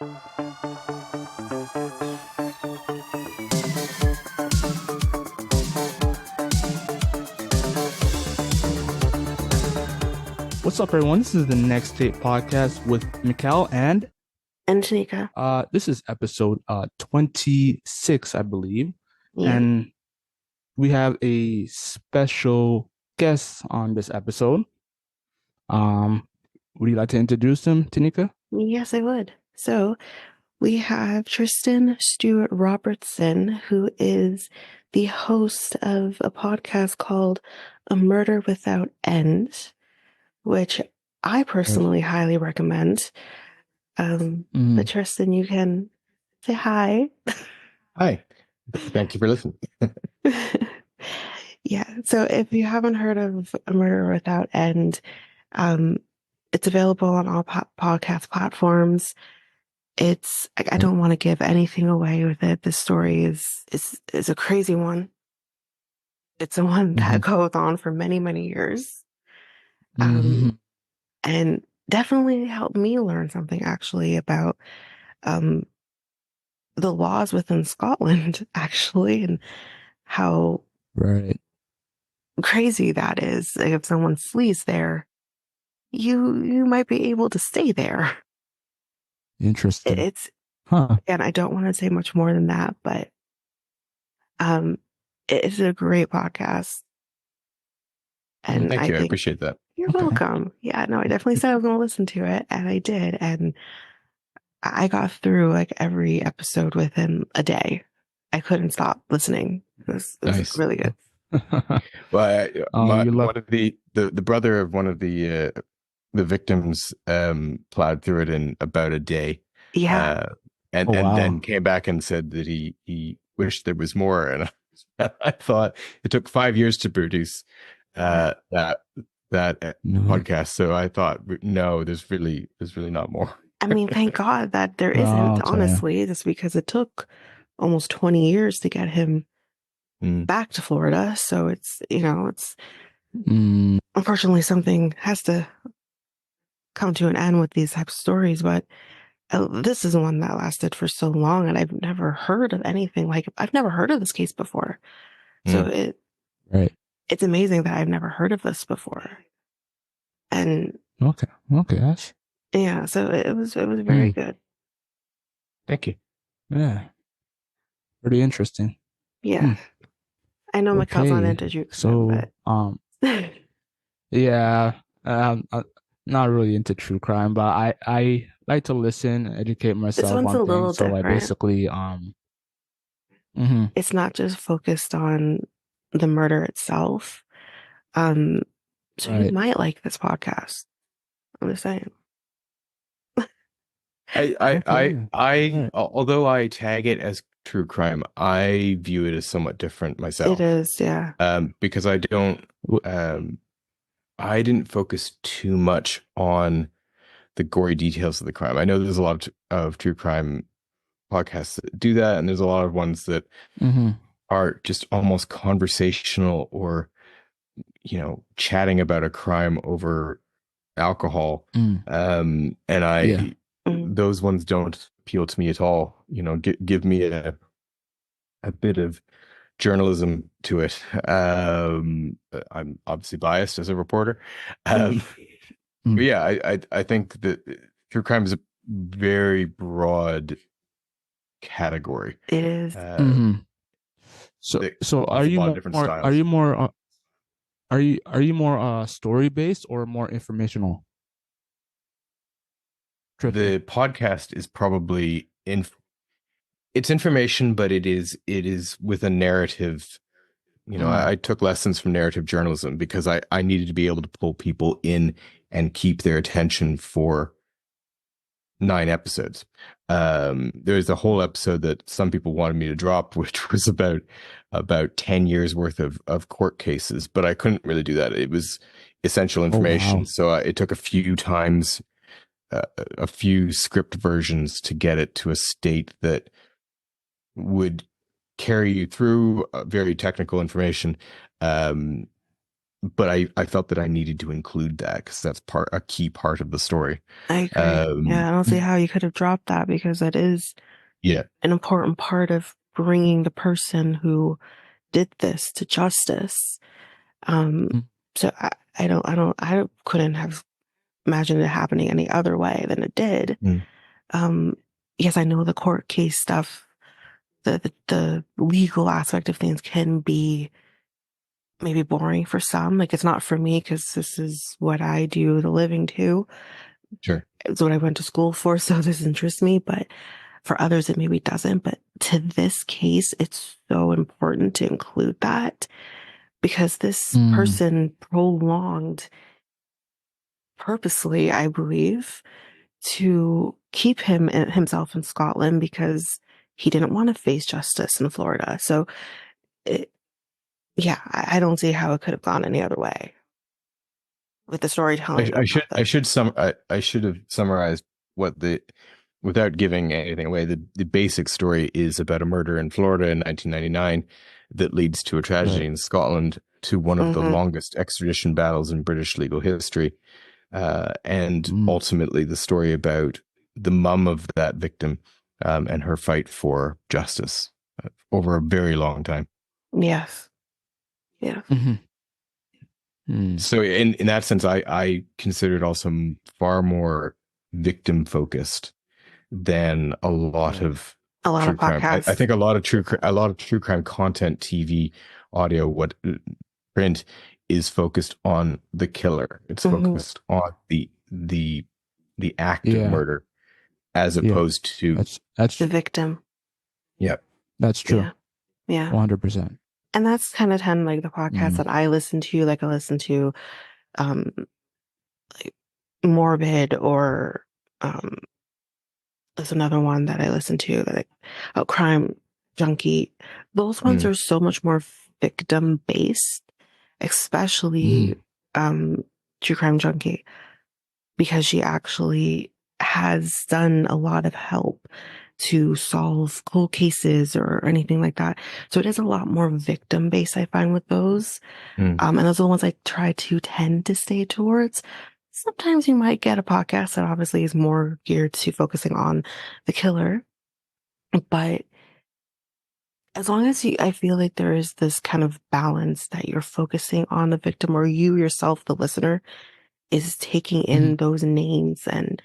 What's up, everyone? This is the Next Tape podcast with Mikel and Tanyka. this is episode 26, I believe. Yeah. And we have a special guest on this episode. Would you like to introduce him, Tanyka? Yes, I would. So we have Tristan Stewart-Robertson, who is the host of a podcast called A Murder Without End, which I personally highly recommend. But Tristan, you can say hi. Hi. Thank you for listening. Yeah. So if you haven't heard of A Murder Without End, it's available on all podcast platforms. I don't want to give anything away with it. The story is a crazy one. It's the one that goes on for many, many years. And definitely helped me learn something actually about the laws within Scotland, actually, and how crazy that is. Like, if someone flees there, you might be able to stay there. Interesting. And I don't want to say much more than that, but it's a great podcast. And Thank you. I appreciate that. You're welcome. Yeah, no, I definitely said I was going to listen to it, and I did. And I got through like every episode within a day. I couldn't stop listening. It was Nice. really good. Well, one of the brother of one of the victims plowed through it in about a day. Yeah. And then came back and said that he wished there was more. And I thought it took 5 years to produce that podcast. So I thought, no, there's really not more. I mean, thank God that there isn't, honestly, just because it took almost 20 years to get him back to Florida. So it's unfortunately something has to come to an end with these types of stories. But this is one that lasted for so long, and I've never heard of anything like it. I've never heard of this case before. So it's amazing that I've never heard of this before. And okay. Yeah, so it was very good. Thank you. Yeah. Pretty interesting. Yeah. I know Mikel's not into true crime, but yeah, I'm not really into true crime, but I like to listen, educate myself this one's on a little things. So different. I basically it's not just focused on the murder itself. So you might like this podcast. I'm just saying. I although I tag it as true crime, I view it as somewhat different myself. It is, yeah. Because I didn't focus too much on the gory details of the crime. I know there's a lot of true crime podcasts that do that, and there's a lot of ones that are just almost conversational or, chatting about a crime over alcohol. And those ones don't appeal to me at all. Give me a bit of journalism to it. I'm obviously biased as a reporter. But yeah, I think that true crime is a very broad category. It is. So are you more story based or more informational? The podcast is probably it's information, but it is with a narrative. I took lessons from narrative journalism because I needed to be able to pull people in and keep their attention for 9 episodes. There's a whole episode that some people wanted me to drop, which was about 10 years worth of court cases, but I couldn't really do that. It was essential information. So it took a few times, a few script versions to get it to a state that would carry you through very technical information but I felt that I needed to include that because that's a key part of the story. I agree. Yeah, I don't see Mm. how you could have dropped that because that is Yeah, an important part of bringing the person who did this to justice. Um, Mm. so I couldn't have imagined it happening any other way than it did. mm, Um, yes, I know the court case stuff, the legal aspect of things can be maybe boring for some. Like it's not for me because this is what I do the living too. sure. It's what I went to school for, so this interests me. But for others, it maybe doesn't. But to this case, it's so important to include that because this Mm. person prolonged purposely, I believe, to keep himself in Scotland because he didn't want to face justice in Florida. So, it, yeah, I don't see how it could have gone any other way with the storytelling of the. I should have summarized what without giving anything away. The basic story is about a murder in Florida in 1999 that leads to a tragedy Right. in Scotland, to one of the Mm-hmm. longest extradition battles in British legal history, and Mm. ultimately the story about the mum of that victim, and her fight for justice over a very long time. Yes. Yeah. Mhm. Mm. So in that sense, I consider it also far more victim focused than a lot Right. of A lot of true crime. I podcasts. think a lot of true crime content, TV, audio, what print is focused on the killer. It's Mm-hmm. focused on the act of Yeah. murder as Yeah. opposed to The victim. yeah. That's true. Yeah. Yeah. 100%. And that's kind of like the podcast Mm. that I listen to. Like I listen to um like Morbid or um there's another one that I listen to that Crime Junkie. Those ones Mm, are so much more victim based, especially Mm. um True Crime Junkie, because she actually has done a lot of help to solve cold cases or anything like that. So it is a lot more victim based, I find, with those. mm, And those are the ones I try to tend to stay towards. Sometimes you might get a podcast that obviously is more geared to focusing on the killer, but as long as I feel like there is this kind of balance that you're focusing on the victim or you yourself, the listener, is taking in Mm. those names and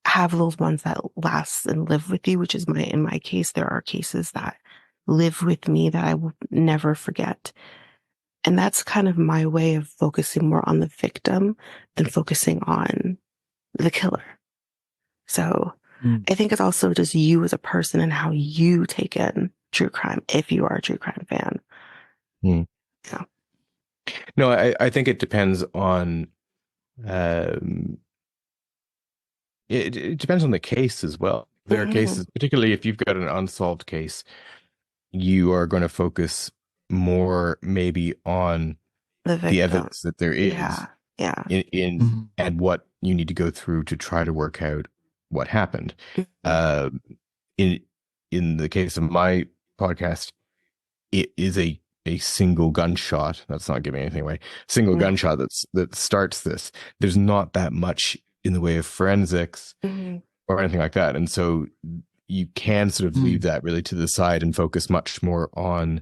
have those ones that last and live with you, which is in my case, there are cases that live with me that I will never forget. And that's kind of my way of focusing more on the victim than focusing on the killer. So Mm. I think it's also just you as a person and how you take in true crime if you are a true crime fan. mm. Yeah. No, I think it depends on um, it depends on the case as well. There are Mm-hmm. cases, particularly if you've got an unsolved case, you are going to focus more maybe on The the victim. evidence that there is Yeah. Yeah. in Mhm. and what you need to go through to try to work out what happened. Mm-hmm. Uh, in in the case of my podcast, it is a single gunshot. That's not giving anything away. Single Yeah. gunshot that starts this. There's not that much in the way of forensics Mm-hmm. or anything like that, and so you can sort of leave Mm. that really to the side and focus much more on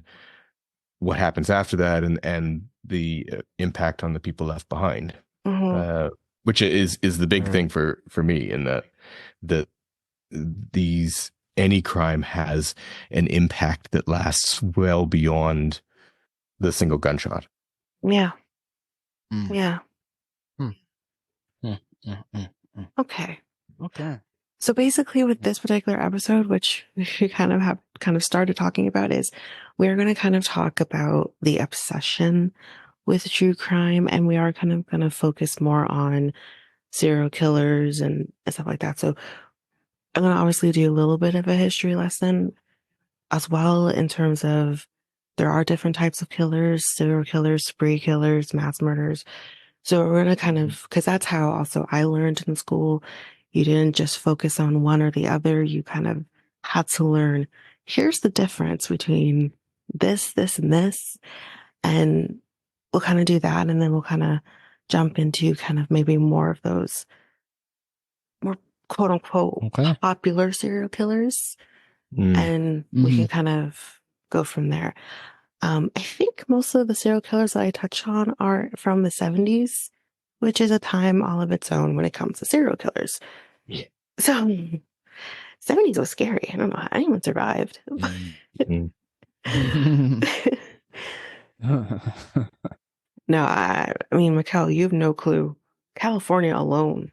what happens after that and the impact on the people left behind, Mm-hmm. which is the big thing Right. for me in that these any crime has an impact that lasts well beyond the single gunshot. Yeah. Mm. Yeah. Mm. Mm. Mm. Mm. Mm. Okay. Okay. So basically with this particular episode, which we kind of started talking about, is we're going to kind of talk about the obsession with true crime, and we are kind of going to focus more on serial killers and stuff like that. So I'm going to obviously do a little bit of a history lesson as well in terms of there are different types of killers, serial killers, spree killers, mass murders. So we're going to kind of, because that's how also I learned in school. You didn't just focus on one or the other. You kind of had to learn, here's the difference between this, and this. And we'll kind of do that, and then we'll kind of jump into kind of maybe more of those more quote unquote Okay. popular serial killers, Mm. and we can kind of go from there. I think most of the serial killers that I touch on are from the 70s, which is a time all of its own when it comes to serial killers. Yeah. So 70s was scary. I don't know how anyone survived. Mm. No, I mean, Mikel, you have no clue. California alone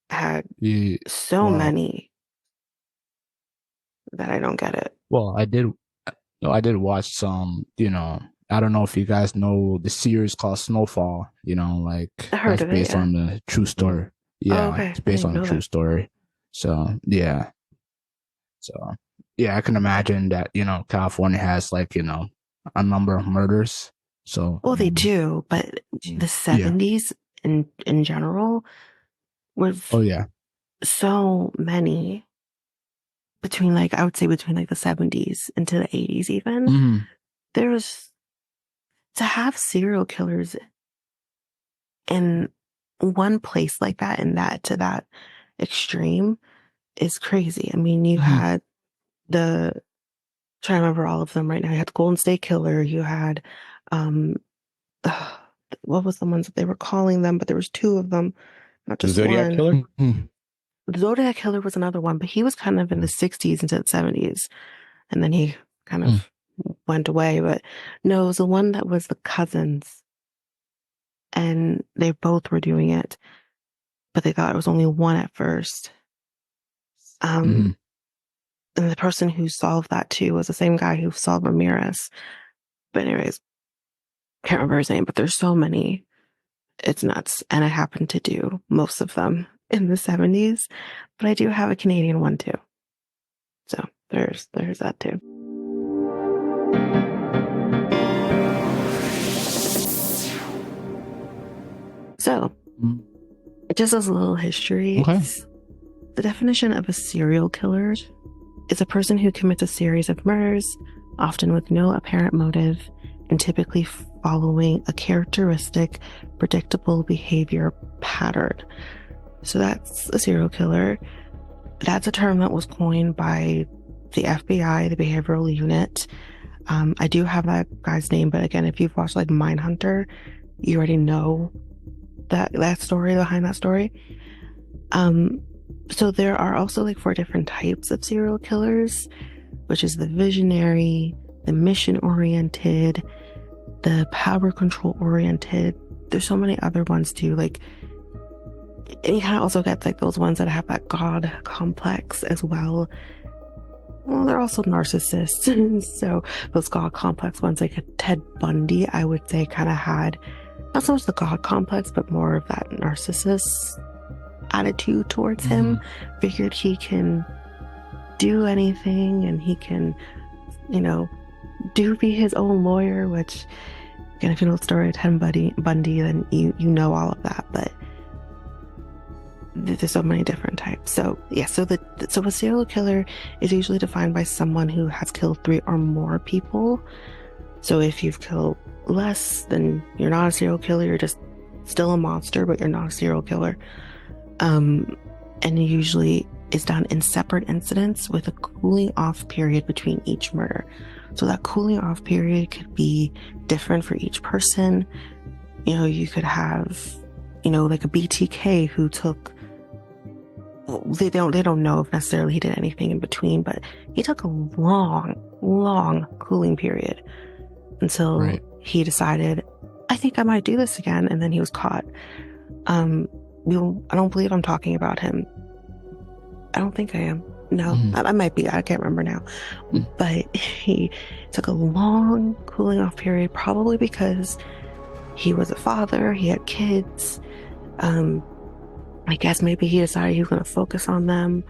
had Yeah. so Well, many that I don't get it. well, I did. No, I did watch some. I don't know if you guys know the series called Snowfall. Like I heard that's of it, based yeah. on the true story. Oh, Yeah, okay. it's I based didn't on a know true that. story. So yeah, so yeah, I can imagine that. California has like a number of murders. So Well, they do, but the yeah. 70s in general Oh was yeah. so many between like I would say between like the 70s into the 80s even. Mm-hmm. There was to have serial killers in one place like that and that to that extreme is crazy. I mean, you Mm-hmm. had the trying to remember all of them right now. You had the Golden State Killer, you had um what was the ones that they were calling them, but there was two of them, not The just Zodiac one. Killer? Mm-hmm. The Zodiac Killer was another one, but he was kind of in the 60s into the 70s. And then he kind of went away. But no, it was the one that was the cousins. And they both were doing it, but they thought it was only one at first. Mm-hmm. And the person who solved that too was the same guy who solved Ramirez. But anyways, can't remember his name, but there's so many. It's nuts. And I happen to do most of them in the 70s, but I do have a Canadian one too. So there's that too. So just as a little history, Okay. the definition of a serial killer is a person who commits a series of murders, often with no apparent motive, and typically following a characteristic, predictable behavior pattern. So that's a serial killer. That's a term that was coined by the FBI, the behavioral unit. I do have that guy's name, but again, if you've watched like Mindhunter, you already know that story behind that story. So there are also like 4 different types of serial killers, which is the visionary, the mission oriented, the power control oriented. There's so many other ones too. Like, and you kind of also get like those ones that have that God complex as well. Well, they're also narcissists. So those God complex ones, like a Ted Bundy, I would say kind of had not so much the God complex, but more of that narcissist attitude towards him. Figured he can do anything and he can, be his own lawyer, which again, if you know the story of Ted Bundy, then you know all of that. But there's so many different types. So yeah, so a serial killer is usually defined by someone who has killed 3 or more people. So if you've killed less, then you're not a serial killer. You're just still a monster, but you're not a serial killer. And it usually is done in separate incidents with a cooling off period between each murder. So that cooling off period could be different for each person. You could have, like a BTK who took, they don't know if necessarily he did anything in between, but he took a long cooling period until he decided, I think I might do this again. And then he was caught. I don't believe I'm talking about him. I don't think I am. No, I might be. I can't remember now. But he took a long cooling off period, probably because he was a father, he had kids. I guess maybe he decided he was going to focus on them.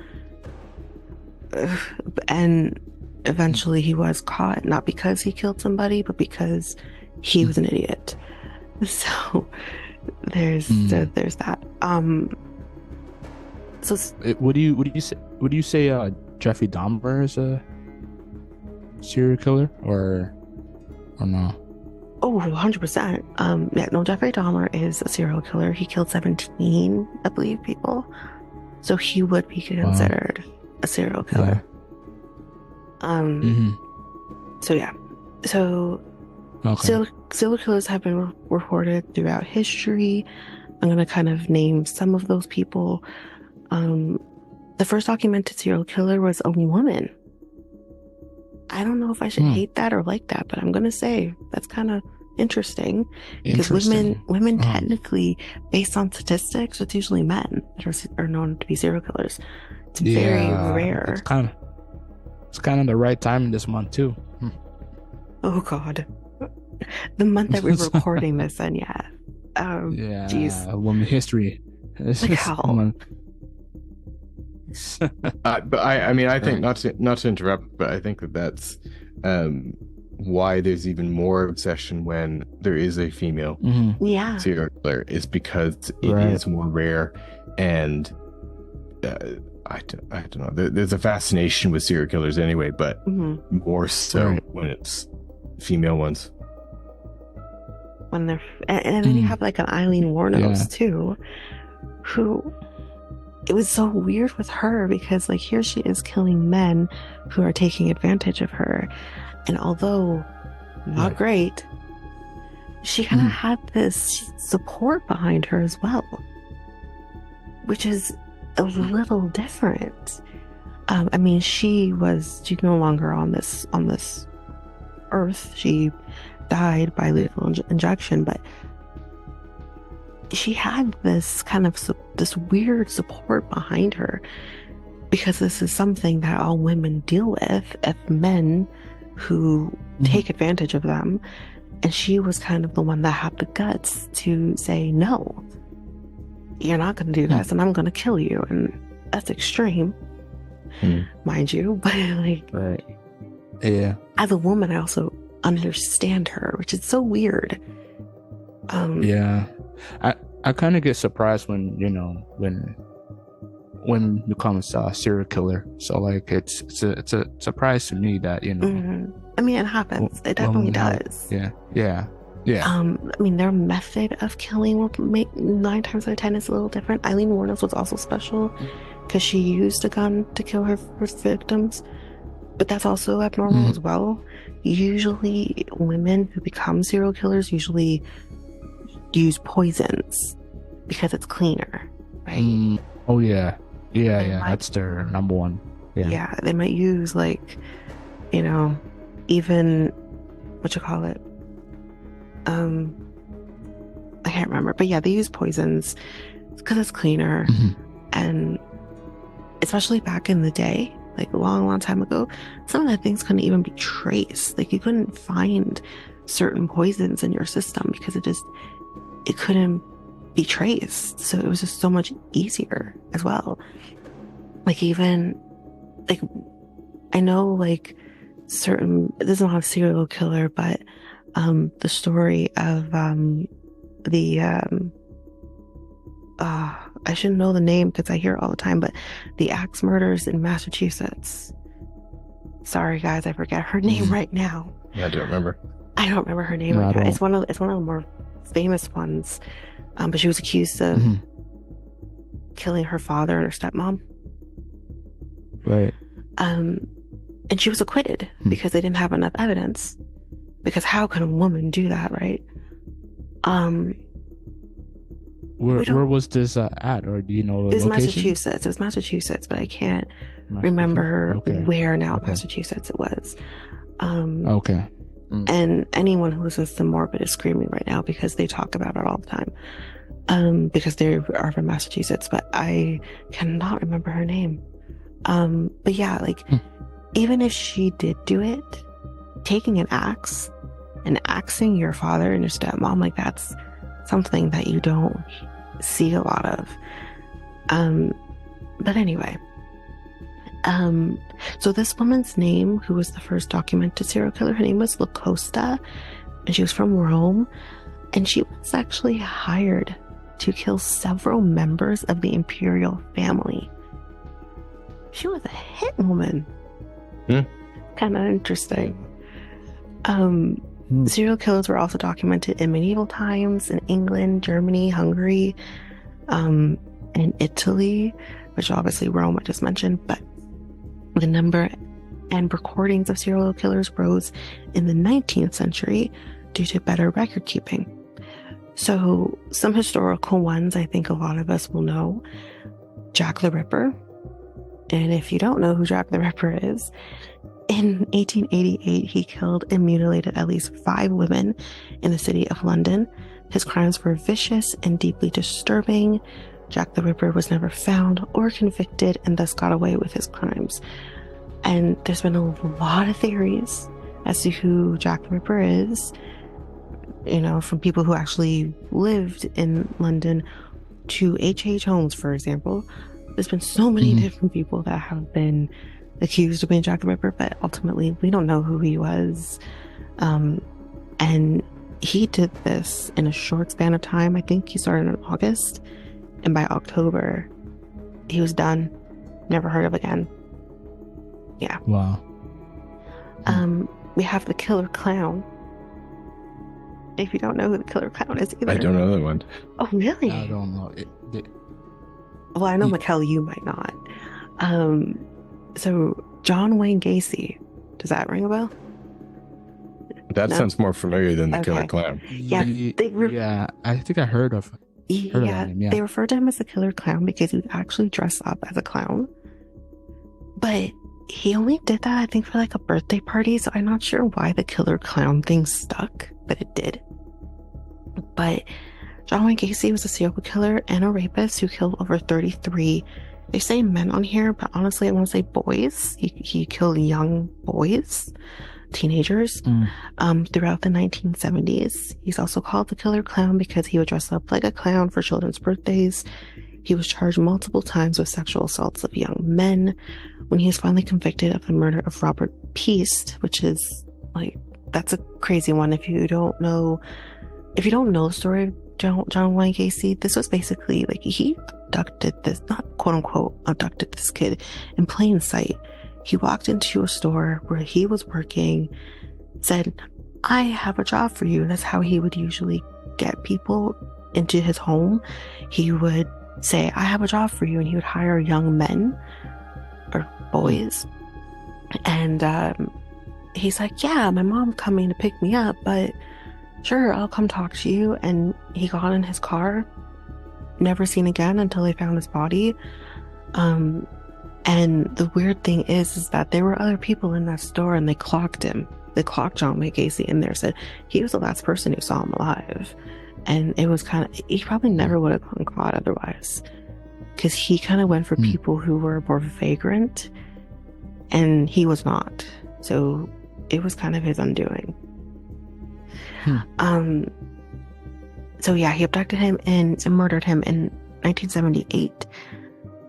And eventually he was caught, not because he killed somebody, but because he was an idiot. So there's that. So would you say Jeffrey Dahmer is a serial killer or no? Oh, 100%. Yeah, no, Jeffrey Dahmer is a serial killer. He killed 17, I believe, people. So he would be considered a serial killer. Yeah. So yeah. So serial killers have been reported throughout history. I'm going to kind of name some of those people. The first documented serial killer was a woman. I don't know if I should hate that or like that, but I'm going to say that's kind of interesting. Because women technically, based on statistics, it's usually men that are known to be serial killers. It's very rare. It's kind of the right time in this month too. Oh God, the month that we're recording this, and geez. Women history. Like how? But I think not to interrupt, but I think that's why there's even more obsession when there is a female serial killer, is because it is more rare, and I don't know. There's a fascination with serial killers anyway, but more so when it's female ones. When they're and then you have like an Eileen Wuornos too, who. It was so weird with her because, like, here she is killing men who are taking advantage of her. And although not great, she kind of had this support behind her as well, which is a little different. I mean, she's no longer on this earth. She died by lethal injection, but she had this kind of this weird support behind her, because this is something that all women deal with, men who take advantage of them. And she was kind of the one that had the guts to say, no, you're not going to do this, and I'm going to kill you. And that's extreme, mind you, but like, as a woman, I also understand her, which is so weird. I kind of get surprised when women become a serial killer. So like it's a surprise to me that I mean, it happens. It definitely does. Yeah. I mean, their method of killing will make 9 times out of 10 is a little different. Eileen Wuornos was also special because she used a gun to kill her victims, but that's also abnormal as well. Usually, women who become serial killers usually use poisons because it's cleaner, right? That's their number one. They might use, like, even I can't remember, but they use poisons because it's cleaner. And especially back in the day, like a long time ago, some of that things couldn't even be traced. Like, you couldn't find certain poisons in your system because it couldn't be traced. So it was just so much easier as well. Like, even like, I know, like, this is not a serial killer, but the story of I shouldn't know the name because I hear it all the time, but the axe murders in Massachusetts. Sorry guys, I forget her name right now. I don't remember. I don't remember her name right now. It's one of the more famous ones. But she was accused of killing her father and her stepmom. Right. And she was acquitted because they didn't have enough evidence. Because how can a woman do that, right? Where was this at, or do you know the location? Massachusetts. It was Massachusetts, but I can't remember where now Massachusetts it was. And anyone who listens to Morbid is screaming right now because they talk about it all the time. Because they are from Massachusetts, but I cannot remember her name. But yeah, like, even if she did do it, taking an axe and axing your father and your stepmom, like, that's something that you don't see a lot of. But anyway, so this woman's name, who was the first documented serial killer, her name was La Costa, and she was from Rome, and she was actually hired to kill several members of the imperial family. She was a hit woman. Kind of interesting. Serial killers were also documented in medieval times in England, Germany, Hungary, and Italy, which obviously Rome I just mentioned, but the number and recordings of serial killers rose in the 19th century due to better record keeping. So some historical ones I think a lot of us will know. Jack the Ripper. And if you don't know who Jack the Ripper is, in 1888 he killed and mutilated at least 5 women in the city of London. His crimes were vicious and deeply disturbing. Jack the Ripper was never found or convicted and thus got away with his crimes. And there's been a lot of theories as to who Jack the Ripper is, you know, from people who actually lived in London to H.H. Holmes, for example. There's been so many different people that have been accused of being Jack the Ripper, but ultimately we don't know who he was. And he did this in a short span of time. I think he started in August, and by October, he was done. Never heard of again. Yeah. Wow. We have the Killer Clown. If you don't know who the Killer Clown is either. I don't know that one. Oh, really? I don't know. Well, I know Mikel, you might not. So John Wayne Gacy, does that ring a bell? That No? sounds more familiar than the Killer Okay. Clown. Yeah, Yeah, I think I heard of Yeah, him, yeah. they refer to him as the Killer Clown because he would actually dress up as a clown. But he only did that, I think, for like a birthday party, so I'm not sure why the Killer Clown thing stuck, but it did. But John Wayne Gacy was a serial killer and a rapist who killed over 33. They say men on here, but honestly, I want to say boys. He killed young boys, teenagers, throughout the 1970s. He's also called the Killer Clown because he would dress up like a clown for children's birthdays. He was charged multiple times with sexual assaults of young men. When he was finally convicted of the murder of Robert Peast, which is like, that's a crazy one. If you don't know the story of John Wayne Gacy, this was basically like he abducted this, not quote unquote abducted this kid in plain sight. He walked into a store where he was working, said, "I have a job for you." And that's how he would usually get people into his home. He would say, "I have a job for you," and he would hire young men or boys. And he's like, "Yeah, my mom's coming to pick me up, but sure, I'll come talk to you." And he got in his car, never seen again until they found his body. And the weird thing is that there were other people in that store and they clocked him. They clocked John Wayne Gacy in there, said he was the last person who saw him alive. And it was kind of, he probably never would have gotten caught otherwise, because he kind of went for people who were more vagrant and he was not. So it was kind of his undoing. So yeah, he abducted him and murdered him in 1978.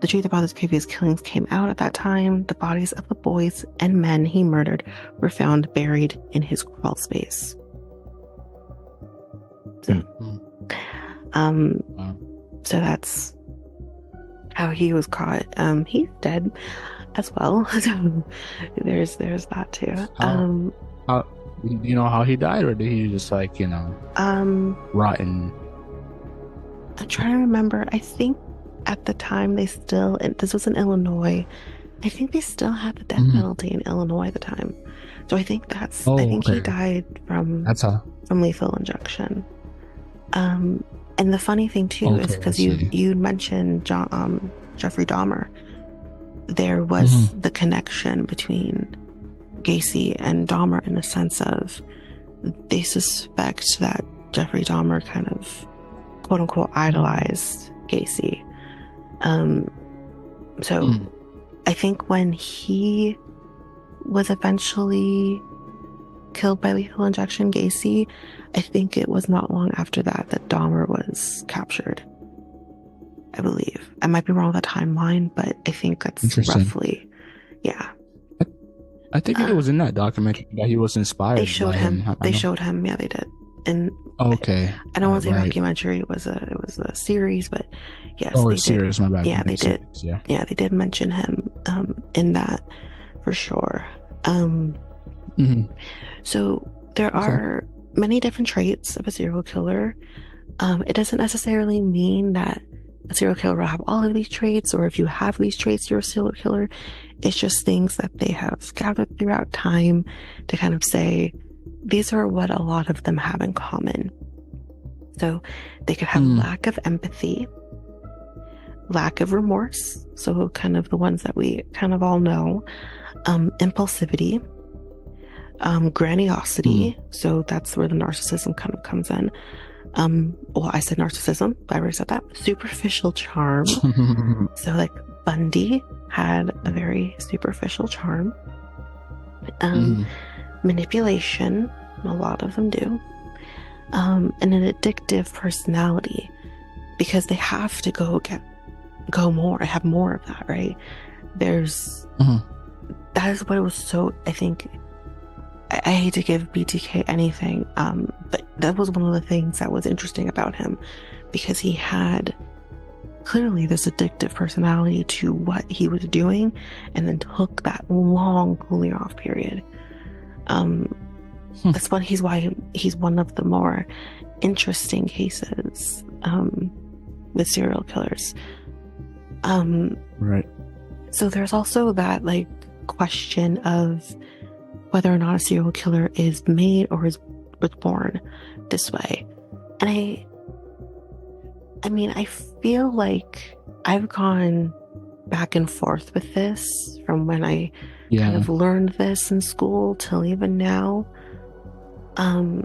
The truth about his previous killings came out at that time. The bodies of the boys and men he murdered were found buried in his crawl space. So, so that's how he was caught. He's dead as well. So there's that too. How, you know how he died, or did he just like, you know, rotten? I'm trying to remember. I think at the time they still, this was in Illinois, I think they still had the death penalty in Illinois at the time. So I think that's, I think he died from lethal injection. And the funny thing too is because you mentioned Jeffrey Dahmer, there was the connection between Gacy and Dahmer in the sense of they suspect that Jeffrey Dahmer kind of quote unquote idolized Gacy. So I think when he was eventually killed by lethal injection, Gacy, I think it was not long after that Dahmer was captured. I believe. I might be wrong with the timeline, but I think that's roughly, yeah. I think it was in that documentary that he was inspired. They showed him. They showed him. Yeah, they did. And I don't want to say documentary. It was a series, but yes. Oh, a series. My bad. Yeah, they did. Yeah, they did mention him in that for sure. So there are many different traits of a serial killer. It doesn't necessarily mean that a serial killer will have all of these traits, or if you have these traits, you're a serial killer. It's just things that they have gathered throughout time to kind of say, these are what a lot of them have in common. So they could have lack of empathy, lack of remorse, so kind of the ones that we kind of all know, impulsivity, grandiosity, so that's where the narcissism kind of comes in. Well, I said narcissism, but I already said that. Superficial charm. So like Bundy had a very superficial charm. Manipulation, a lot of them do. And an addictive personality, because they have to go more, have more of that, right? There's that is what it was so, I think, I hate to give BTK anything, but that was one of the things that was interesting about him, because he had clearly this addictive personality to what he was doing, and then took that long cooling off period. That's why he's one of the more interesting cases with serial killers. Right. So there's also that like question of whether or not a serial killer is made or was born this way. And I mean, I feel like I've gone back and forth with this from when I kind of learned this in school till even now. I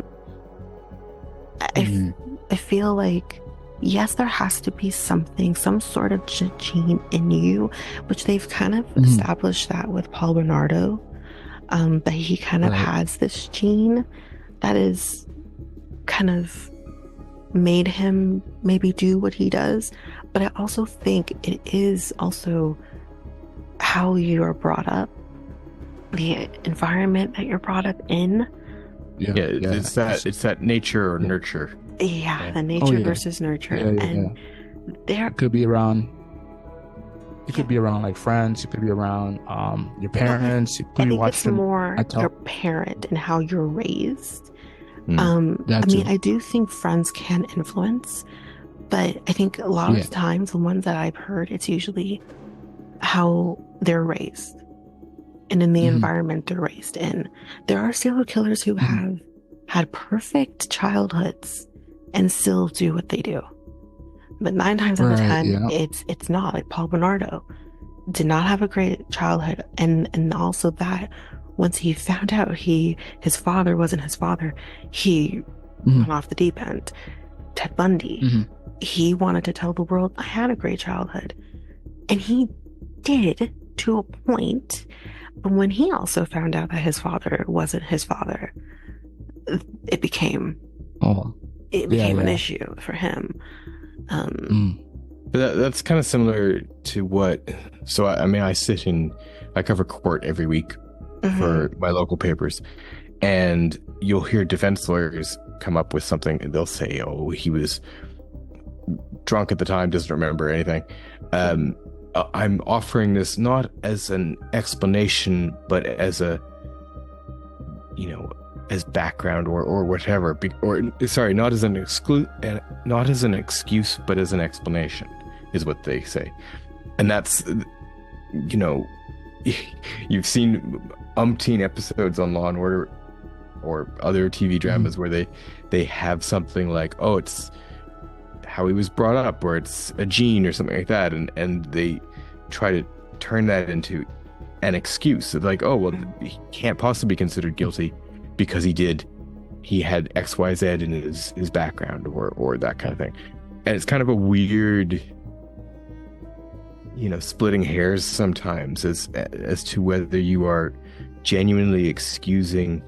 feel like, yes, there has to be something, some sort of gene in you, which they've kind of established that with Paul Bernardo, that he kind of has this gene that is kind of made him maybe do what he does. But I also think it is also how you are brought up, the environment that you're brought up in. It's that nature or nurture. The nature versus nurture. And there could be around. You could be around like friends. You could be around your parents. You could I be think watching. It's more your parent and how you're raised. I do think friends can influence, but I think a lot of times the ones that I've heard, it's usually how they're raised and in the environment they're raised in. There are serial killers who have had perfect childhoods and still do what they do. But 9 times out of 10, it's not. Like Paul Bernardo did not have a great childhood, and also that once he found out his father wasn't his father, he went off the deep end. Ted Bundy, he wanted to tell the world, I had a great childhood, and he did to a point. But when he also found out that his father wasn't his father, it became an issue for him. But that's kind of similar to what. So I cover court every week for my local papers, and you'll hear defense lawyers come up with something, and they'll say, "Oh, he was drunk at the time, doesn't remember anything." I'm offering this not as an explanation, but as a, as background or whatever, not as an excuse, but as an explanation, is what they say. And that's, you've seen umpteen episodes on Law and Order or other TV dramas where they have something like, oh, it's how he was brought up, or it's a gene or something like that, and they try to turn that into an excuse of like, oh, well, he can't possibly be considered guilty because he had XYZ in his background or that kind of thing. And it's kind of a weird, splitting hairs sometimes as to whether you are genuinely excusing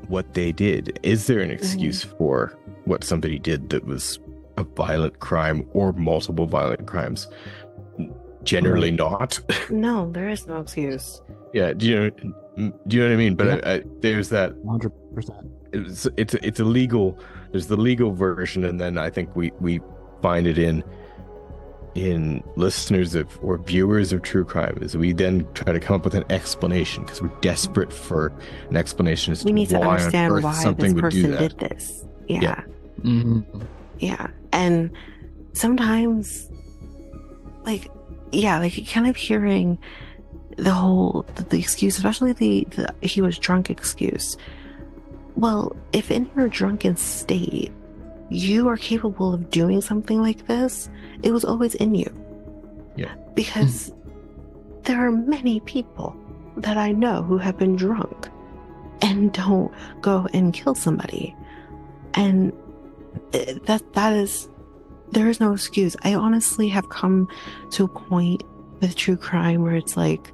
what they did. Is there an excuse for what somebody did that was a violent crime or multiple violent crimes? Generally not. No, there is no excuse. Yeah, do you know what I mean? But there's that 100%. It's illegal. There's the legal version, and then I think we find it in in listeners of or viewers of true crime is we then try to come up with an explanation because we're desperate for an explanation as We to need to why on understand earth why this something would do person that. did this. Yeah. Yeah. Mm-hmm. Yeah. And sometimes, like, yeah, like kind of hearing the excuse, especially the he was drunk excuse. Well, if in your drunken state you are capable of doing something like this, it was always in you. Yeah. Because there are many people that I know who have been drunk and don't go and kill somebody. And that is, there is no excuse. I honestly have come to a point with true crime where it's like,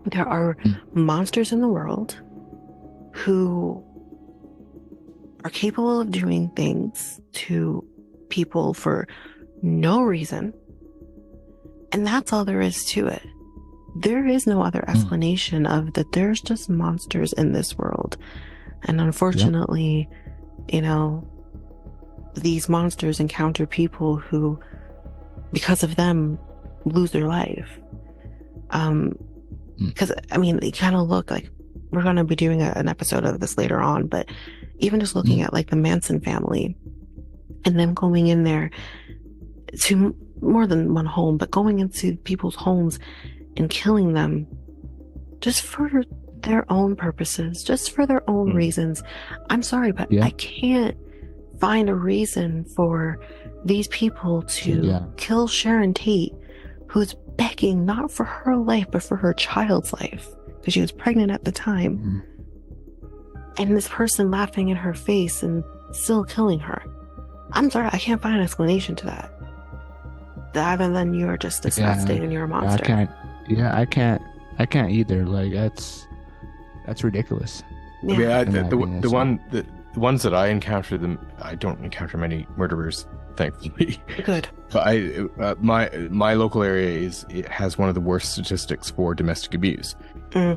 there are monsters in the world who are capable of doing things to people for no reason. And that's all there is to it. There is no other explanation of that. There's just monsters in this world. And unfortunately, you know, these monsters encounter people who, because of them, lose their life. Because, I mean, they kind of look like, we're going to be doing an episode of this later on, but even just looking at like the Manson family and them going in there to more than one home, but going into people's homes and killing them just for their own purposes, just for their own reasons. I'm sorry, but I can't find a reason for these people to kill Sharon Tate, who's begging not for her life, but for her child's life, because she was pregnant at the time. And this person laughing in her face and still killing her. I'm sorry, I can't find an explanation to that. Other than you're just disgusting and you're a monster. I can't either. Like that's ridiculous. Yeah. I mean, the ones that I encounter, I don't encounter many murderers, thankfully. Good. But my local area has one of the worst statistics for domestic abuse.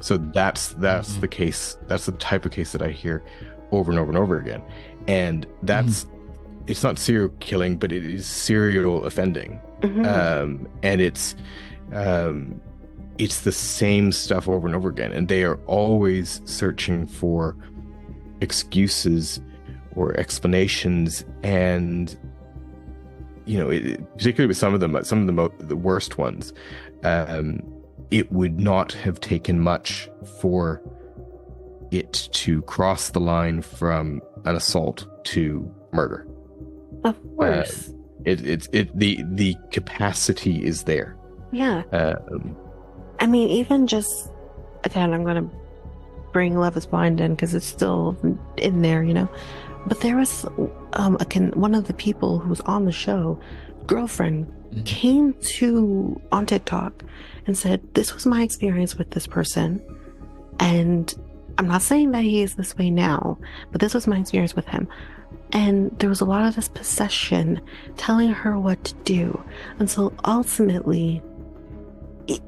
So that's the case. That's the type of case that I hear over and over and over again. And that's it's not serial killing, but it is serial offending. And it's the same stuff over and over again, and they are always searching for excuses or explanations. And you know, particularly with some of the worst ones, it would not have taken much for it to cross the line from an assault to murder. Of course. The capacity is there. Yeah. I mean, even just, again, I'm going to bring Love is Blind in because it's still in there, you know. But there was one of the people who was on the show, girlfriend, came on TikTok and said, this was my experience with this person. And I'm not saying that he is this way now, but this was my experience with him. And there was a lot of this possession telling her what to do. And so ultimately,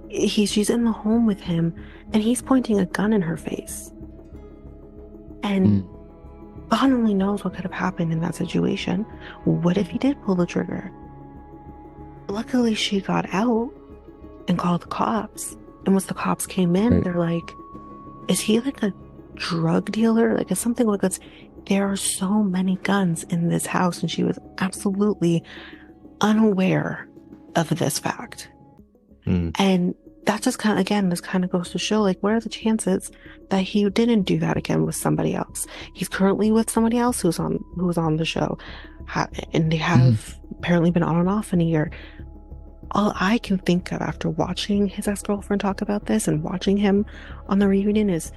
she's in the home with him and he's pointing a gun in her face. And God only knows what could have happened in that situation. What if he did pull the trigger? Luckily, she got out and called the cops. And once the cops came in, they're like, is he like a drug dealer? Like, it's something like this. There are so many guns in this house, and she was absolutely unaware of this fact. And that just kind of, again, this kind of goes to show, like, what are the chances that he didn't do that again with somebody else? He's currently with somebody else who was on the show, and they have apparently been on and off in a year. All I can think of after watching his ex-girlfriend talk about this and watching him on the reunion is,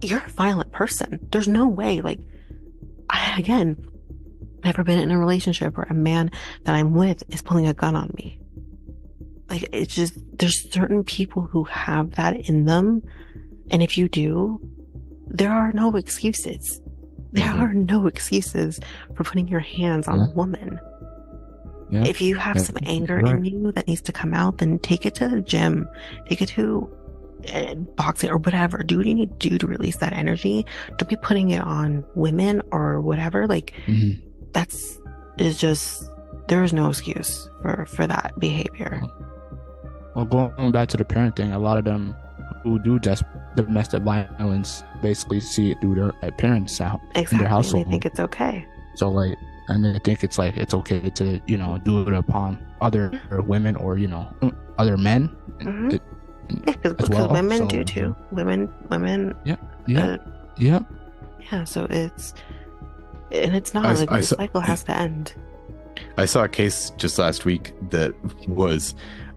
you're a violent person. There's no way. Like, again, never been in a relationship where a man that I'm with is pulling a gun on me. Like, it's just, there's certain people who have that in them. And if you do, there are no excuses. There are no excuses for putting your hands on a woman. If you have some anger in you that needs to come out, then take it to the gym, take it to boxing or whatever. Do what you need to do to release that energy. Don't be putting it on women or whatever. Like, is just there is no excuse for that behavior. Well, going back to the parent thing, a lot of them who do just domestic violence basically see it through their parents out in their household. They think it's okay. So like, and they think it's like it's okay to do it upon other women or other men. Because women do too. Women. Yeah. Yeah. So it's not the cycle has to end. I saw a case just last week that was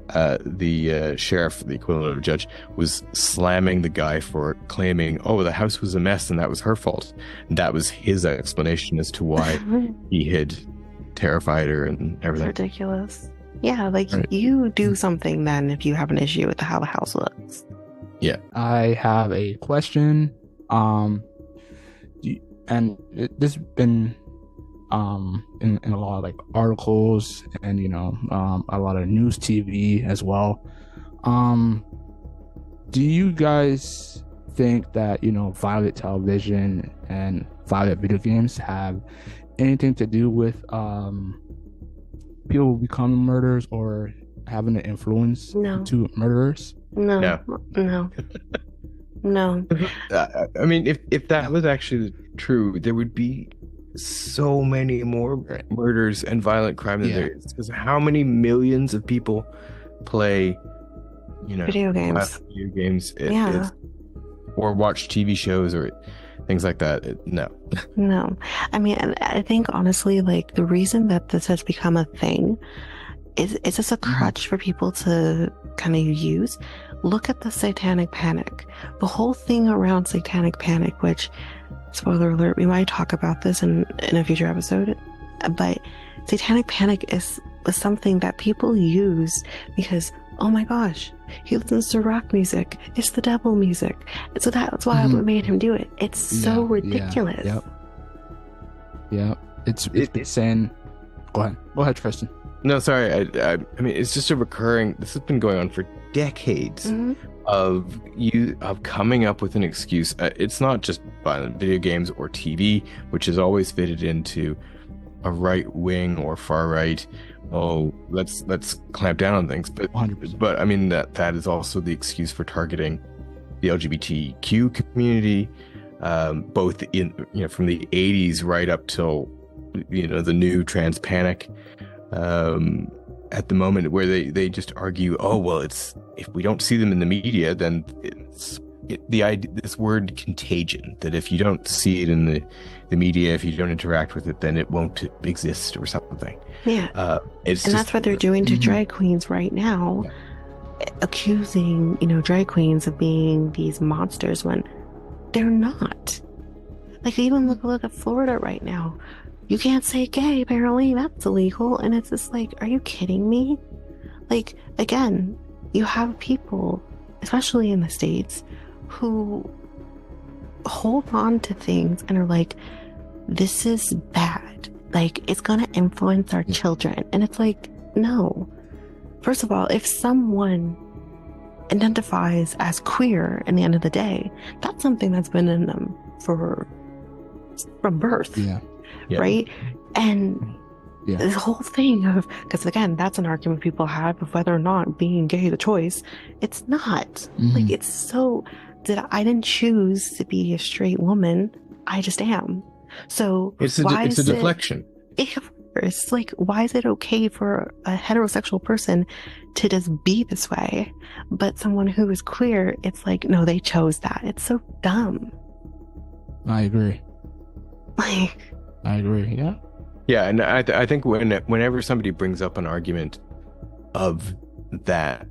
the sheriff, the equivalent of a judge, was slamming the guy for claiming, oh, the house was a mess and that was her fault. And that was his explanation as to why he had terrified her and everything. It's ridiculous. Yeah, like you do something then if you have an issue with how the house looks. Yeah. I have a question. And this has been in a lot of like articles and a lot of news TV as well. Do you guys think that violent television and violent video games have anything to do with people becoming murderers or having an influence to murderers? No. I mean, if that was actually true, there would be so many more murders and violent crime than there is. Because how many millions of people play, video games? Or watch TV shows or things like that. No. I mean, I think honestly, like the reason that this has become a thing is just a crutch for people to kind of use. Look at the Satanic Panic. The whole thing around Satanic Panic, which, spoiler alert, we might talk about this in a future episode, but Satanic Panic is something that people use because, oh my gosh, he listens to rock music. It's the devil music. And so that's why what made him do it. It's so ridiculous. Yeah. It's saying, go ahead, Tristan. No, sorry. I mean, it's just a recurring. This has been going on for decades of coming up with an excuse. It's not just violent video games or TV, which is always fitted into a right wing or far right. Oh, let's clamp down on things. But 100%. But I mean that is also the excuse for targeting the LGBTQ community, both in from the 80s right up till the new trans panic. At the moment where they just argue, oh well, if we don't see them in the media, then this word contagion, that if you don't see it in the media, if you don't interact with it, then it won't exist or something. That's what they're doing to drag queens right now, accusing drag queens of being these monsters when they're not. Like, even look at Florida right now. You can't say gay, apparently. That's illegal. And it's just like, are you kidding me? Like, again, you have people, especially in the States, who hold on to things and are like, this is bad. Like, it's going to influence our children. And it's like, no. First of all, if someone identifies as queer in the end of the day, that's something that's been in them from birth. Right? And this whole thing of, because again, that's an argument people have of whether or not being gay is a choice. It's not. Like, it's so that I didn't choose to be a straight woman. I just am. So it's a deflection. It's like, why is it okay for a heterosexual person to just be this way, but someone who is queer, it's like, no, they chose that. It's so dumb. I agree. Like, I agree. Yeah, and I think whenever somebody brings up an argument of that,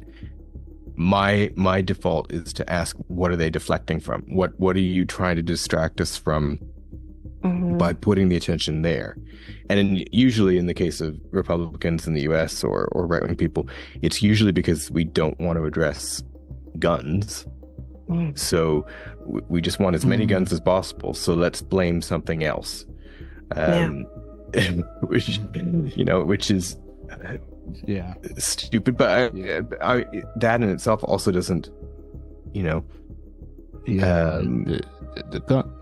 my default is to ask, what are they deflecting from? What are you trying to distract us from by putting the attention there? And usually in the case of Republicans in the US or right-wing people, it's usually because we don't want to address guns. So we just want as many guns as possible. So let's blame something else. Which is stupid, but that in itself also doesn't the gun.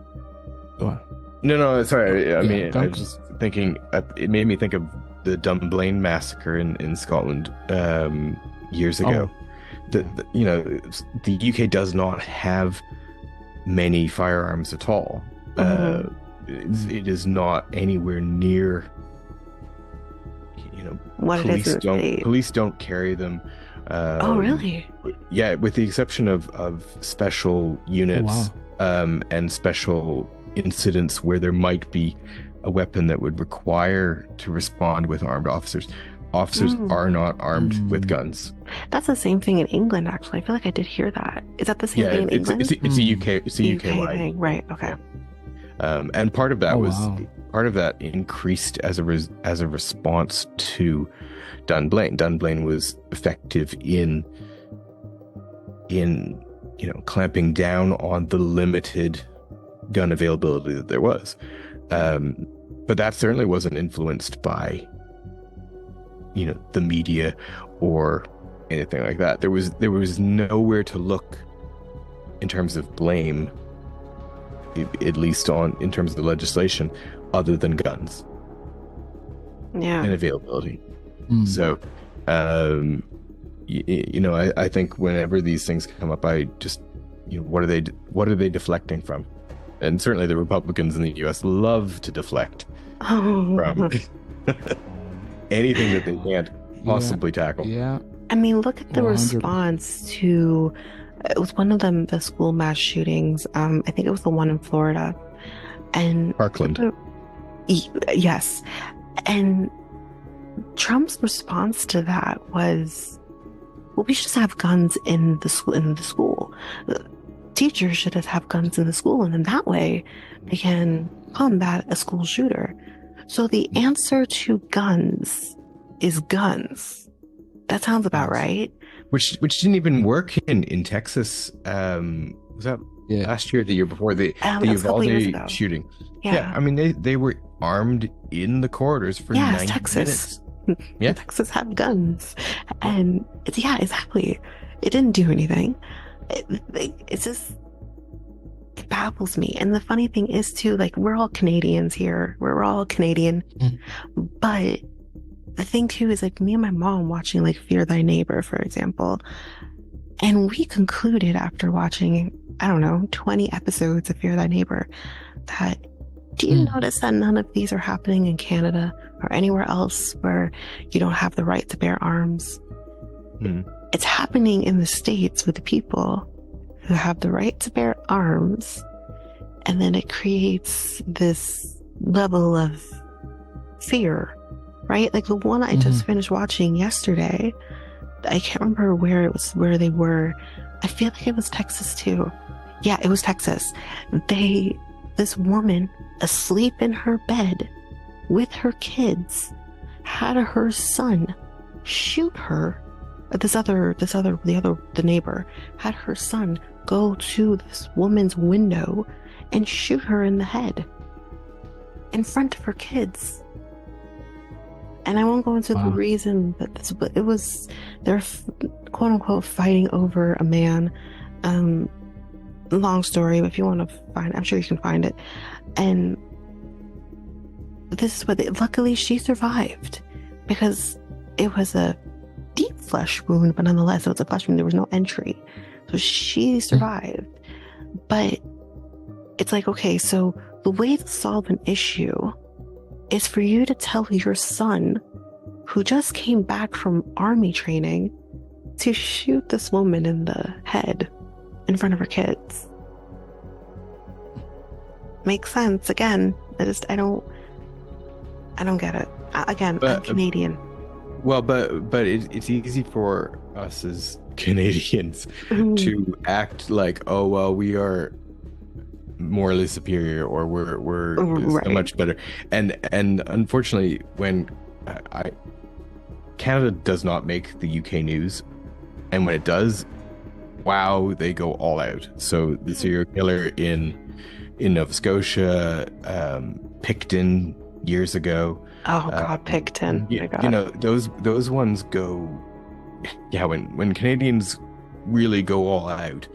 Go on. No, sorry. I mean, I was just thinking, it made me think of the Dunblane massacre in Scotland years ago. The UK does not have many firearms at all. It is not anywhere near, what police don't carry them. Oh, really? Yeah, with the exception of special units. And special incidents where there might be a weapon that would require to respond with armed officers. Officers are not armed with guns. That's the same thing in England, actually. I feel like I did hear that. Is that the same thing in England? It's a UK. It's a UK thing, right? Okay. And part of that increased as a response to Dunblane. Dunblane was effective in clamping down on the limited gun availability that there was. But that certainly wasn't influenced by, the media or anything like that. There was nowhere to look in terms of blame, at least in terms of the legislation, other than guns. Yeah. And availability. So, I think whenever these things come up, I just, what are they deflecting from? And certainly the Republicans in the US love to deflect from anything that they can't possibly tackle. Yeah. I mean, look at the 100%. Response to, it was one of them, the school mass shootings. I think it was the one in Florida. And Parkland. Yes. And Trump's response to that was, well, we should just have guns in the school. Teachers should just have guns in the school, and then that way they can combat a school shooter. So the answer to guns is guns. That sounds about right. Which didn't even work in Texas. Was that last year, the year before, the Uvalde shooting? Yeah, I mean they were armed in the corridors for 90 Texas. minutes. Yeah, Texas had guns, and exactly. It didn't do anything. It's just, it baffles me. And the funny thing is too, like, we're all Canadians here. We're all Canadian, but the thing too is, like, me and my mom watching like Fear Thy Neighbor, for example, and we concluded after watching, I don't know, 20 episodes of Fear Thy Neighbor, that do you notice that none of these are happening in Canada or anywhere else where you don't have the right to bear arms? It's happening in the States with the people who have the right to bear arms, and then it creates this level of fear, right? Like the one I just finished watching yesterday, I can't remember where they were. I feel like it was Texas too. Yeah, it was Texas. This woman asleep in her bed with her kids had her son shoot her. The neighbor had her son go to this woman's window and shoot her in the head in front of her kids. And I won't go into the reason that but it was, they're quote unquote fighting over a man. Long story, but if you want to find, I'm sure you can find it. And this is what luckily she survived, because it was a deep flesh wound, but nonetheless it was a flesh wound. There was no entry, so she survived. But it's like, okay, so the way to solve an issue is for you to tell your son, who just came back from army training, to shoot this woman in the head in front of her kids. Makes sense. Again, I don't get it. I'm Canadian. Well, but it's easy for us as Canadians to act like, oh well, we are morally superior, or we're so much better. And unfortunately, when Canada does not make the UK news, and when it does, wow, they go all out. So the serial killer in Nova Scotia, Picton years ago. Oh God, Picton. Those ones go. Yeah, when Canadians really go all out,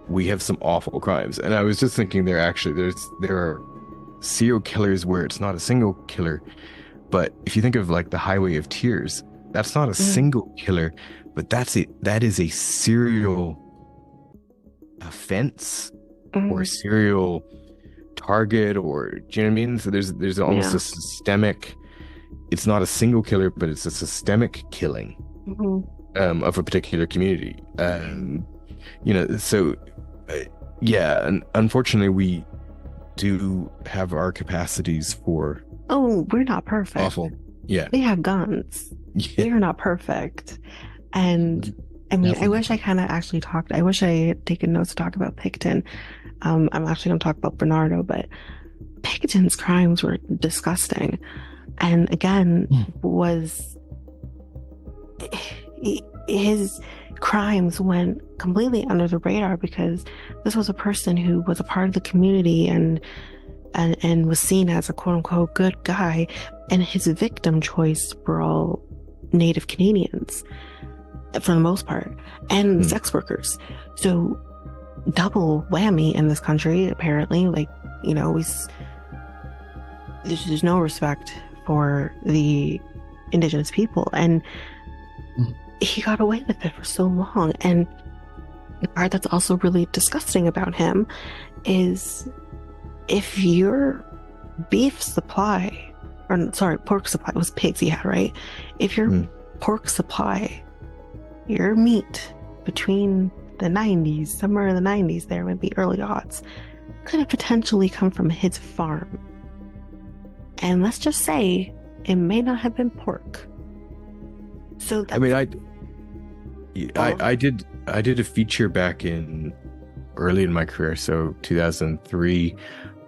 we have some awful crimes. And I was just thinking, there are serial killers where it's not a single killer, But if you think of like the Highway of Tears, that's not a single killer, but that is a serial offense or serial target, or do you know what I mean? So there's almost a systemic. It's not a single killer, but it's a systemic killing of a particular community. So and unfortunately, we do have our capacities for. Oh, we're not perfect. Awful. Yeah. We have guns. Yeah. We're not perfect. And I mean, I wish I had taken notes to talk about Picton. I'm actually going to talk about Bernardo, but Picton's crimes were disgusting. And again, his crimes went completely under the radar because this was a person who was a part of the community and was seen as a quote unquote good guy, and his victim choice were all Native Canadians for the most part, and sex workers. So double whammy in this country, apparently. Like, there's no respect for the Indigenous people, and he got away with it for so long. And the part that's also really disgusting about him is if your pork supply, it was pigs he had, right? If your pork supply, your meat between the 90s, somewhere in the 90s there, maybe early aughts, could have potentially come from his farm. And let's just say it may not have been pork. So that's, I did a feature back early in my career, so 2003,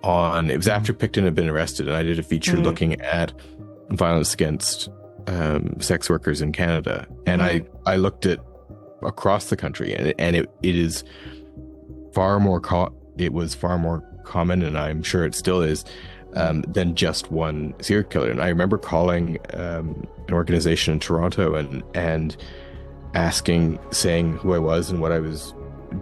it was after Picton had been arrested, and I did a feature looking at violence against sex workers in Canada, and I looked at across the country, and it is far more common, and I'm sure it still is, than just one serial killer. And I remember calling an organization in Toronto and saying who I was and what I was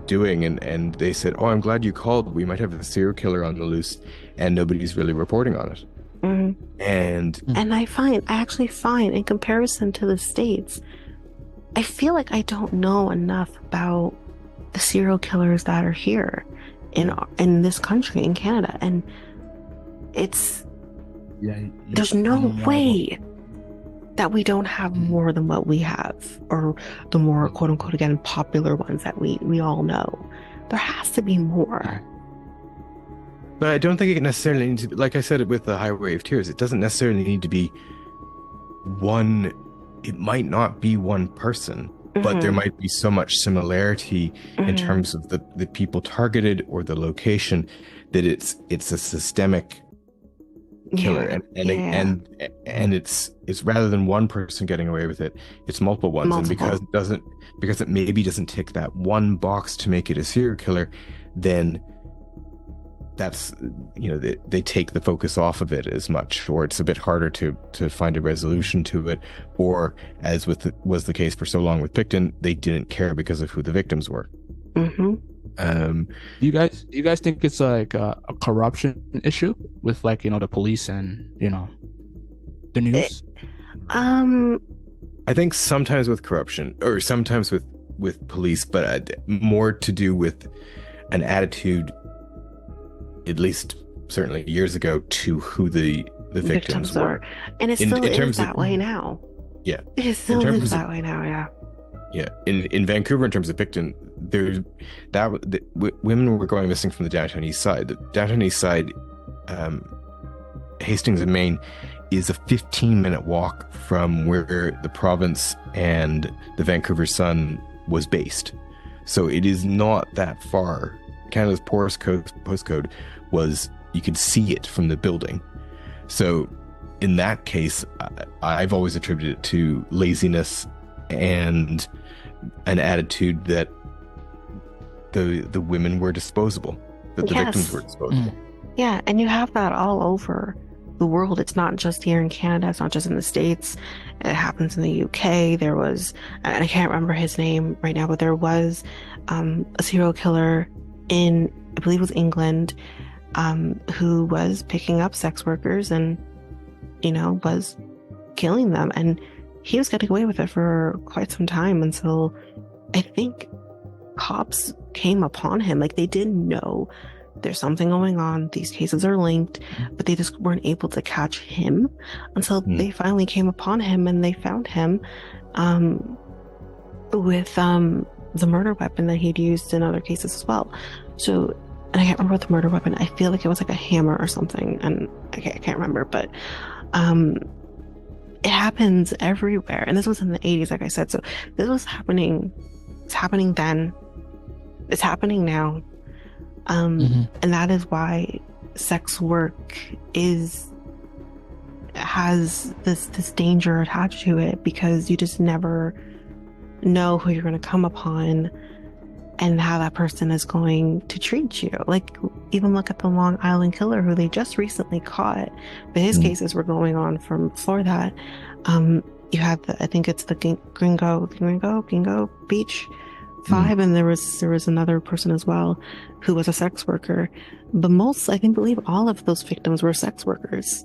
doing, and they said, "Oh, I'm glad you called. We might have a serial killer on the loose, and nobody's really reporting on it." And I actually find, in comparison to the States, I feel like I don't know enough about the serial killers that are here in this country, in Canada, and there's no way that we don't have more than what we have, or the more quote unquote again popular ones that we all know. There has to be more. But I don't think it necessarily needs to be, like I said with the Highway of Tears, it doesn't necessarily need to be one. It might not be one person, but there might be so much similarity in terms of the people targeted or the location that it's a systemic killer, and it's rather than one person getting away with it, it's multiple ones. And because it maybe doesn't tick that one box to make it a serial killer, then that's, they take the focus off of it as much, or it's a bit harder to find a resolution to it, or as was the case for so long with Picton, they didn't care because of who the victims were. Do you guys think it's like a corruption issue with, like, the police and the news? I think sometimes with corruption, or sometimes with police, but more to do with an attitude, at least certainly years ago, to who the victims were. And it still is that way now. Yeah. It still is that way now, yeah. Yeah. In Vancouver, in terms of Picton, women were going missing from the downtown east side. The downtown east side, Hastings and Maine, is a 15-minute walk from where the province and the Vancouver Sun was based. So it is not that far. Canada's poorest postcode was, you could see it from the building. So in that case, I've always attributed it to laziness and an attitude that the women were disposable, that the victims were disposable. Yeah, and you have that all over the world. It's not just here in Canada, it's not just in the States. It happens in the UK. There was, and I can't remember his name right now, but there was a serial killer in, I believe it was England, who was picking up sex workers and, was killing them. And he was getting away with it for quite some time until I think cops came upon him. Like, they didn't know there's something going on. These cases are linked, but they just weren't able to catch him until they finally came upon him, and they found him with the murder weapon that he'd used in other cases as well. So, and I can't remember what the murder weapon, I feel like it was like a hammer or something, and I can't remember, but it happens everywhere. And this was in the 80s, like I said. So this was happening. It's happening then. It's happening now. And that is why sex work has this danger attached to it, because you just never know who you're going to come upon and how that person is going to treat you. Like, even look at the Long Island killer, who they just recently caught, but his cases were going on from before that. You have I think it's the Gringo Beach 5, and there was another person as well who was a sex worker. But I believe all of those victims were sex workers,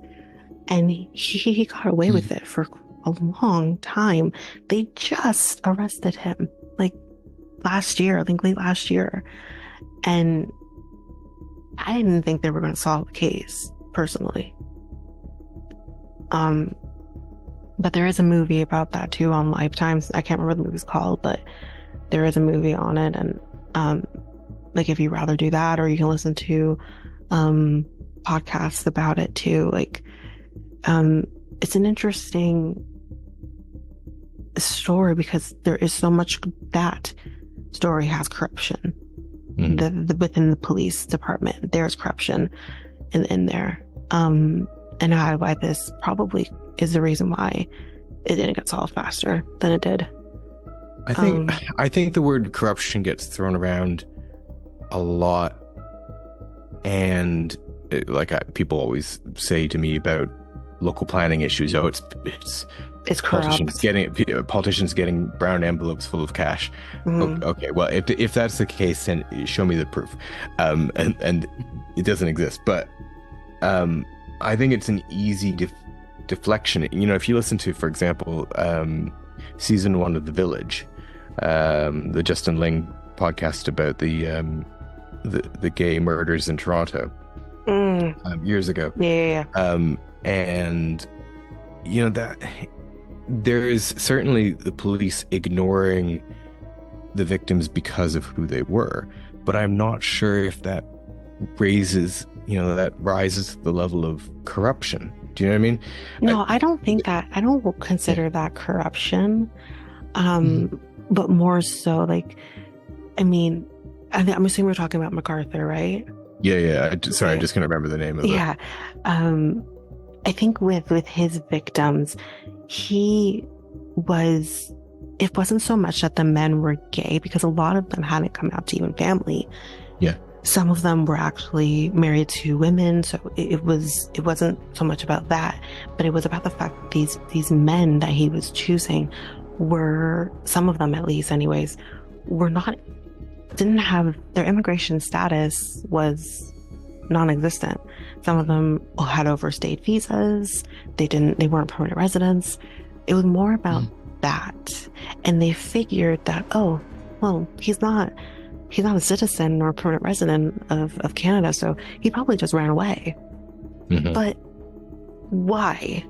and he got away with it for a long time. They just arrested him like last year, I think late last year, and I didn't think they were going to solve the case personally. But there is a movie about that too on Lifetime. I can't remember what the movie's called, but there is a movie on it. And like, if you'd rather do that, or you can listen to podcasts about it too. Like, it's an interesting story, because there is so much. That story has corruption within the police department. There's corruption in there, and why this probably is the reason why it didn't get solved faster than it did. I think the word corruption gets thrown around a lot, and people always say to me about local planning issues. Oh, it's politicians getting brown envelopes full of cash. Okay, well, if that's the case, then show me the proof. And it doesn't exist. But I think it's an easy deflection. If you listen to, for example, season 1 of The Village, the Justin Ling podcast about the gay murders in Toronto years ago. Yeah. And that there is certainly the police ignoring the victims because of who they were, but I'm not sure if that rises to the level of corruption. Do you know what I mean? No, I don't think that. I don't consider that corruption. But more so, like, I'm assuming we're talking about MacArthur, right? Yeah. Sorry, I just couldn't remember the name of it. Yeah. I think with his victims, it wasn't so much that the men were gay, because a lot of them hadn't come out to even family. Yeah. Some of them were actually married to women, so it wasn't so much about that, but it was about the fact that these men that he was choosing were, some of them at least anyways, didn't have, their immigration status was non-existent. Some of them had overstayed visas. They weren't permanent residents. It was more about that, and they figured that, oh, well, he's not a citizen or a permanent resident of Canada, so he probably just ran away. But why?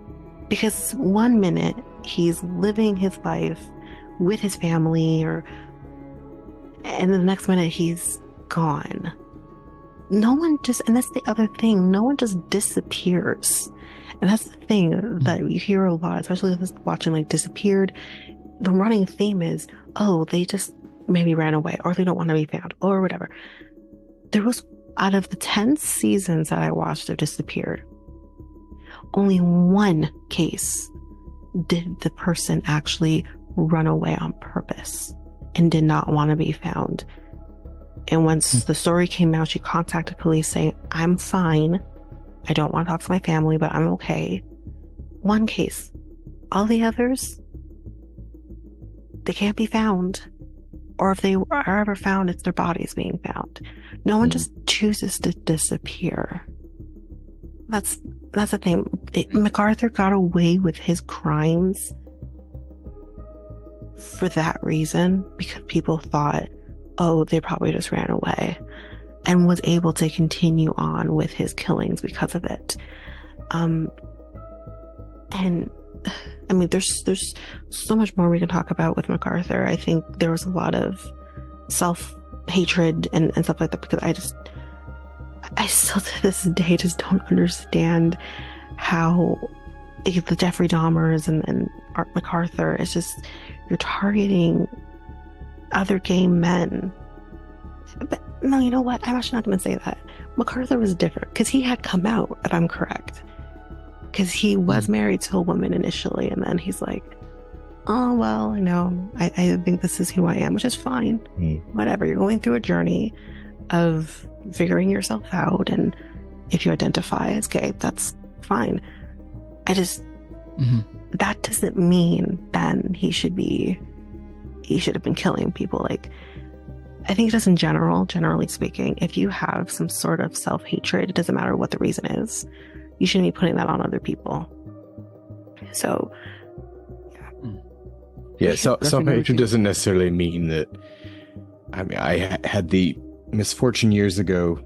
Because one minute he's living his life with his family, and the next minute he's gone. No one just, and that's the other thing, no one just disappears. And that's the thing that you hear a lot, especially with watching like Disappeared. The running theme is, oh, they just maybe ran away, or they don't want to be found, or whatever. There was, out of the 10 seasons that I watched of Disappeared, only one case did the person actually run away on purpose and did not want to be found. And once the story came out, she contacted police saying, I'm fine. I don't want to talk to my family, but I'm okay. One case. All the others, they can't be found. Or if they are ever found, it's their bodies being found. No one just chooses to disappear. That's that's the thing. MacArthur got away with his crimes for that reason, because people thought, oh, they probably just ran away, and was able to continue on with his killings because of it. And I mean, there's so much more we can talk about with MacArthur. I think there was a lot of self-hatred and stuff like that, because I still to this day just don't understand how the Jeffrey Dahmers and Art MacArthur, it's just, you're targeting other gay men. But no, you know what? I'm actually not going to say that. MacArthur was different because he had come out, if I'm correct. Because he was married to a woman initially, and then he's like, oh, well, you know, I think this is who I am, which is fine. Whatever. You're going through a journey of figuring yourself out, and if you identify as gay, that's fine. That doesn't mean then he should have been killing people. Like, I think just in generally speaking, if you have some sort of self-hatred, it doesn't matter what the reason is, you shouldn't be putting that on other people. So yeah, self-hatred doesn't necessarily mean that. I mean, I had the misfortune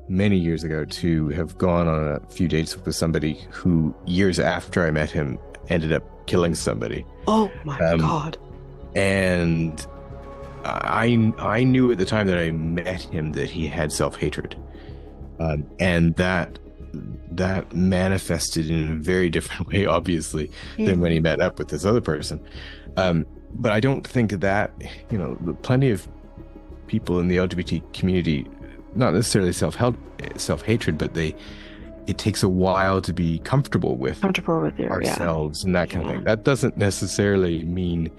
many years ago, to have gone on a few dates with somebody who, years after I met him, ended up killing somebody. Oh my God. And I knew at the time that I met him that he had self-hatred. And that manifested in a very different way, obviously, than when he met up with this other person. But I don't think that, you know, plenty of people in the LGBT community, not necessarily self-hatred, but it takes a while to be comfortable with ourselves and that kind of thing. That doesn't necessarily mean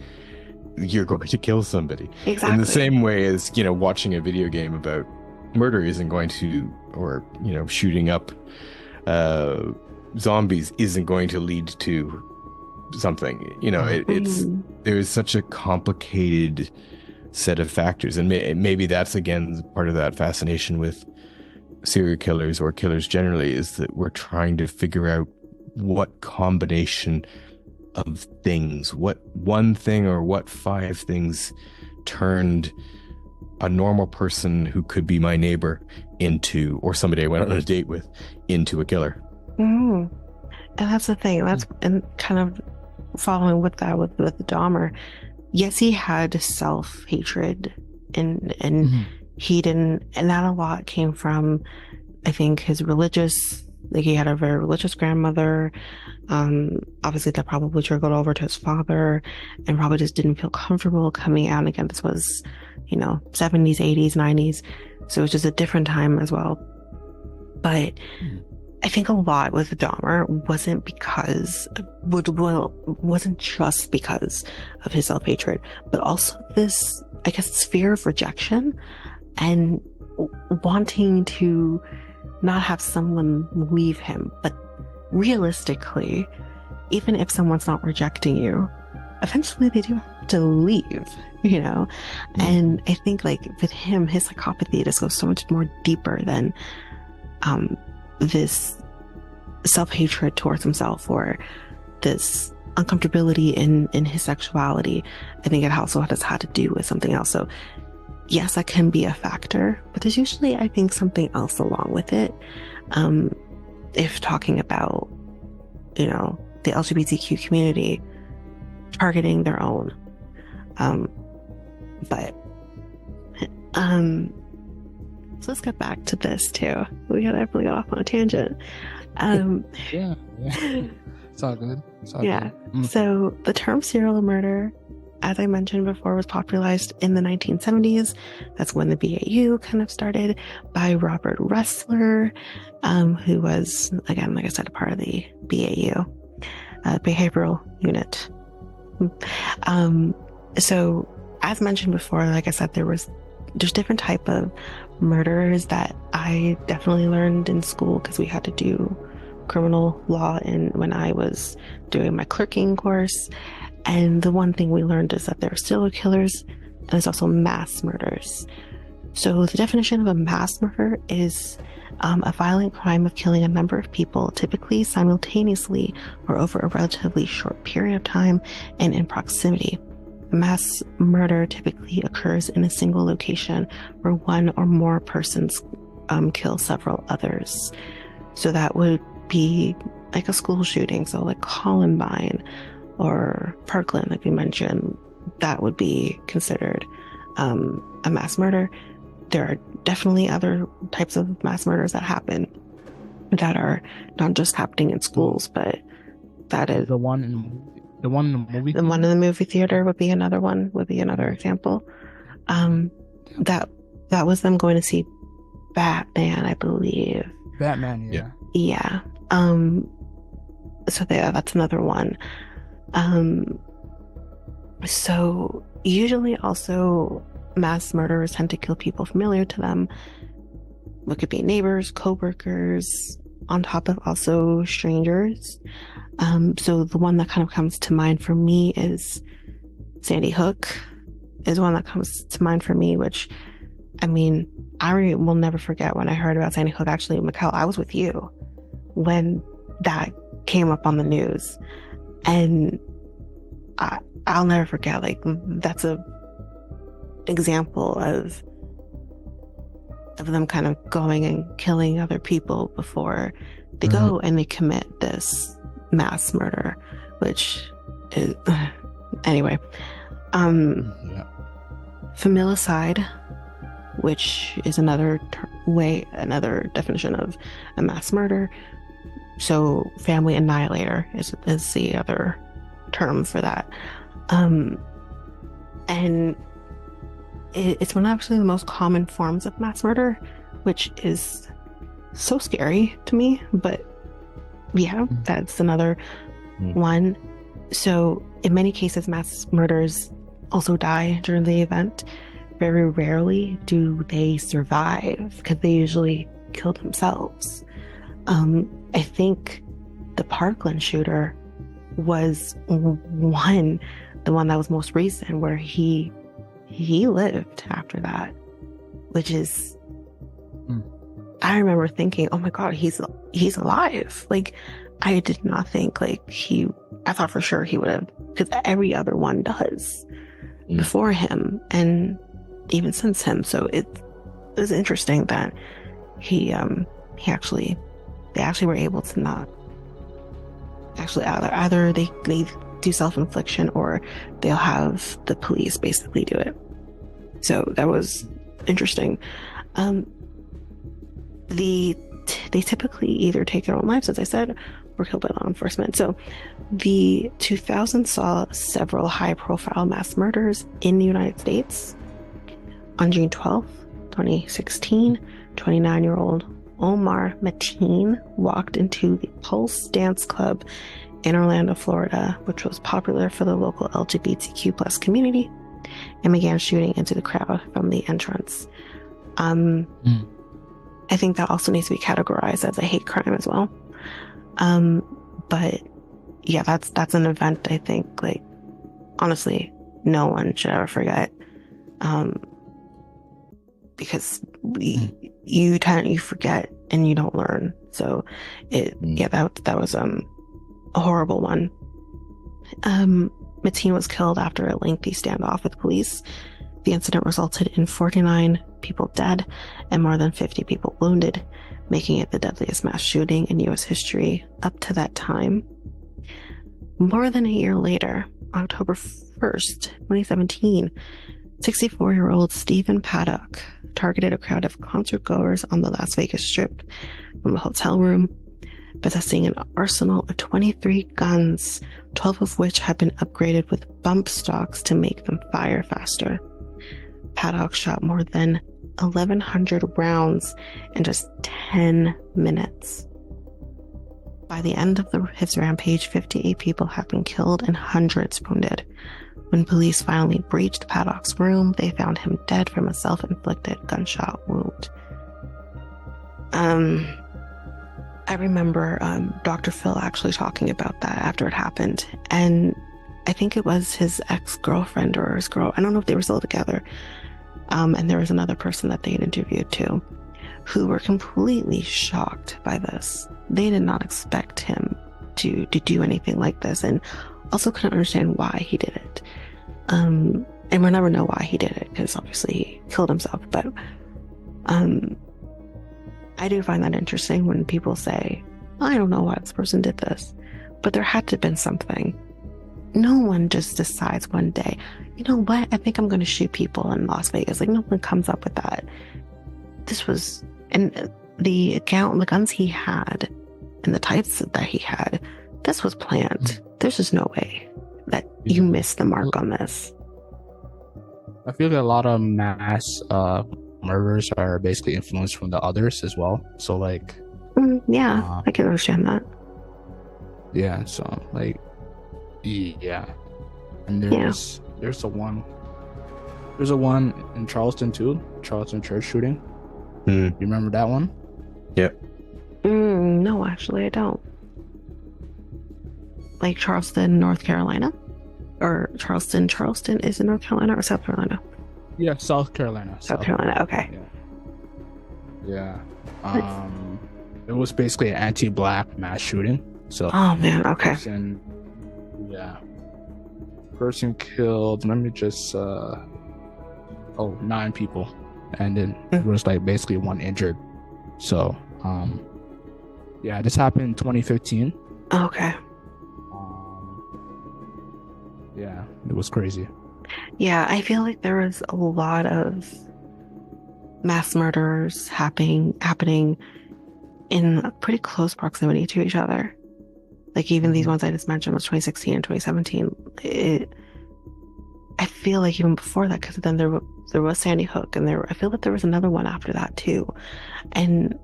you're going to kill somebody. Exactly. In the same way as, you know, watching a video game about murder isn't going to, or, you know, shooting up zombies isn't going to lead to something. You know, there's such a complicated set of factors, and maybe that's again part of that fascination with serial killers or killers generally, is that we're trying to figure out what combination of things, what one thing or what five things turned a normal person who could be my neighbor into, or somebody I went on a date with, into a killer. And that's the thing. That's and kind of following with that with the Dahmer. Yes, he had self-hatred, and he didn't, and that a lot came from, I think, his religious, like, he had a very religious grandmother. Obviously that probably trickled over to his father, and probably just didn't feel comfortable coming out. And again, this was, you know, 70s, 80s, 90s. So it was just a different time as well. But I think a lot with Dahmer wasn't just because of his self-hatred, but also this, I guess, fear of rejection and wanting to not have someone leave him. But realistically, even if someone's not rejecting you, eventually they do have to leave, you know? And I think, like, with him, his psychopathy just goes so much more deeper than this self-hatred towards himself, or this uncomfortability in his sexuality. I think it also has had to do with something else. So yes, that can be a factor, but there's usually, I think, something else along with it. If talking about, you know, the LGBTQ community targeting their own. So let's get back to this too. We definitely got off on a tangent. Yeah. It's all good. Yeah. So the term serial murder, as I mentioned before, was popularized in the 1970s. That's when the BAU kind of started, by Robert Ressler, who was, again, like I said, a part of the BAU, behavioral unit. So as mentioned before, like I said, there's different type of murders that I definitely learned in school, because we had to do criminal law when I was doing my clerking course. And the one thing we learned is that there are serial killers, and there's also mass murders. So the definition of a mass murder is a violent crime of killing a number of people, typically simultaneously or over a relatively short period of time and in proximity. Mass murder typically occurs in a single location where one or more persons kill several others. So that would be like a school shooting, so like Columbine or Parkland, like we mentioned, that would be considered a mass murder. There are definitely other types of mass murders that happen that are not just happening in schools, but that is the one in the movie. The one in the movie theater would be another one. Would be another example. That was them going to see Batman, I believe. Batman, yeah. Yeah. So that's another one. So usually also mass murderers tend to kill people familiar to them. What could be neighbors, co-workers, on top of also strangers. So the one that kind of comes to mind for me is Sandy Hook is one that comes to mind for me, which, I mean, I will never forget when I heard about Sandy Hook. Actually, Mikel, I was with you when that came up on the news, and I'll never forget, like, that's a example of them kind of going and killing other people before they go and they commit this mass murder, which is anyway. Familicide, which is another definition of a mass murder. So family annihilator is the other term for that. And it's one of actually the most common forms of mass murder, which is so scary to me, but yeah, that's another one. So in many cases, mass murders also die during the event. Very rarely do they survive because they usually kill themselves. I think the Parkland shooter was the one that was most recent, where he lived after that, which is, I remember thinking, oh my God, he's alive. Like, I did not think I thought for sure he would have, because every other one does before him and even since him. So it was interesting that they actually were able to not actually, either they do self-infliction or they'll have the police basically do it. So that was interesting. They typically either take their own lives, as I said, or killed by law enforcement. So the 2000 saw several high-profile mass murders in the United States. On June 12th, 2016, 29-year-old Omar Mateen walked into the Pulse Dance Club in Orlando, Florida, which was popular for the local LGBTQ plus community, and began shooting into the crowd from the entrance. I think that also needs to be categorized as a hate crime as well. But yeah, that's an event I think, like, honestly, no one should ever forget. Because you forget and you don't learn. So that was a horrible one. Mateen was killed after a lengthy standoff with police. The incident resulted in 49 people dead and more than 50 people wounded, making it the deadliest mass shooting in U.S. history up to that time. More than a year later, October 1st, 2017, 64-year-old Stephen Paddock targeted a crowd of concert goers on the Las Vegas Strip from a hotel room, possessing an arsenal of 23 guns, 12 of which had been upgraded with bump stocks to make them fire faster. Paddock shot more than 1,100 rounds in just 10 minutes. By the end of his rampage, 58 people had been killed and hundreds wounded. When police finally breached Paddock's room, they found him dead from a self-inflicted gunshot wound. I remember Dr. Phil actually talking about that after it happened, and I think it was his ex-girlfriend or his girl, I don't know if they were still together, And there was another person that they had interviewed too, who were completely shocked by this. They did not expect him to do anything like this, and also couldn't understand why he did it. And we'll never know why he did it, because obviously he killed himself. But I do find that interesting when people say, I don't know why this person did this, but there had to have been something. No one just decides one day, you know what, I think I'm going to shoot people in Las Vegas. Like, no one comes up with that. This was, and the guns he had and the types that he had, this was planned. There's just no way that you missed the mark on this. I feel like a lot of mass murders are basically influenced from the others as well. So like, yeah, I can understand that. Yeah, so like, yeah, and there's a one in Charleston too, Charleston church shooting. You remember that one? Yep. No, actually, I don't. Like Charleston, North Carolina, or Charleston is in North Carolina or South Carolina? Yeah, South Carolina. South Carolina. Okay. Yeah. It was basically an anti-black mass shooting. So. Oh man. Okay. Person killed. Let me just. 9 people, and then there was like basically 1 injured. So. This happened in 2015. Okay. Yeah, it was crazy. Yeah, I feel like there was a lot of mass murders happening in pretty close proximity to each other. Like even these ones I just mentioned was 2016 and 2017. I feel like even before that, because then there was Sandy Hook, and I feel like there was another one after that too, and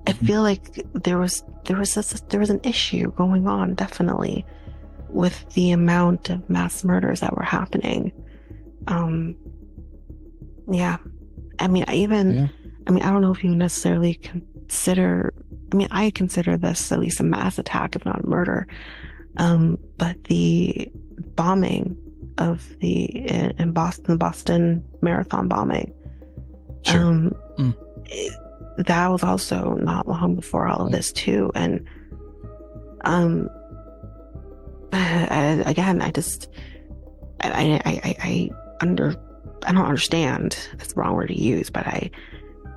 I feel like there was an issue going on definitely with the amount of mass murders that were happening. Yeah. I mean, I don't know if you necessarily consider, I consider this at least a mass attack, if not a murder. But the bombing of the Boston Marathon bombing, that was also not long before all of this too. And again, I don't understand. That's the wrong word to use, but I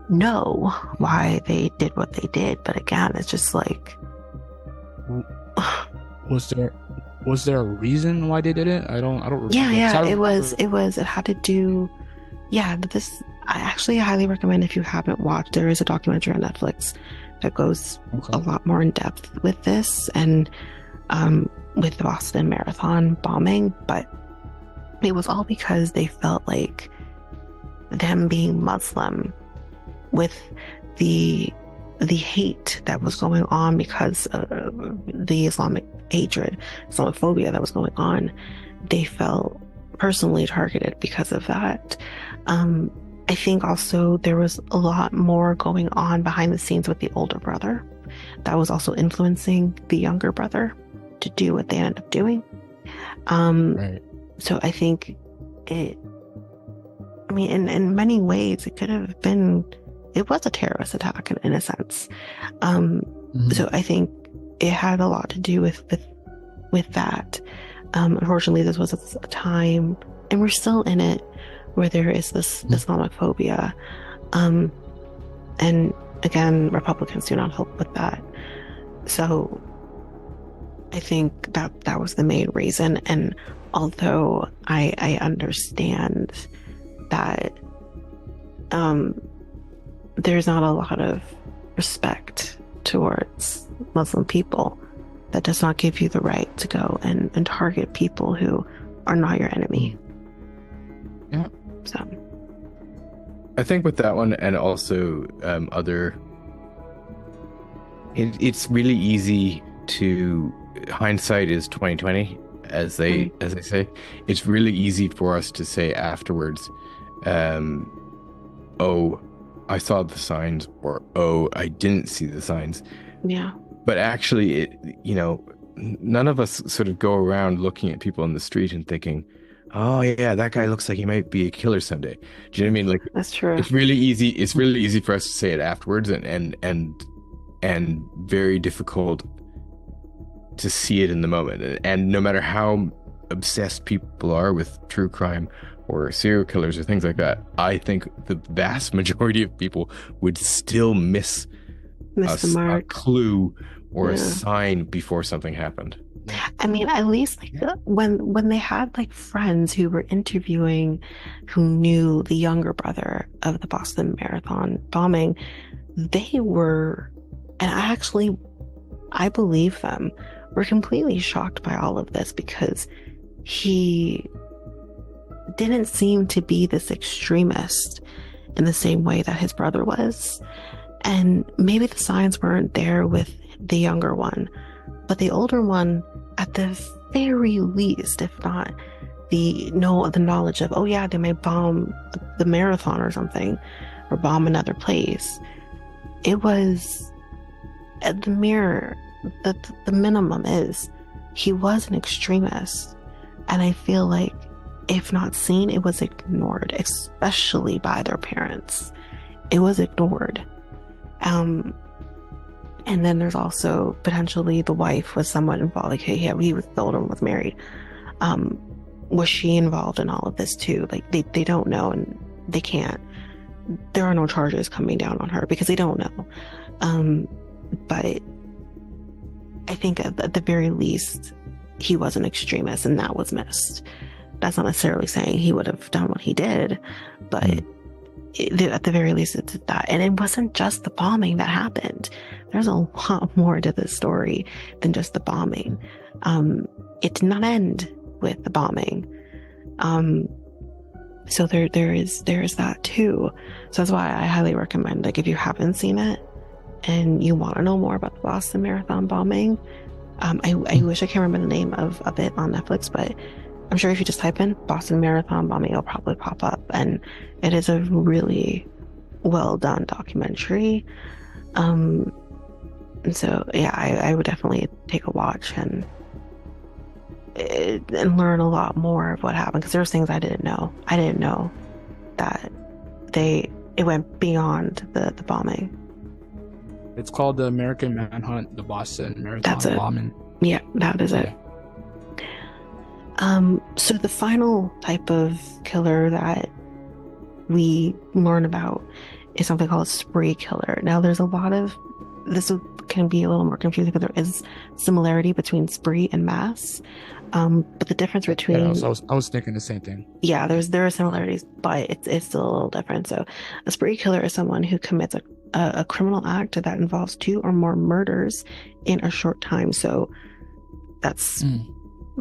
know why they did what they did. But again, it's just like, was there a reason why they did it? I don't remember. It had to do. Yeah, I actually highly recommend, if you haven't watched, there is a documentary on Netflix that goes a lot more in depth with this and with the Boston Marathon bombing. But it was all because they felt like them being Muslim, with the hate that was going on because of the Islamic hatred, Islamophobia that was going on, they felt personally targeted because of that. I think also there was a lot more going on behind the scenes with the older brother that was also influencing the younger brother to do what they ended up doing. Right. So I think in many ways, it was a terrorist attack in a sense. So I think it had a lot to do with that. Unfortunately, this was a time, and we're still in it, where there is this Islamophobia. And again, Republicans do not help with that. So I think that was the main reason. And although I understand that there's not a lot of respect towards Muslim people, that does not give you the right to go and target people who are not your enemy. Yeah. So I think with that one, and also it's really easy to, hindsight is 2020, as they say. It's really easy for us to say afterwards, oh, I saw the signs, or oh, I didn't see the signs. Yeah. But actually, none of us sort of go around looking at people in the street and thinking, oh yeah, that guy looks like he might be a killer someday. Do you know what I mean? Like That's true. it's really easy. It's really easy for us to say it afterwards, and very difficult to see it in the moment. And no matter how obsessed people are with true crime or serial killers or things like that, I think the vast majority of people would still miss Miss the a mark. clue or a Yeah. sign before something happened. I mean, at least like when they had like friends who were interviewing who knew the younger brother of the Boston Marathon bombing, they were, and I believe them, were completely shocked by all of this because he didn't seem to be this extremist in the same way that his brother was. And maybe the signs weren't there with the younger one, but the older one, at the very least, if not the knowledge of, oh yeah, they may bomb the marathon or something, or bomb another place. It was at the mirror. The minimum is he was an extremist, and I feel like if not seen, it was ignored, especially by their parents. It was ignored. And then there's also potentially the wife was somewhat involved. Like, hey, yeah, he was the older one was married. Was she involved in all of this too? Like they don't know, and they can't. There are no charges coming down on her because they don't know. But I think at the very least, he was an extremist, and that was missed. That's not necessarily saying he would have done what he did, but at the very least, it's that. And it wasn't just the bombing that happened. There's a lot more to this story than just the bombing. It did not end with the bombing. So there is that too. So that's why I highly recommend, like, if you haven't seen it and you want to know more about the Boston Marathon bombing, I wish I can't remember the name of it on Netflix, but I'm sure if you just type in Boston Marathon bombing, it'll probably pop up. And it is a really well done documentary. And so, yeah, I would definitely take a watch and learn a lot more of what happened, because there's things I didn't know. I didn't know that it went beyond the bombing. It's called the American Manhunt, the Boston Marathon That's it. bombing. Yeah, that is it. So the final type of killer that we learn about is something called a spree killer. Now, there's a lot of this can be a little more confusing because there is similarity between spree and mass, but the difference between I was thinking the same thing. Yeah, there are similarities, but it's still a little different. So, a spree killer is someone who commits a criminal act that involves 2 or more murders in a short time. So, that's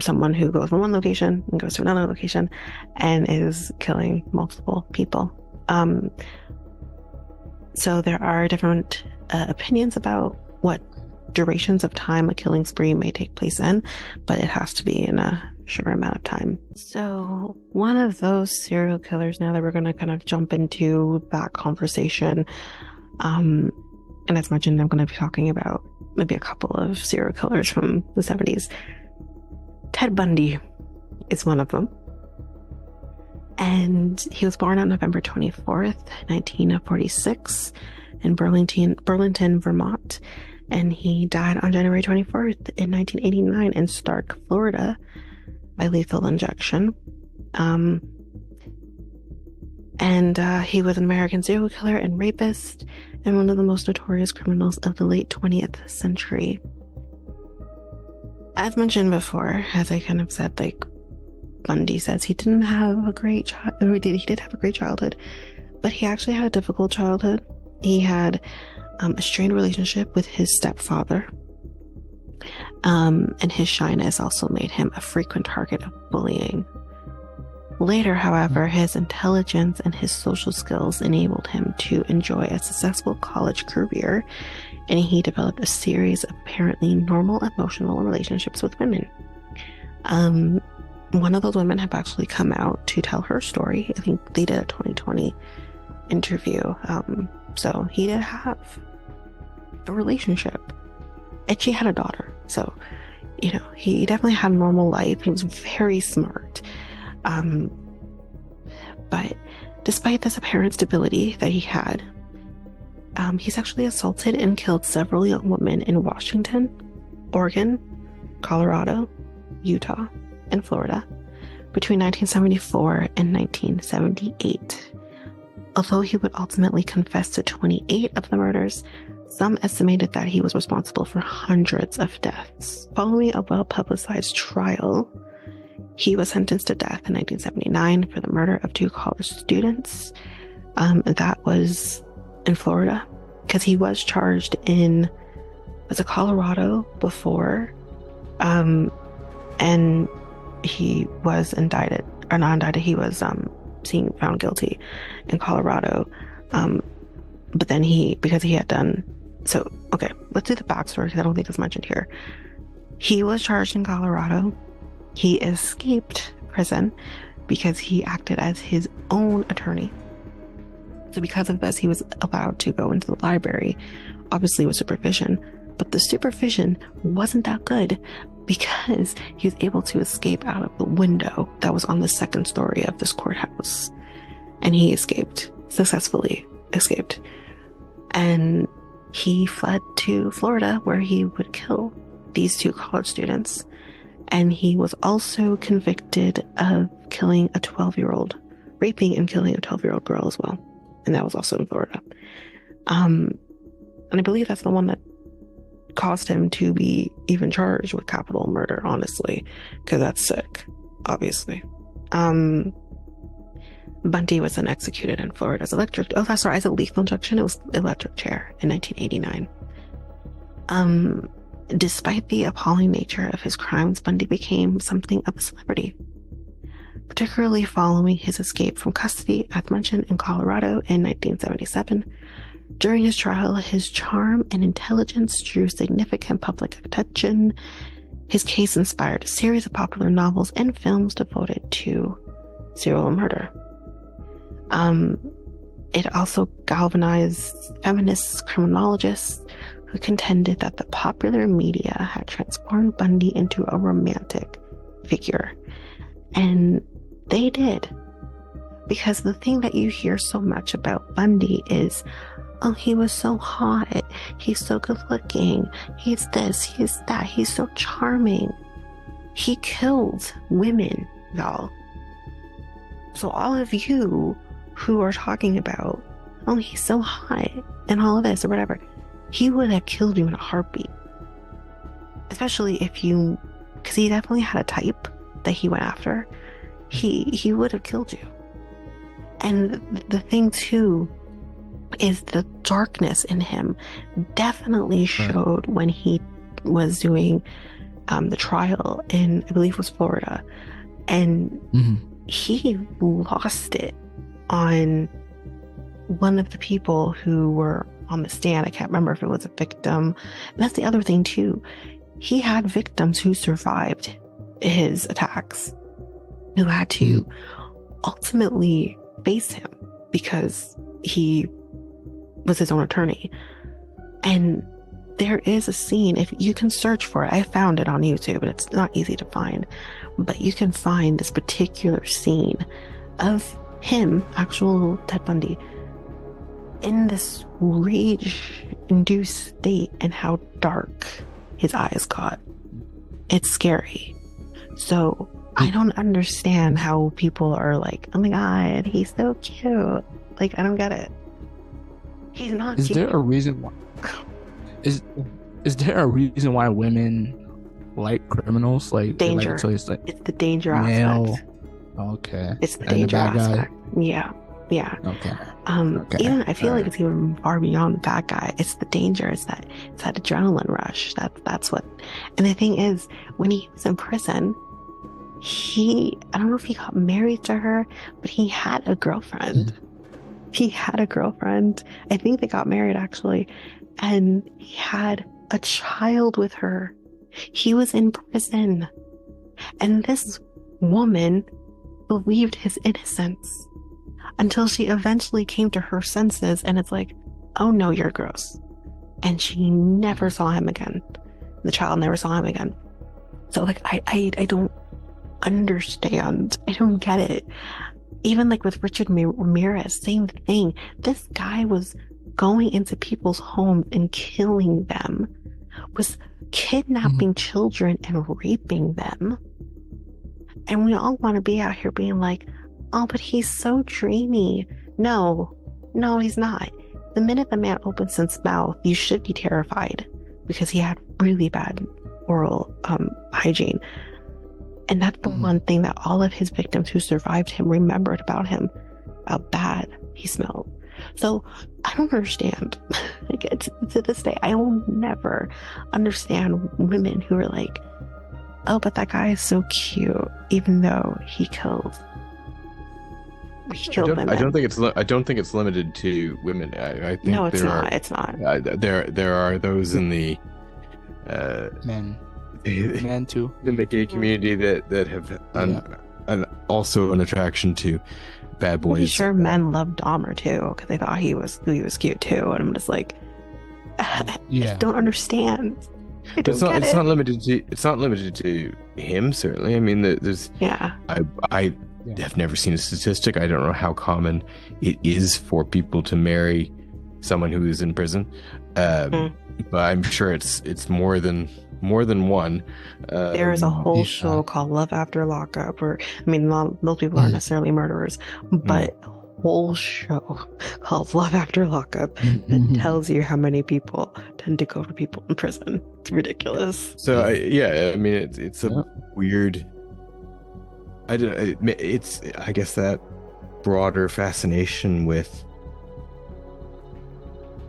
someone who goes from one location and goes to another location and is killing multiple people. So there are different opinions about what durations of time a killing spree may take place in, but it has to be in a short amount of time. So one of those serial killers, now that we're going to kind of jump into that conversation, and as mentioned, I'm going to be talking about maybe a couple of serial killers from the 70s. Ted Bundy is one of them. And he was born on November 24th, 1946 in Burlington, Vermont. And he died on January 24th in 1989 in Stark, Florida by lethal injection. He was an American serial killer and rapist and one of the most notorious criminals of the late 20th century. As mentioned before, as I kind of said, like, Bundy says he didn't have a great he did have a great childhood, but he actually had a difficult childhood. He had a strained relationship with his stepfather, and his shyness also made him a frequent target of bullying. Later, however, his intelligence and his social skills enabled him to enjoy a successful college career, and he developed a series of apparently normal emotional relationships with women. One of those women have actually come out to tell her story. I think they did a 2020 interview. So he did have a relationship, and she had a daughter. So, he definitely had a normal life. He was very smart. But despite this apparent stability that he had, he sexually assaulted and killed several young women in Washington, Oregon, Colorado, Utah, and Florida between 1974 and 1978. Although he would ultimately confess to 28 of the murders, some estimated that he was responsible for hundreds of deaths. Following a well-publicized trial, he was sentenced to death in 1979 for the murder of 2 college students. That was in Florida, because he was charged in, was it Colorado before? And he was indicted, or not indicted, he was found guilty in Colorado. But then because he had done, so, okay, let's do the backstory, because I don't think it's mentioned here. He was charged in Colorado. He escaped prison because he acted as his own attorney. So because of this, he was allowed to go into the library, obviously with supervision, but the supervision wasn't that good because he was able to escape out of the window that was on the 2nd story of this courthouse. And he successfully escaped. And he fled to Florida, where he would kill these 2 college students. And he was also convicted of killing a 12-year-old, raping and killing a 12-year-old girl as well. And that was also in Florida. And I believe that's the one that caused him to be even charged with capital murder, honestly, because that's sick, obviously. Bundy was then executed in Florida as as a lethal injection. It was electric chair in 1989. Despite the appalling nature of his crimes, Bundy became something of a celebrity, particularly following his escape from custody, as mentioned, in Colorado in 1977. During his trial, his charm and intelligence drew significant public attention. His case inspired a series of popular novels and films devoted to serial murder. It also galvanized feminist criminologists who contended that the popular media had transformed Bundy into a romantic figure. And they did. Because the thing that you hear so much about Bundy is, oh, he was so hot, he's so good looking, he's this, he's that, he's so charming. He killed women, y'all. So all of you who are talking about, oh, he's so hot and all of this or whatever, he would have killed you in a heartbeat. Especially if you, because he definitely had a type that he went after. He would have killed you. And the thing too is the darkness in him definitely showed when he was doing the trial in, I believe it was Florida, and he lost it on one of the people who were on the stand. I can't remember if it was a victim. And that's the other thing too. He had victims who survived his attacks, who had to ultimately face him because he was his own attorney. And there is a scene, if you can search for it, I found it on YouTube, but it's not easy to find, but you can find this particular scene of him, actual Ted Bundy, in this rage-induced state and how dark his eyes got. It's scary. So I don't understand how people are like, oh my god, he's so cute. Like, I don't get it. He's not Is cute. there a reason why? Is there a reason why women like criminals? Like Danger. It's the danger male. aspect. Okay. It's the And danger bad guy? aspect. Yeah. Okay. Even I feel All like it's even far beyond the bad guy. It's the danger. It's that adrenaline rush. That's what. And the thing is, when he was in prison, I don't know if he got married to her, but he had a girlfriend. He had a girlfriend. I think they got married actually, and he had a child with her. He was in prison, and this woman believed his innocence until she eventually came to her senses, and it's like, oh no, you're gross. And she never saw him again. The child never saw him again. So like, I don't understand. I don't get it. Even like with Richard Ramirez, same thing. This guy was going into people's homes and killing them, was kidnapping children and raping them. And we all want to be out here being like, oh, but he's so dreamy. No, he's not. The minute the man opens his mouth, you should be terrified because he had really bad oral hygiene. And that's the one thing that all of his victims who survived him remembered about him, how bad he smelled. So I don't understand. Like, to this day, I will never understand women who are like, oh, but that guy is so cute, even though he killed women. I don't think it's limited to women. I think no, it's not. It's not. There are those in the men too, in the gay community that have also an attraction to bad boys. I'm sure men love Dahmer too because they thought he was cute too, and I'm just like, I don't understand. It's not limited to him, certainly. I mean, there's I have never seen a statistic. I don't know how common it is for people to marry someone who is in prison, but I'm sure it's more than one. There is a whole show called Love After Lockup, or I mean, most people aren't necessarily murderers, but whole show called Love After Lockup that tells you how many people tend to go to people in prison. It's ridiculous. So I mean, it's a weird. It's I guess that broader fascination with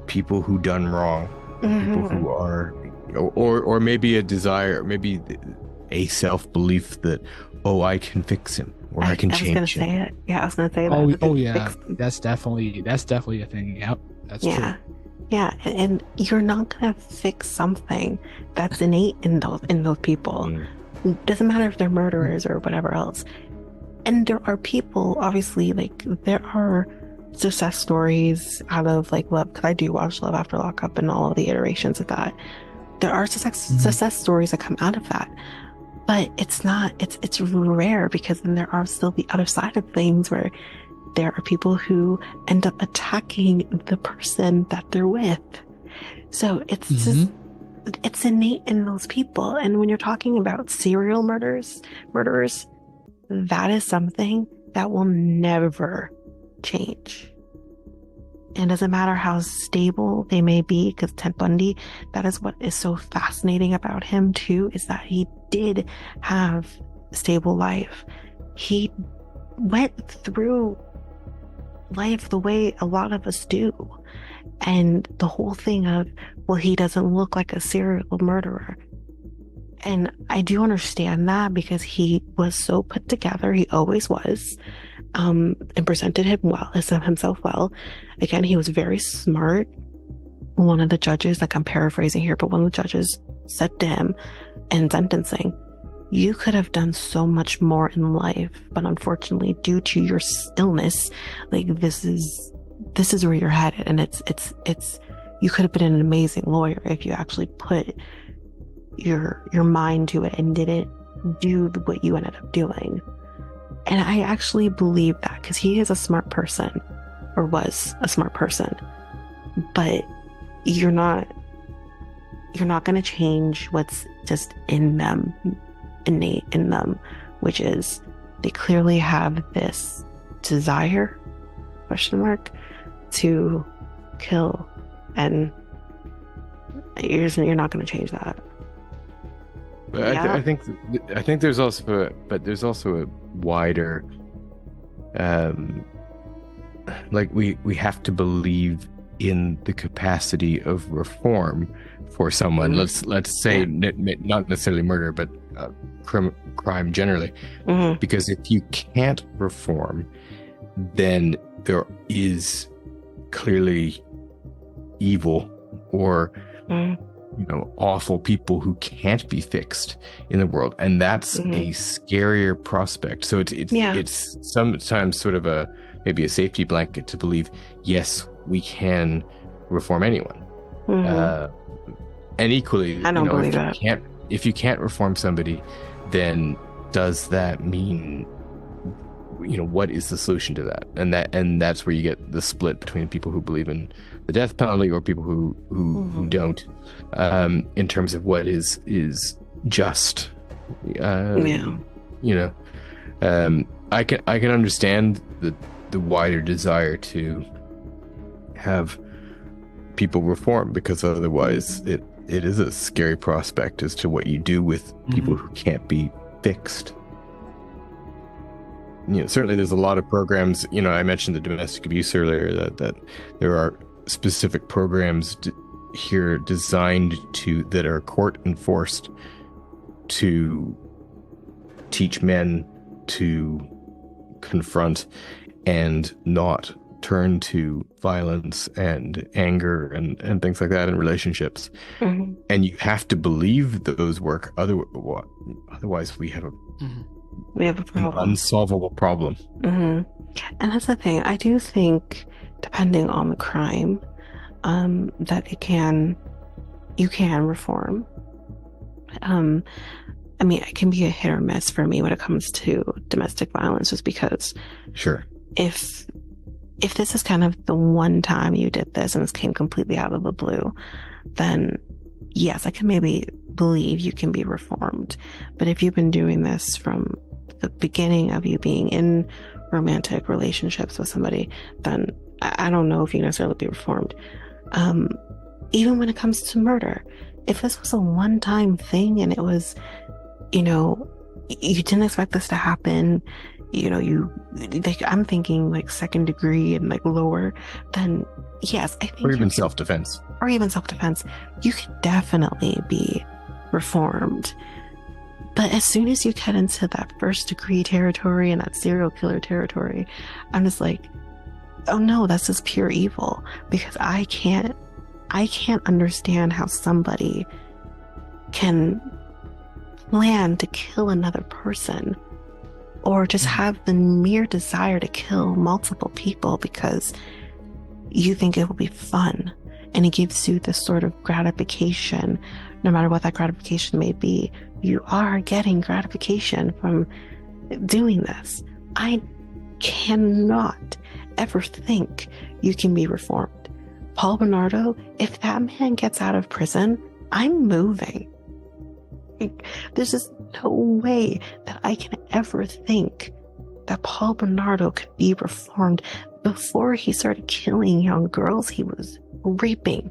people who done wrong, people who are, or maybe a desire, maybe a self-belief that, oh, I can fix him. Or I can change. I was gonna say it. Yeah, I was gonna say that. Oh yeah, that's definitely a thing. Yep, that's true. Yeah, and you're not gonna fix something that's innate in those people. Doesn't matter if they're murderers or whatever else. And there are people, obviously, like there are success stories out of like love, because I do watch Love After Lockup and all of the iterations of that. There are success stories that come out of that. But it's rare, because then there are still the other side of things where there are people who end up attacking the person that they're with. So it's just, it's innate in those people. And when you're talking about serial murderers, that is something that will never change. And doesn't matter how stable they may be, because Ted Bundy, that is what is so fascinating about him too, is that he did have a stable life. He went through life the way a lot of us do. And the whole thing of, well, he doesn't look like a serial murderer. And I do understand that, because he was so put together. He always was. And presented himself well. Again, he was very smart. One of the judges, like I'm paraphrasing here, but one of the judges said to him in sentencing, you could have done so much more in life, but unfortunately, due to your stillness, like this is where you're headed. And it's you could have been an amazing lawyer if you actually put your mind to it and didn't do what you ended up doing. And I actually believe that, because he is a smart person, or was a smart person, but you're not going to change what's just in them, innate in them, which is they clearly have this desire, to kill, and you're not going to change that. But I think there's also a wider, like we have to believe in the capacity of reform for someone. Let's say not necessarily murder, but crime generally, because if you can't reform, then there is clearly evil or awful people who can't be fixed in the world, and that's a scarier prospect. So it's sometimes sort of maybe a safety blanket to believe, yes, we can reform anyone. And equally, I don't believe that. If you can't reform somebody, then does that mean? What is the solution to that? And that's where you get the split between people who believe in the death penalty or people who don't, in terms of what is just. I can understand the wider desire to have people reform, because otherwise it is a scary prospect as to what you do with people who can't be fixed. Certainly there's a lot of programs. I mentioned the domestic abuse earlier, that there are specific programs here designed that are court enforced to teach men to confront and not turn to violence and anger and things like that in relationships. And you have to believe those work, otherwise we have a problem. An unsolvable problem. And that's the thing. I do think, depending on the crime, that you can reform. It can be a hit or miss for me when it comes to domestic violence, just because. Sure. If this is kind of the one time you did this and this came completely out of the blue, then yes, I can maybe believe you can be reformed. But if you've been doing this from the beginning of you being in romantic relationships with somebody, then I don't know if you necessarily be reformed. Even when it comes to murder, if this was a one-time thing and it was, you didn't expect this to happen, I'm thinking like second degree and like lower, then yes, I think. Or even self-defense. You could definitely be reformed. But as soon as you get into that first degree territory and that serial killer territory, I'm just like, oh no, that's just pure evil. Because I can't understand how somebody can plan to kill another person, or just have the mere desire to kill multiple people because you think it will be fun, and it gives you this sort of gratification. No matter what that gratification may be, you are getting gratification from doing this. I cannot ever think you can be reformed. Paul Bernardo, if that man gets out of prison, I'm moving. There's just no way that I can ever think that Paul Bernardo could be reformed. Before he started killing young girls, he was raping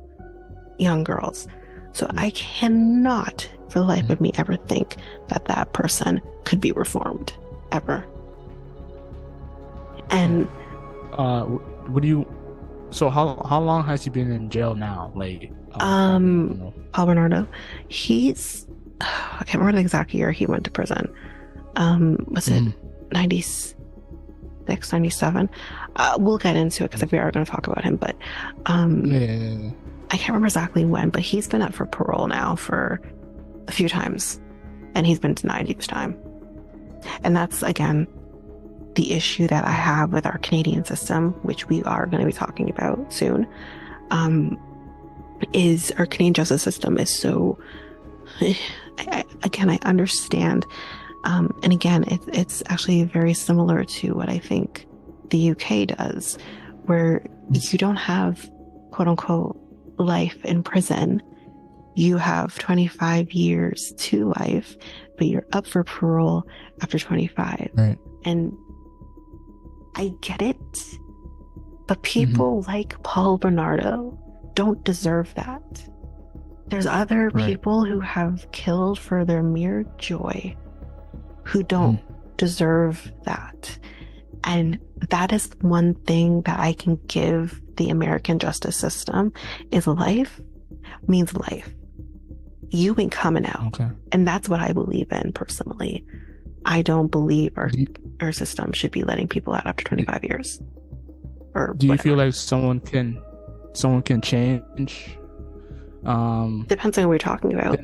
young girls. So I cannot, for the life of me, ever think that that person could be reformed, ever. And so how long has he been in jail now? Paul Bernardo, I can't remember the exact year he went to prison. Was it 96, 97? We'll get into it because we are going to talk about him, but I can't remember exactly when, but he's been up for parole now for a few times, and he's been denied each time. And that's, again, the issue that I have with our Canadian system, which we are going to be talking about soon, is our Canadian justice system is so... I understand. And again, it's actually very similar to what I think the UK does, where you don't have, quote unquote, life in prison. You have 25 years to life, but you're up for parole after 25. Right. And I get it, but people like Paul Bernardo don't deserve that. There's other people who have killed for their mere joy who don't deserve that. And that is one thing that I can give the American justice system is life means life. You ain't coming out. Okay. And that's what I believe in personally. I don't believe our system should be letting people out after 25 years. Or do you whatever. feel like someone can change? Depends on what we're talking about.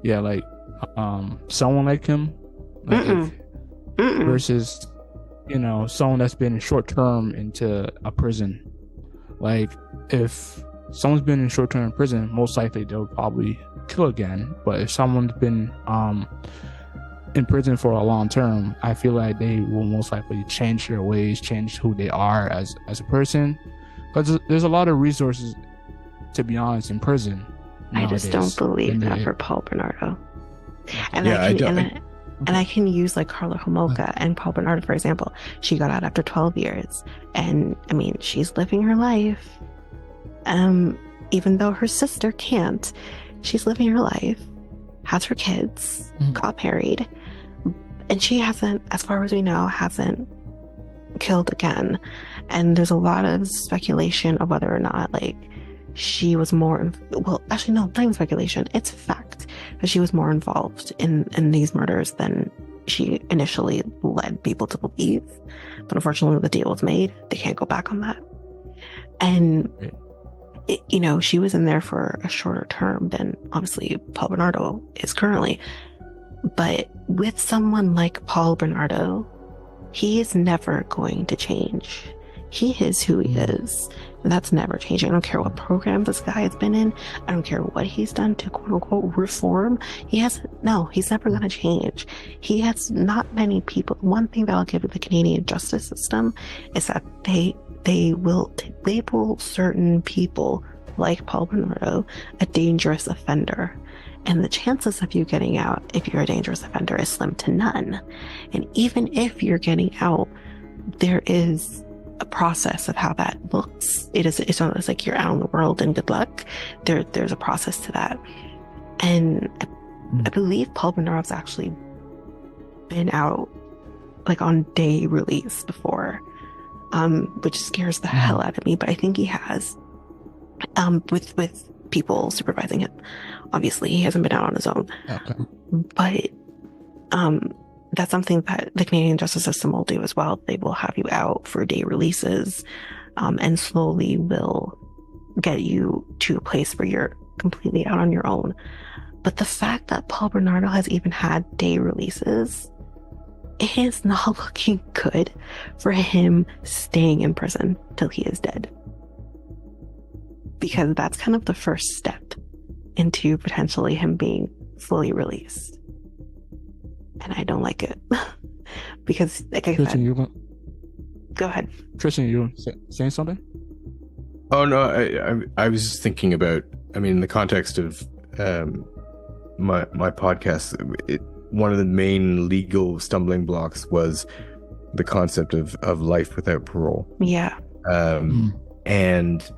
Yeah, like someone like him, versus someone that's been short term into a prison. Like if someone's been in short term in prison, most likely they'll probably kill again. But if someone's been in prison for a long term, I feel like they will most likely change their ways, change who they are as a person, because there's a lot of resources, to be honest, in prison I nowadays. just don't believe that for Paul Bernardo. And Yeah, I can use like Carla Homolka and Paul Bernardo, for example. She got out after 12 years. And I mean, she's living her life. Even though her sister can't, she's living her life, has her kids, got married. And she hasn't, as far as we know, hasn't killed again. And there's a lot of speculation of whether or not, like, she was more, well, actually, no, not even speculation. It's fact that she was more involved in these murders than she initially led people to believe. But unfortunately, the deal was made. They can't go back on that. And, you know, she was in there for a shorter term than, obviously, Paul Bernardo is currently. But with someone like Paul Bernardo, he is never going to change. He is who he is. And that's never changing. I don't care what program this guy has been in. I don't care what he's done to quote unquote reform. He's never going to change. He has not many people. One thing that I'll give the Canadian justice system is that they will label certain people like Paul Bernardo a dangerous offender. And the chances of you getting out if you're a dangerous offender is slim to none. And even if you're getting out, there is a process of how that looks. It's not like you're out in the world and good luck. There's a process to that. And I believe Paul Bernardo's actually been out like on day release before, which scares the hell out of me, but I think he has, with people supervising him. Obviously, he hasn't been out on his own. Okay. But that's something that the Canadian justice system will do as well. They will have you out for day releases, and slowly will get you to a place where you're completely out on your own. But the fact that Paul Bernardo has even had day releases, it is not looking good for him staying in prison till he is dead. Because that's kind of the first step into potentially him being fully released. And I don't like it. Because, like I Tristan, said, go ahead. Tristan, you saying something? Oh no, I was just thinking about, I mean, in the context of my podcast, one of the main legal stumbling blocks was the concept of life without parole. Yeah. And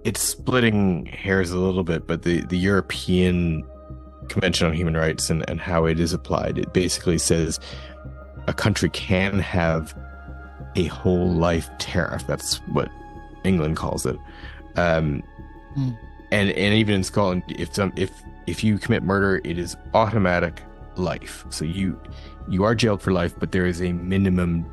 it's splitting hairs a little bit, but the European Convention on Human Rights and how it is applied, it basically says a country can have a whole life tariff. That's what England calls it. And even in Scotland, if you commit murder, it is automatic life. So you are jailed for life, but there is a minimum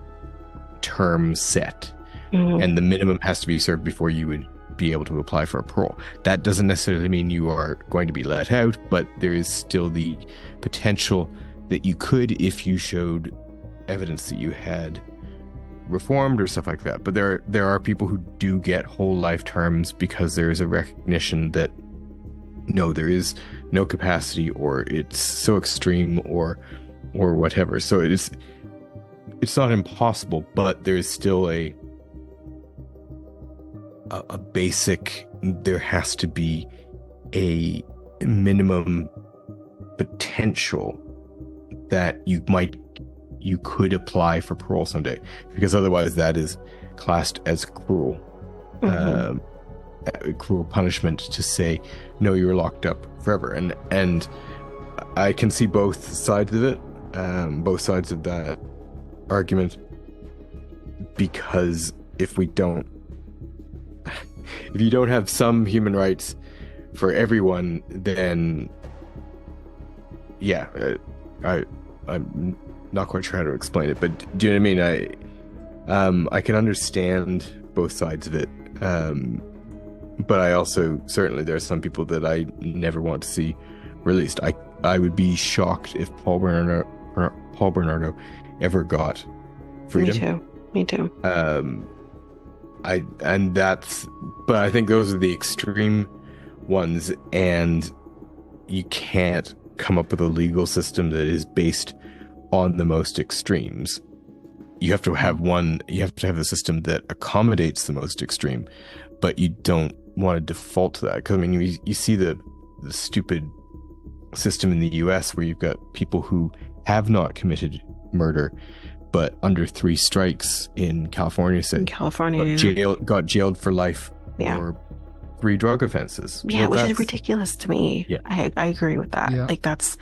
term set. And the minimum has to be served before you would be able to apply for a parole. That doesn't necessarily mean you are going to be let out, but there is still the potential that you could if you showed evidence that you had reformed or stuff like that. But there are people who do get whole life terms because there is a recognition that no, there is no capacity, or it's so extreme, or whatever. So it's not impossible, but there is still a basic, there has to be a minimum potential that you could apply for parole someday, because otherwise that is classed as cruel. Cruel punishment to say no, you're locked up forever. And I can see both sides of it, both sides of that argument, because if you don't have some human rights for everyone, then I'm not quite sure how to explain it, but do you know what I mean? I can understand both sides of it, but I also, certainly there are some people that I never want to see released. I would be shocked if Paul Bernardo ever got freedom. Me too. But I think those are the extreme ones, and you can't come up with a legal system that is based on the most extremes. You have to have a system that accommodates the most extreme, but you don't want to default to that. Because, I mean, you see the stupid system in the US where you've got people who have not committed murder, but under 3 strikes in California, got jailed for life for 3 drug offenses. Yeah, which is ridiculous to me. Yeah. I agree with that. Yeah. Like, that's,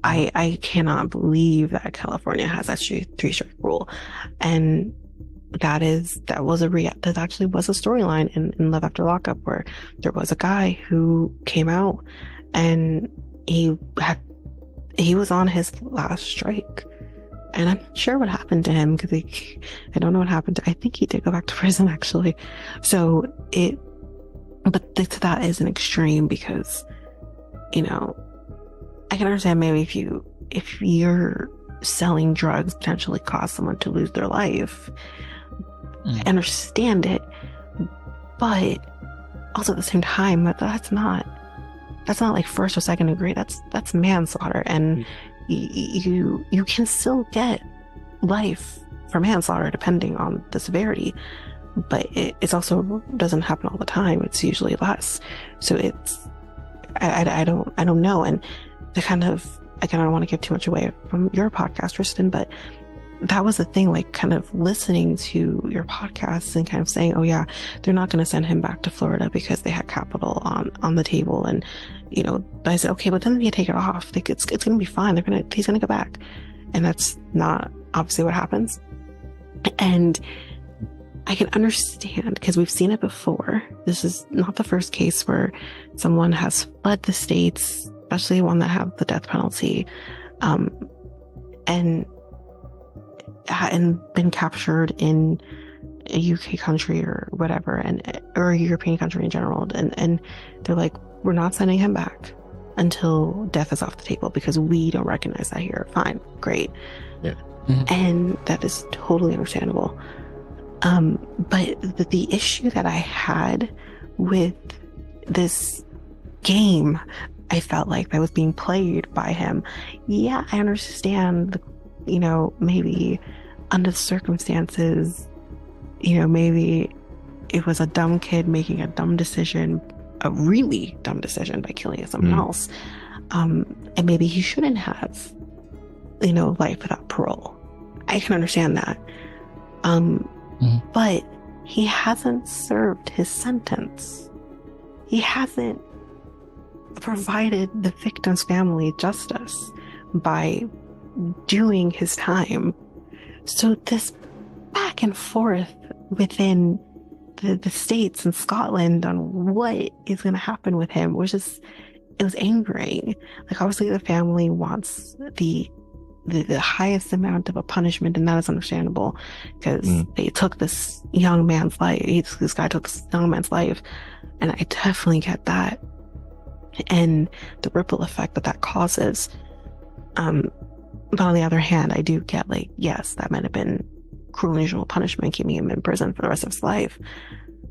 I cannot believe that California has that 3-strike rule. And that actually was a storyline in Love After Lockup, where there was a guy who came out and he was on his last strike. And I'm not sure what happened to him, because I don't know what happened I think he did go back to prison, actually. So but that is an extreme, because, you know, I can understand maybe if you're selling drugs potentially cause someone to lose their life. I understand it, but also at the same time, that's not like first or second degree. That's manslaughter, and you can still get life for manslaughter depending on the severity, but it's also doesn't happen all the time. It's usually less. So I don't know. And the kind of, again, I don't want to give too much away from your podcast, Tristan, but that was the thing, like, kind of listening to your podcasts and kind of saying, oh yeah, they're not going to send him back to Florida because they had capital on the table. And, you know, I said, okay, but then you take it off. Like, it's going to be fine. He's going to go back. And that's not obviously what happens. And I can understand, because we've seen it before. This is not the first case where someone has fled the States, especially one that have the death penalty, and been captured in a UK country or whatever, or a European country in general, and they're like, we're not sending him back until death is off the table because we don't recognize that here. Fine, great. Yeah. And that is totally understandable. But the issue that I had with this game, I felt like that was being played by him. Yeah, I understand, you know, maybe under the circumstances, you know, maybe it was a dumb kid making a dumb decision, a really dumb decision by killing someone else. And maybe he shouldn't have, you know, life without parole. I can understand that. But he hasn't served his sentence. He hasn't provided the victim's family justice by doing his time. So this back and forth within the States and Scotland on what is going to happen with him was just, it was angering. Like, obviously the family wants the highest amount of a punishment, and that is understandable, because they took this young man's life. This guy took this young man's life, and I definitely get that, and the ripple effect that causes. But on the other hand, I do get, like, yes, that might have been cruel and unusual punishment, keeping him in prison for the rest of his life.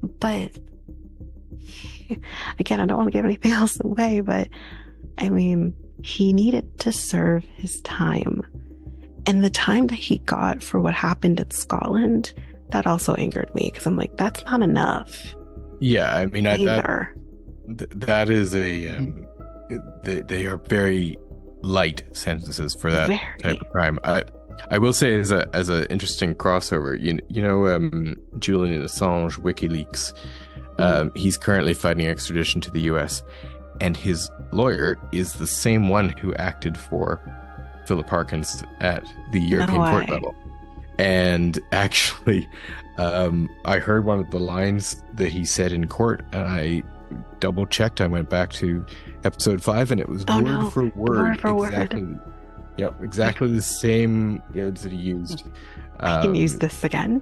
But again, I don't want to give anything else away, but I mean, he needed to serve his time. And the time that he got for what happened in Scotland, that also angered me, because I'm like, that's not enough. Yeah, I mean, that is they are very light sentences for that type of crime. I will say, as a interesting crossover, you know, Julian Assange, WikiLeaks, he's currently fighting extradition to the US, and his lawyer is the same one who acted for Philip Harkins at the European court level. And actually, I heard one of the lines that he said in court, and I double checked. I went back to episode 5, and it was word for word. Yep, exactly the same words that he used. I can use this again.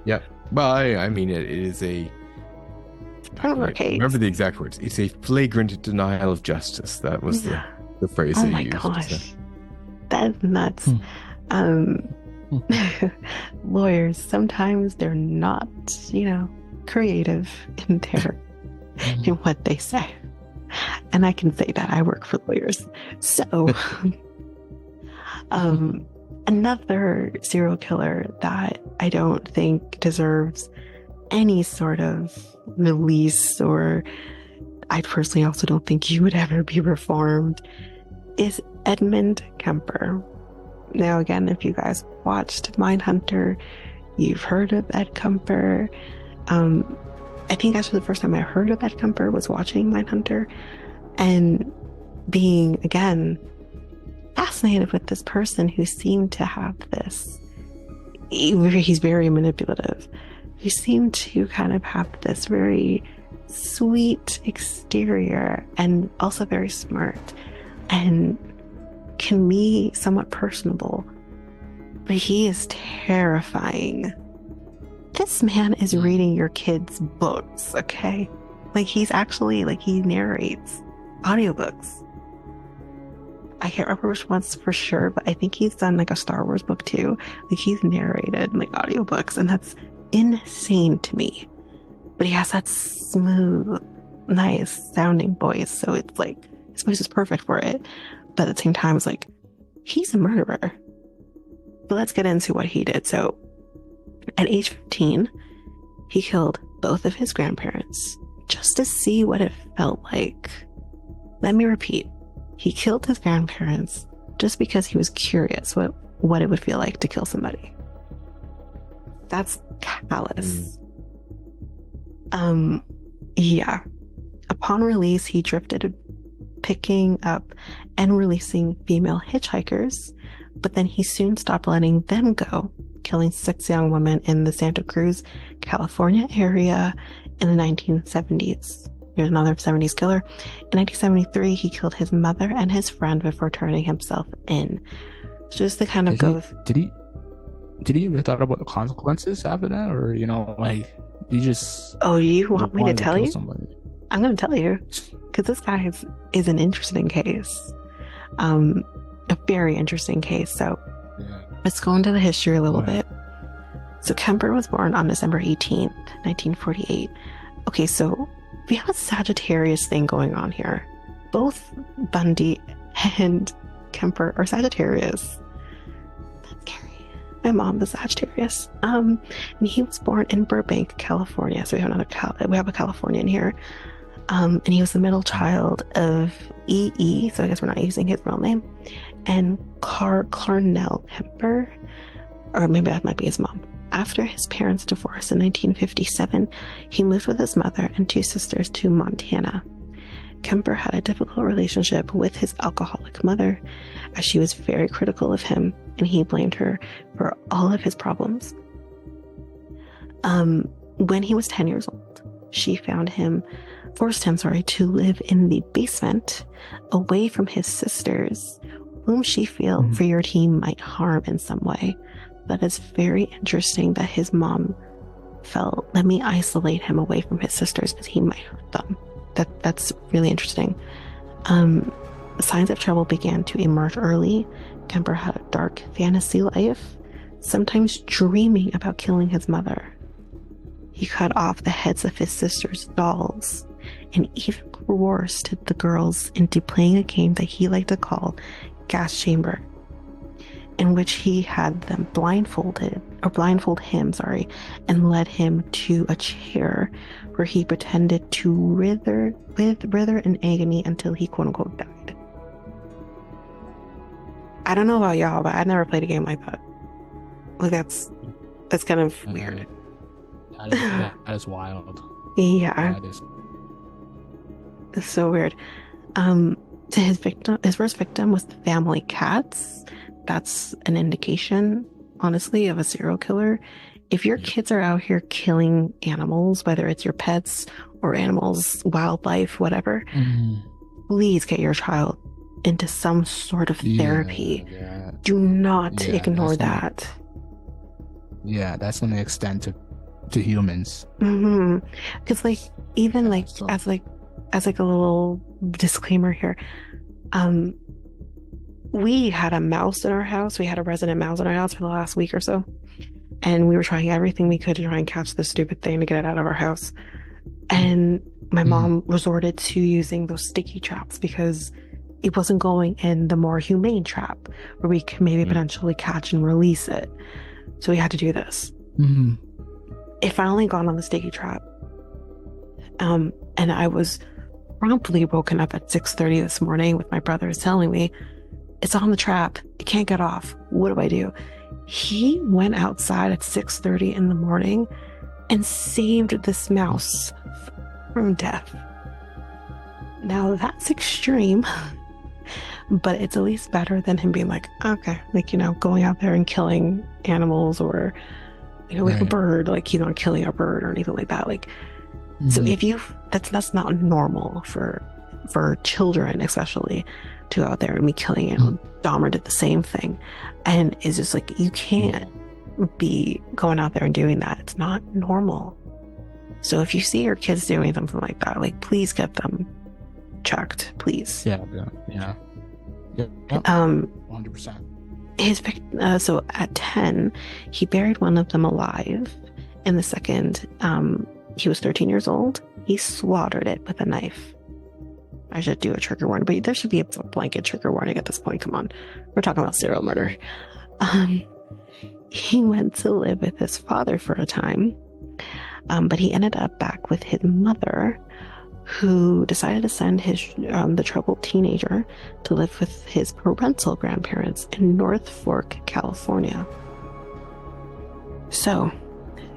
Yeah. Well, I mean, it is a... I remember the exact words. It's a flagrant denial of justice. That was the phrase that he used. Oh my gosh. That's nuts. Lawyers, sometimes they're not, you know, creative in their in what they say. And I can say that I work for lawyers. So, another serial killer that I don't think deserves any sort of release, or I personally also don't think he would ever be reformed, is Edmund Kemper. Now, again, if you guys watched Mindhunter, you've heard of Ed Kemper. I think actually the first time I heard of Ed Kemper was watching Mindhunter, and being, again, fascinated with this person who seemed to have this, he's very manipulative. He seemed to kind of have this very sweet exterior and also very smart and can be somewhat personable, but he is terrifying. This man is reading your kids' books, okay? Like, he's actually, like, he narrates audiobooks. I can't remember which ones for sure, but I think he's done like a Star Wars book too. Like, he's narrated like audiobooks, and that's insane to me. But he has that smooth, nice sounding voice, so it's like his voice is perfect for it. But at the same time, it's like, he's a murderer. But let's get into what he did. So at age 15, he killed both of his grandparents just to see what it felt like. Let me repeat. He killed his grandparents just because he was curious what it would feel like to kill somebody. That's callous. Yeah. Upon release, he drifted picking up and releasing female hitchhikers, but then he soon stopped letting them go, killing 6 young women in the Santa Cruz, California area in the 1970s. Here's another 70s killer. In 1973, he killed his mother and his friend before turning himself in. Just to kind of Did he ever thought about the consequences after that? Or, like, he just... Oh, you want me to tell you? Somebody? I'm going to tell you. Because this guy is an interesting case. A very interesting case. So, let's go into the history a little bit. So, Kemper was born on December 18th, 1948. Okay, so we have a Sagittarius thing going on here. Both Bundy and Kemper are Sagittarius. That's scary. My mom is Sagittarius. And he was born in Burbank, California. So we have a Californian here. And he was the middle child of E.E., so I guess we're not using his real name, and Clarnell Kemper, or maybe that might be his mom. After his parents' divorce in 1957, he moved with his mother and 2 sisters to Montana. Kemper had a difficult relationship with his alcoholic mother, as she was very critical of him, and he blamed her for all of his problems. When he was 10 years old, she forced him to live in the basement, away from his sisters, whom she feared he might harm in some way. That is very interesting that his mom felt, let me isolate him away from his sisters because he might hurt them. That's really interesting. Signs of trouble began to emerge early. Kemper had a dark fantasy life, sometimes dreaming about killing his mother. He cut off the heads of his sisters' dolls and even coerced the girls into playing a game that he liked to call Gas Chamber, in which he had them blindfold him, and led him to a chair where he pretended to writher in agony until he quote unquote died. I don't know about y'all, but I've never played a game like that. Like, that's kind of weird. That is wild. Yeah. That is. It's so weird. His first victim was the family cats. That's an indication, honestly, of a serial killer. If your kids are out here killing animals, whether it's your pets or animals, wildlife, whatever, please get your child into some sort of therapy. Yeah. Do not ignore that. That's going to extend to humans. Because as a little disclaimer here, we had a mouse in our house. We had a resident mouse in our house for the last week or so, and we were trying everything we could to try and catch this stupid thing to get it out of our house. And my mom resorted to using those sticky traps because it wasn't going in the more humane trap where we could maybe potentially catch and release it. So we had to do this. It finally got on the sticky trap. And I was promptly woken up at 6:30 this morning with my brothers telling me, it's on the trap. It can't get off. What do I do? He went outside at 6:30 in the morning and saved this mouse from death. Now that's extreme, but it's at least better than him being like, okay, like, you know, going out there and killing animals, or, you know, like a bird, like he's not killing a bird or anything like that. Like, so if you, that's not normal for children, especially, to go out there and be killing animals. Dahmer did the same thing, and it's just like, you can't be going out there and doing that. It's not normal. So if you see your kids doing something like that, like, please get them checked, please. Yeah. 100%. So at 10, he buried one of them alive, and the second, he was 13 years old. He slaughtered it with a knife. I should do a trigger warning, but there should be a blanket trigger warning at this point. Come on, we're talking about serial murder. He went to live with his father for a time, but he ended up back with his mother, who decided to send the troubled teenager to live with his parental grandparents in North Fork, California. So,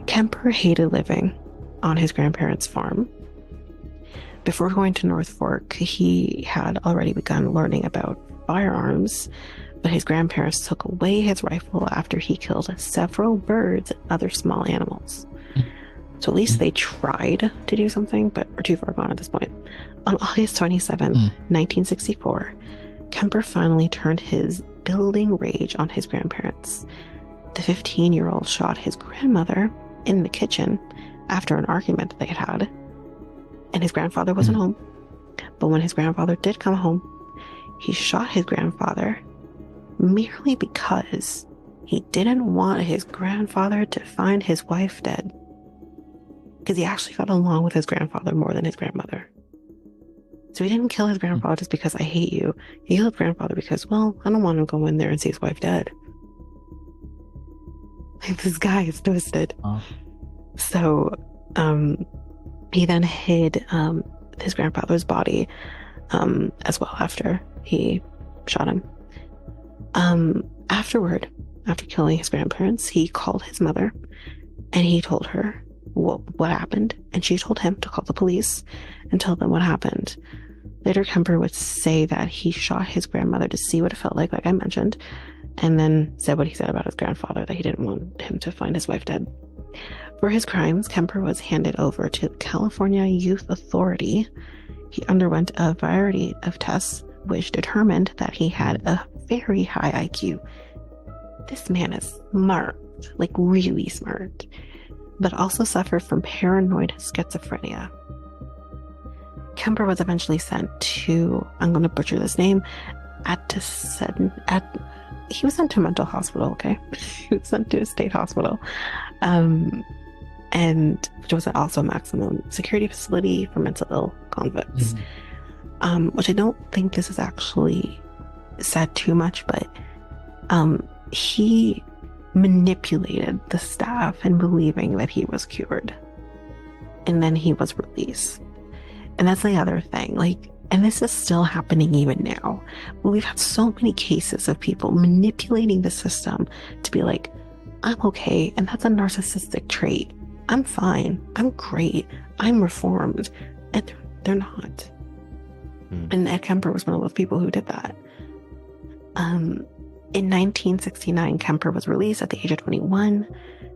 Kemper hated living on his grandparents' farm. Before going to North Fork, he had already begun learning about firearms, but his grandparents took away his rifle after he killed several birds and other small animals. So at least they tried to do something, but we're too far gone at this point. On August 27th, 1964, Kemper finally turned his building rage on his grandparents. The 15-year-old shot his grandmother in the kitchen after an argument they had had. And his grandfather wasn't home. But when his grandfather did come home, he shot his grandfather merely because he didn't want his grandfather to find his wife dead. Because he actually got along with his grandfather more than his grandmother. So he didn't kill his grandfather just because I hate you. He killed his grandfather because, well, I don't want him to go in there and see his wife dead. Like, this guy is twisted. So, he then hid his grandfather's body as well after he shot him. Afterward, after killing his grandparents, he called his mother and he told her what happened, and she told him to call the police and tell them what happened. Later, Kemper would say that he shot his grandmother to see what it felt like I mentioned, and then said what he said about his grandfather, that he didn't want him to find his wife dead. For his crimes, Kemper was handed over to the California Youth Authority. He underwent a variety of tests which determined that he had a very high IQ. This man is smart, like really smart, but also suffered from paranoid schizophrenia. Kemper was eventually sent to, I'm going to butcher this name, he was sent to a mental hospital, okay? He was sent to a state hospital, and which was also a maximum security facility for mental ill convicts, which I don't think this is actually said too much, but he manipulated the staff in believing that he was cured, and then he was released. And that's the other thing, like, and this is still happening even now. But we've had so many cases of people manipulating the system to be like, I'm okay, and that's a narcissistic trait. I'm fine. I'm great. I'm reformed. And they're not. And Ed Kemper was one of those people who did that. In 1969, Kemper was released at the age of 21,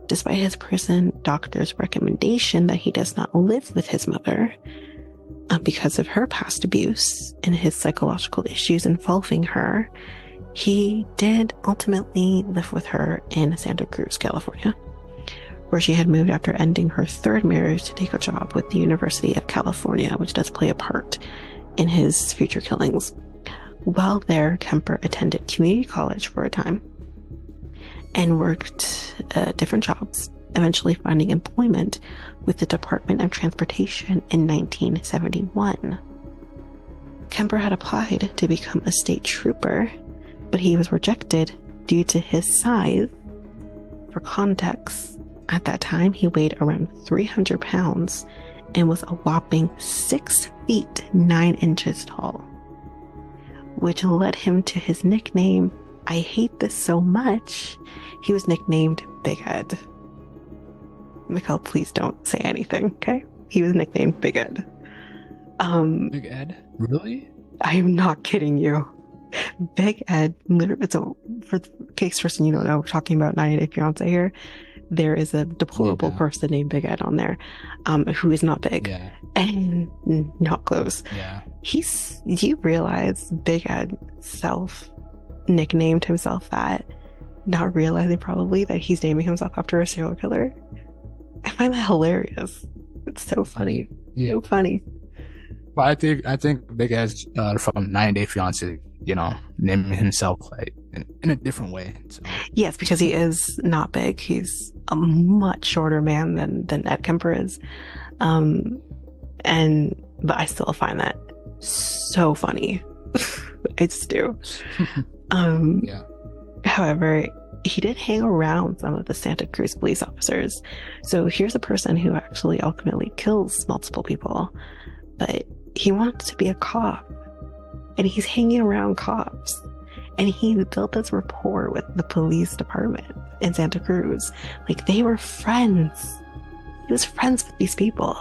despite his prison doctor's recommendation that he does not live with his mother because of her past abuse and his psychological issues involving her. He did ultimately live with her in Santa Cruz, California, where she had moved after ending her third marriage to take a job with the University of California, which does play a part in his future killings. While there, Kemper attended community college for a time and worked different jobs eventually finding employment with the Department of Transportation in 1971. Kemper had applied to become a state trooper, but he was rejected due to his size. For context, at that time he weighed around 300 pounds and was a whopping 6 feet 9 inches tall, which led him to his nickname. I hate this so much. He was nicknamed Big Ed. Mikel, please don't say anything, okay? He was nicknamed Big Ed. Big Ed? Really? I am not kidding you. Big Ed, literally, so for the case person, you don't know, we're talking about 90 Day Fiancé here. There is a deplorable person named Big Ed on there, who is not big and not close. Yeah. Do you realize Big Ed nicknamed himself that, not realizing probably that he's naming himself after a serial killer? I find that hilarious. It's so funny. Yeah. So funny. But I think Big Ed from 90 Day Fiancé, naming himself like in a different way. So. Yes, because he is not big. He's a much shorter man than Ed Kemper is. But I still find that so funny. I just do. Yeah. However, he did hang around some of the Santa Cruz police officers. So here's a person who actually ultimately kills multiple people, but he wants to be a cop, and he's hanging around cops, and he built this rapport with the police department in Santa Cruz. Like, they were friends. He was friends with these people.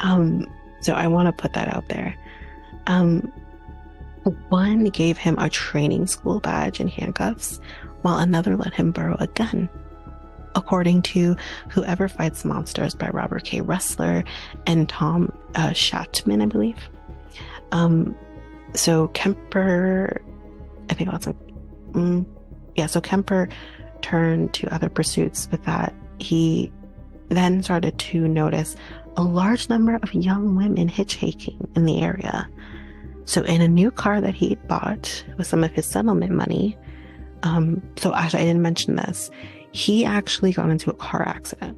So I want to put that out there. One gave him a training school badge and handcuffs, while another let him borrow a gun. According to Whoever Fights Monsters by Robert K. Ressler and Tom Shatman, I believe. So Kemper, I think that's so Kemper turned to other pursuits with that. He then started to notice a large number of young women hitchhiking in the area. So in a new car that he bought with some of his settlement money, so actually I didn't mention this, he actually got into a car accident.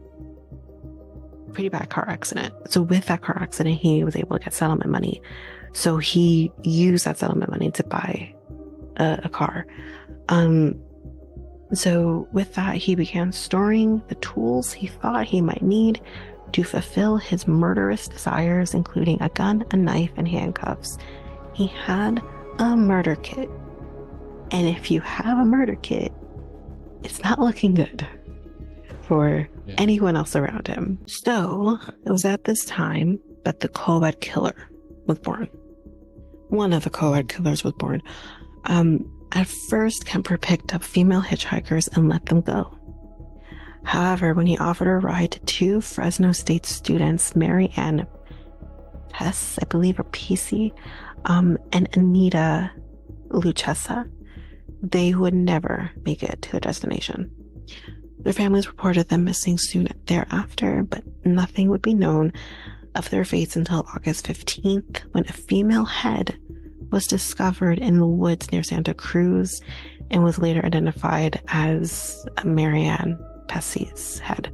Pretty bad car accident. So with that car accident, he was able to get settlement money. So he used that settlement money to buy a car. So with that, he began storing the tools he thought he might need to fulfill his murderous desires, including a gun, a knife, and handcuffs. He had a murder kit. And if you have a murder kit, it's not looking good for anyone else around him. So it was at this time that the co-ed killer was born. One of the co-ed killers was born. At first, Kemper picked up female hitchhikers and let them go. However, when he offered a ride to two Fresno State students, Mary Ann Pess, I believe, or PC, and Anita Luchessa, they would never make it to their destination. Their families reported them missing soon thereafter, but nothing would be known of their fates until August 15th, when a female head was discovered in the woods near Santa Cruz and was later identified as Marianne Pessy's head.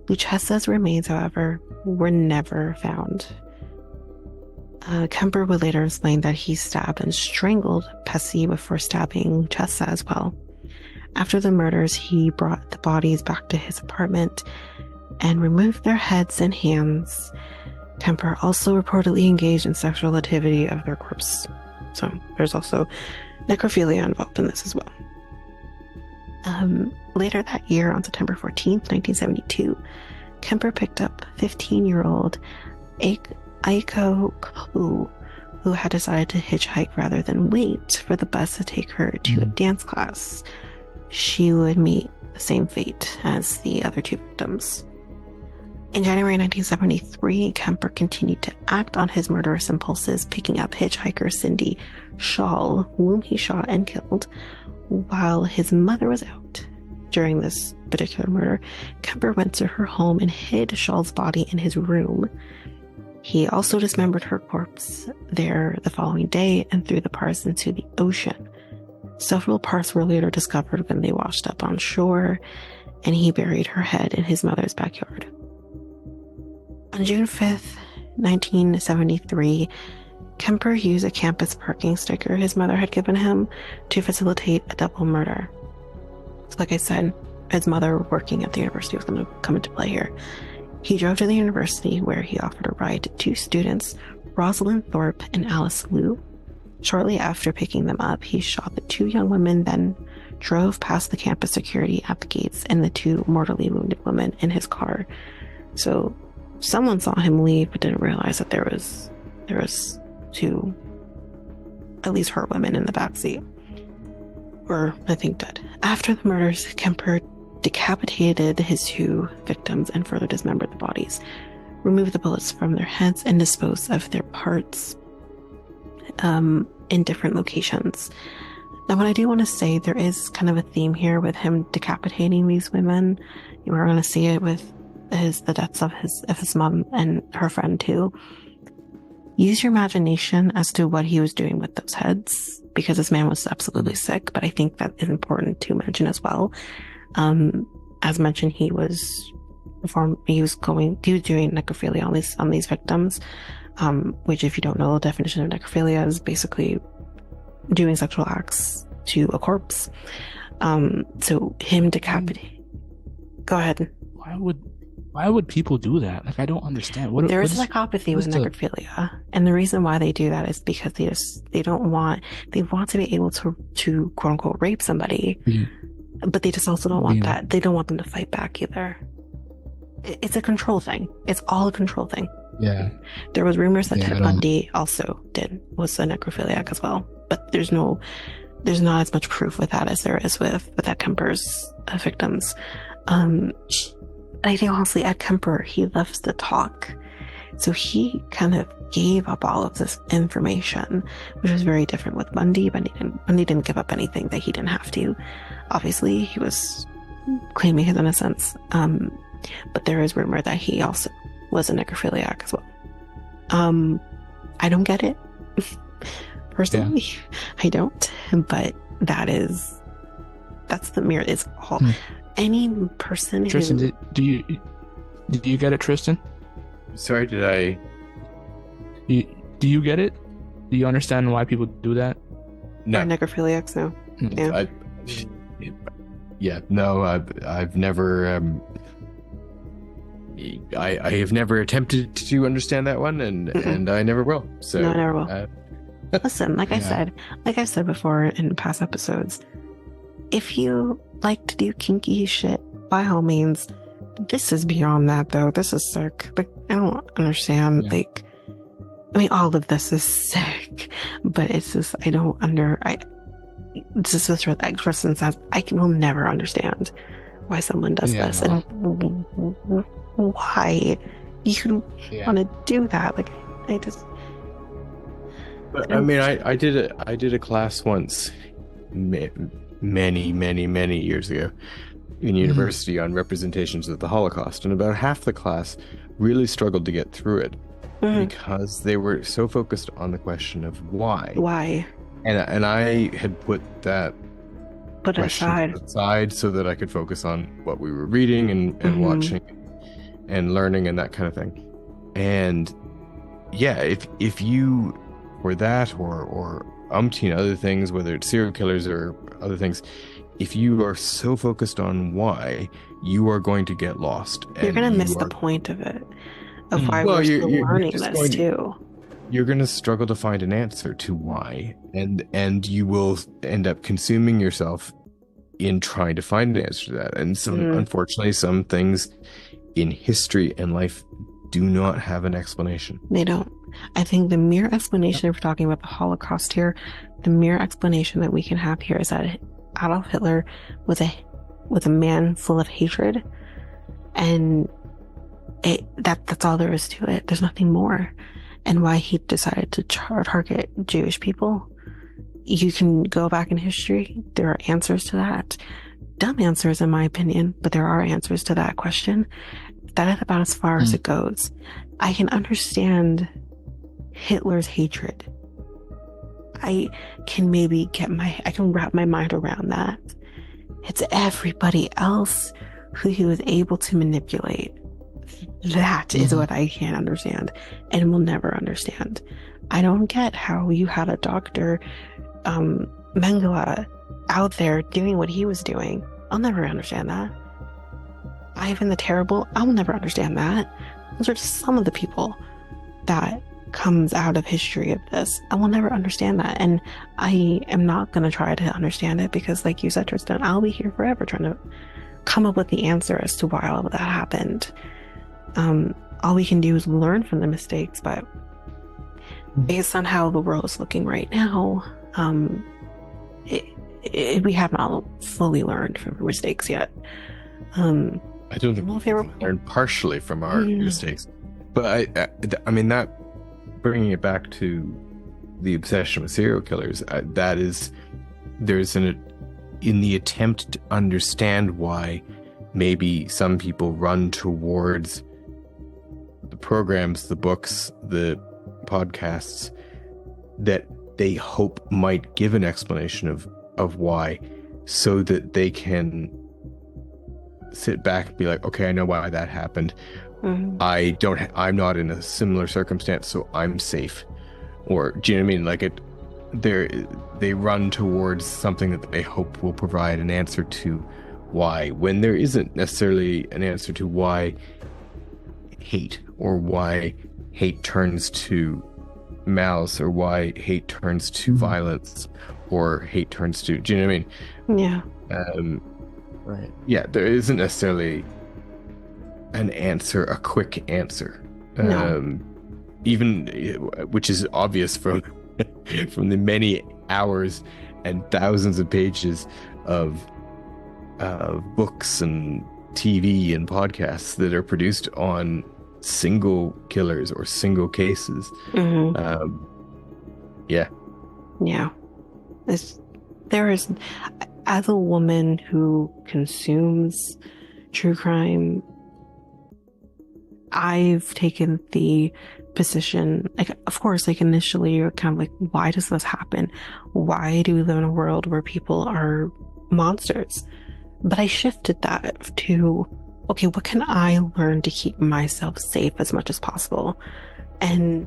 Luchessa's remains, however, were never found. Kemper would later explain that he stabbed and strangled Pessy before stabbing Luchessa as well. After the murders, he brought the bodies back to his apartment and removed their heads and hands. Kemper also reportedly engaged in sexual activity of their corpse. So there's also necrophilia involved in this as well. Later that year, on September 14th, 1972, Kemper picked up 15-year-old Aiko Ku, who had decided to hitchhike rather than wait for the bus to take her to a dance class. She would meet the same fate as the other two victims. In January 1973, Kemper continued to act on his murderous impulses, picking up hitchhiker Cindy Shaw, whom he shot and killed, while his mother was out. During this particular murder, Kemper went to her home and hid Shaw's body in his room. He also dismembered her corpse there the following day and threw the parts into the ocean. Several parts were later discovered when they washed up on shore, and he buried her head in his mother's backyard. On June 5th, 1973, Kemper used a campus parking sticker his mother had given him to facilitate a double murder. So like I said, his mother working at the university was going to come into play here. He drove to the university where he offered a ride to two students, Rosalind Thorpe and Alice Liu. Shortly after picking them up, he shot the two young women, then drove past the campus security at the gates and the two mortally wounded women in his car. So someone saw him leave but didn't realize that there was two, at least hurt women in the backseat, or I think dead. After the murders, Kemper decapitated his two victims and further dismembered the bodies, removed the bullets from their heads, and disposed of their parts in different locations. Now, what I do want to say, there is kind of a theme here with him decapitating these women. You are going to see it with the deaths of his mom and her friend too. Use your imagination as to what he was doing with those heads, because this man was absolutely sick. But I think that is important to mention as well. As mentioned, he was doing necrophilia on these victims, which, if you don't know, the definition of necrophilia is basically doing sexual acts to a corpse. So him decapitating. Go ahead. Why would people do that? Like, I don't understand. There is psychopathy with necrophilia, and the reason why they do that is because they want to be able to quote unquote rape somebody, but they just also don't want that. They don't want them to fight back either. It's a control thing. It's all a control thing. Yeah. There was rumors that Ted Bundy also was a necrophiliac as well, but there's not as much proof with that as there is with Ed Kemper's victims. I think honestly, Ed Kemper, he loves to talk. So he kind of gave up all of this information, which was very different with Bundy. Bundy didn't give up anything that he didn't have to. Obviously, he was claiming his innocence. But there is rumor that he also was a necrophiliac as well. I don't get it. Personally, I don't. But that's the mirror. It's all... Any person Tristan, who... did you get it, Tristan? Sorry, did I? Do you get it? Do you understand why people do that? No. Or necrophiliacs, no. No, I've never... I have never attempted to understand that one, and I never will. So no, I never will. Listen, like I've said before in past episodes, if you like to do kinky shit, by all means. This is beyond that, though. This is sick. Like, I don't understand. Yeah. Like, I mean, all of this is sick, but it's just this is what Tristan says. I will never understand why someone does this and why you want to do that. Like, I just. But I mean, I did a class once. Many years ago in university on representations of the Holocaust, and about half the class really struggled to get through it because they were so focused on the question of why, and I had put that aside so that I could focus on what we were reading and watching and learning and that kind of thing. And yeah, if you for that or umpteen other things, whether it's serial killers or other things, if you are so focused on why, you are going to get lost. You're going to miss the point of it, of why we're still learning this too. You're going to struggle to find an answer to why, and you will end up consuming yourself in trying to find an answer to that. And unfortunately, some things in history and life do not have an explanation. They don't. I think the mere explanation, if we're talking about the Holocaust here, the mere explanation that we can have here is that Adolf Hitler was a man full of hatred, and that's all there is to it. There's nothing more. And why he decided to target Jewish people, you can go back in history. There are answers to that. Dumb answers, in my opinion, but there are answers to that question. That is about as far as it goes. I can understand Hitler's hatred. I can maybe I can wrap my mind around that. It's everybody else who he was able to manipulate. That is what I can't understand and will never understand. I don't get how you had a Dr. Mengele out there doing what he was doing. I'll never understand that. Ivan the Terrible, I'll never understand that. Those are just some of the people that comes out of history of this. I will never understand that. And I am not going to try to understand it because, like you said, Tristan, I'll be here forever trying to come up with the answer as to why all of that happened. All we can do is learn from the mistakes, but based on how the world is looking right now, we have not fully learned from our mistakes yet. I don't think we learned partially from our mistakes, but I mean, that bringing it back to the obsession with serial killers, in the attempt to understand why maybe some people run towards the programs, the books, the podcasts that they hope might give an explanation of why, so that they can sit back and be like, okay, I know why that happened. I'm not in a similar circumstance, so I'm safe. Or do you know what I mean? Like they run towards something that they hope will provide an answer to why, when there isn't necessarily an answer to why hate, or why hate turns to malice, or why hate turns to violence, or hate turns to, do you know what I mean? Yeah. Right. Yeah, there isn't necessarily an answer, a quick answer. No. Even, which is obvious from the many hours and thousands of pages of books and TV and podcasts that are produced on single killers or single cases. Yeah. There is, as a woman who consumes true crime, I've taken the position, like, of course, like, initially you're kind of like, why does this happen? Why do we live in a world where people are monsters? But I shifted that to, okay, what can I learn to keep myself safe as much as possible? And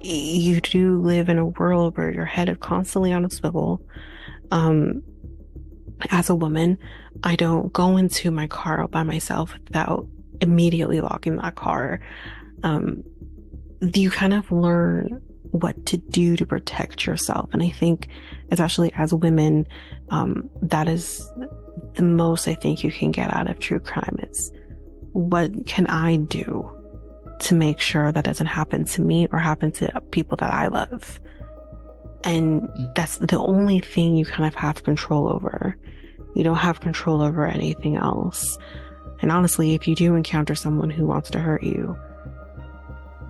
you do live in a world where your head is constantly on a swivel. As a woman, I don't go into my car by myself without immediately locking that car. You kind of learn what to do to protect yourself. And I think, especially as women, that is the most I think you can get out of true crime is, what can I do to make sure that doesn't happen to me or happen to people that I love? And that's the only thing you kind of have control over. You don't have control over anything else. And honestly, if you do encounter someone who wants to hurt you,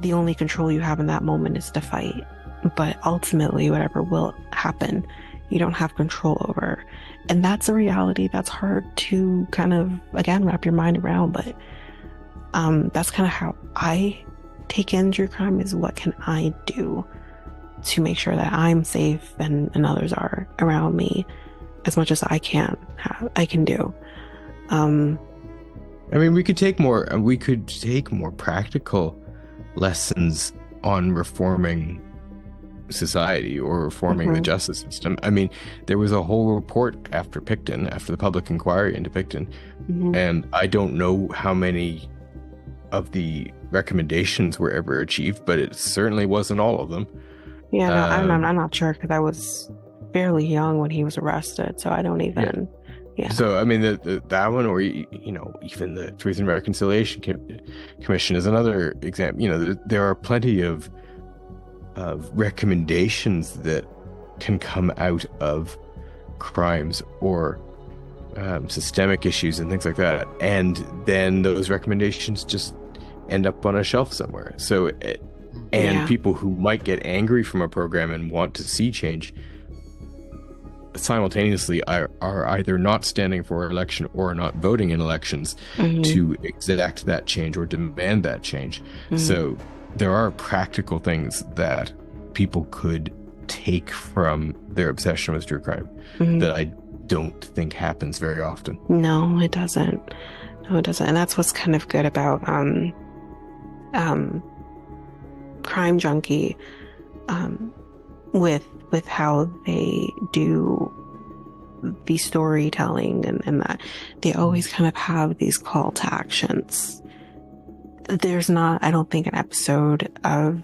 the only control you have in that moment is to fight. But ultimately, whatever will happen, you don't have control over. And that's a reality that's hard to kind of, again, wrap your mind around. But that's kind of how I take in true crime, is what can I do to make sure that I'm safe and others are around me as much as I can do. I mean, we could take more practical lessons on reforming society or reforming the justice system. I mean, there was a whole report after the public inquiry into Picton, and I don't know how many of the recommendations were ever achieved, but it certainly wasn't all of them. Yeah, no, I'm not sure, because I was fairly young when he was arrested, so I don't even. Yeah. So I mean, that one, or even the Truth and Reconciliation Commission is another example. There are plenty of recommendations that can come out of crimes or systemic issues and things like that, and then those recommendations just end up on a shelf somewhere. So people who might get angry from a program and want to see change simultaneously are either not standing for election or not voting in elections to exact that change or demand that change. So there are practical things that people could take from their obsession with true crime that I don't think happens very often. No, it doesn't. No, it doesn't. And that's what's kind of good about Crime Junkie, with how they do the storytelling, and that they always kind of have these call to actions. There's not, I don't think, an episode of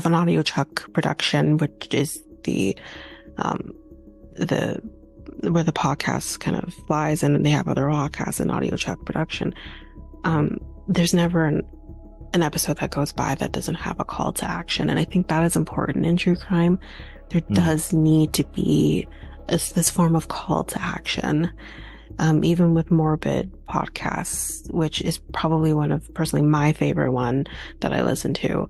an Audio Chuck production, which is the where the podcast kind of flies, and they have other podcasts in Audio Chuck production. There's never an episode that goes by that doesn't have a call to action, and I think that is important in true crime. There does need to be this form of call to action. Even with morbid podcasts, which is probably one of personally my favorite one that I listen to,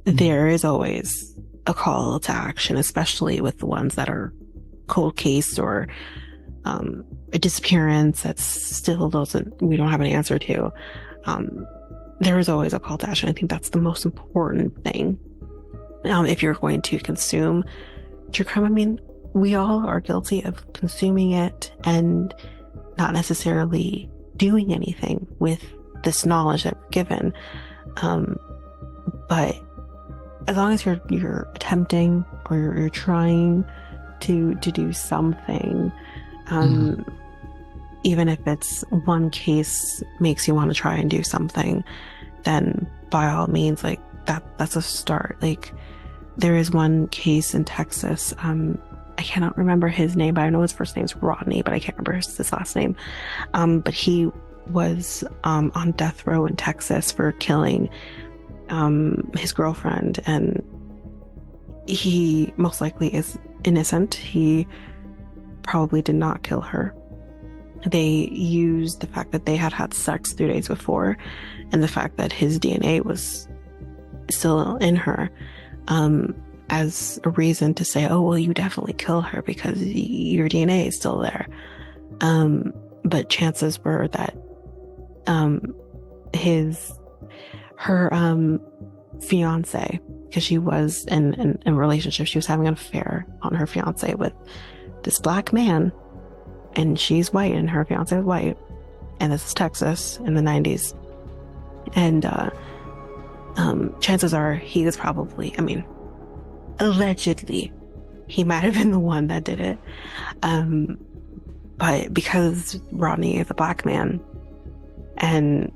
there is always a call to action, especially with the ones that are cold case or a disappearance that's still we don't have an answer to. There is always a call to action. I think that's the most important thing. If you're going to consume true crime, I mean, we all are guilty of consuming it and not necessarily doing anything with this knowledge that we're given. But as long as you're attempting, or you're trying to do something, even if it's one case makes you want to try and do something, then by all means, like that's a start. Like, there is one case in Texas, I cannot remember his name, but I know his first name's Rodney, but I can't remember his last name. But he was on death row in Texas for killing his girlfriend, and he most likely is innocent. He probably did not kill her. They used the fact that they had sex 3 days before, and the fact that his DNA was still in her, as a reason to say, oh, well, you definitely kill her because your DNA is still there. But chances were that her fiance, because she was in a relationship, she was having an affair on her fiance with this black man, and she's white and her fiance is white, and this is Texas in the 90s. And chances are he was probably, I mean, allegedly, he might have been the one that did it. But because Rodney is a black man, and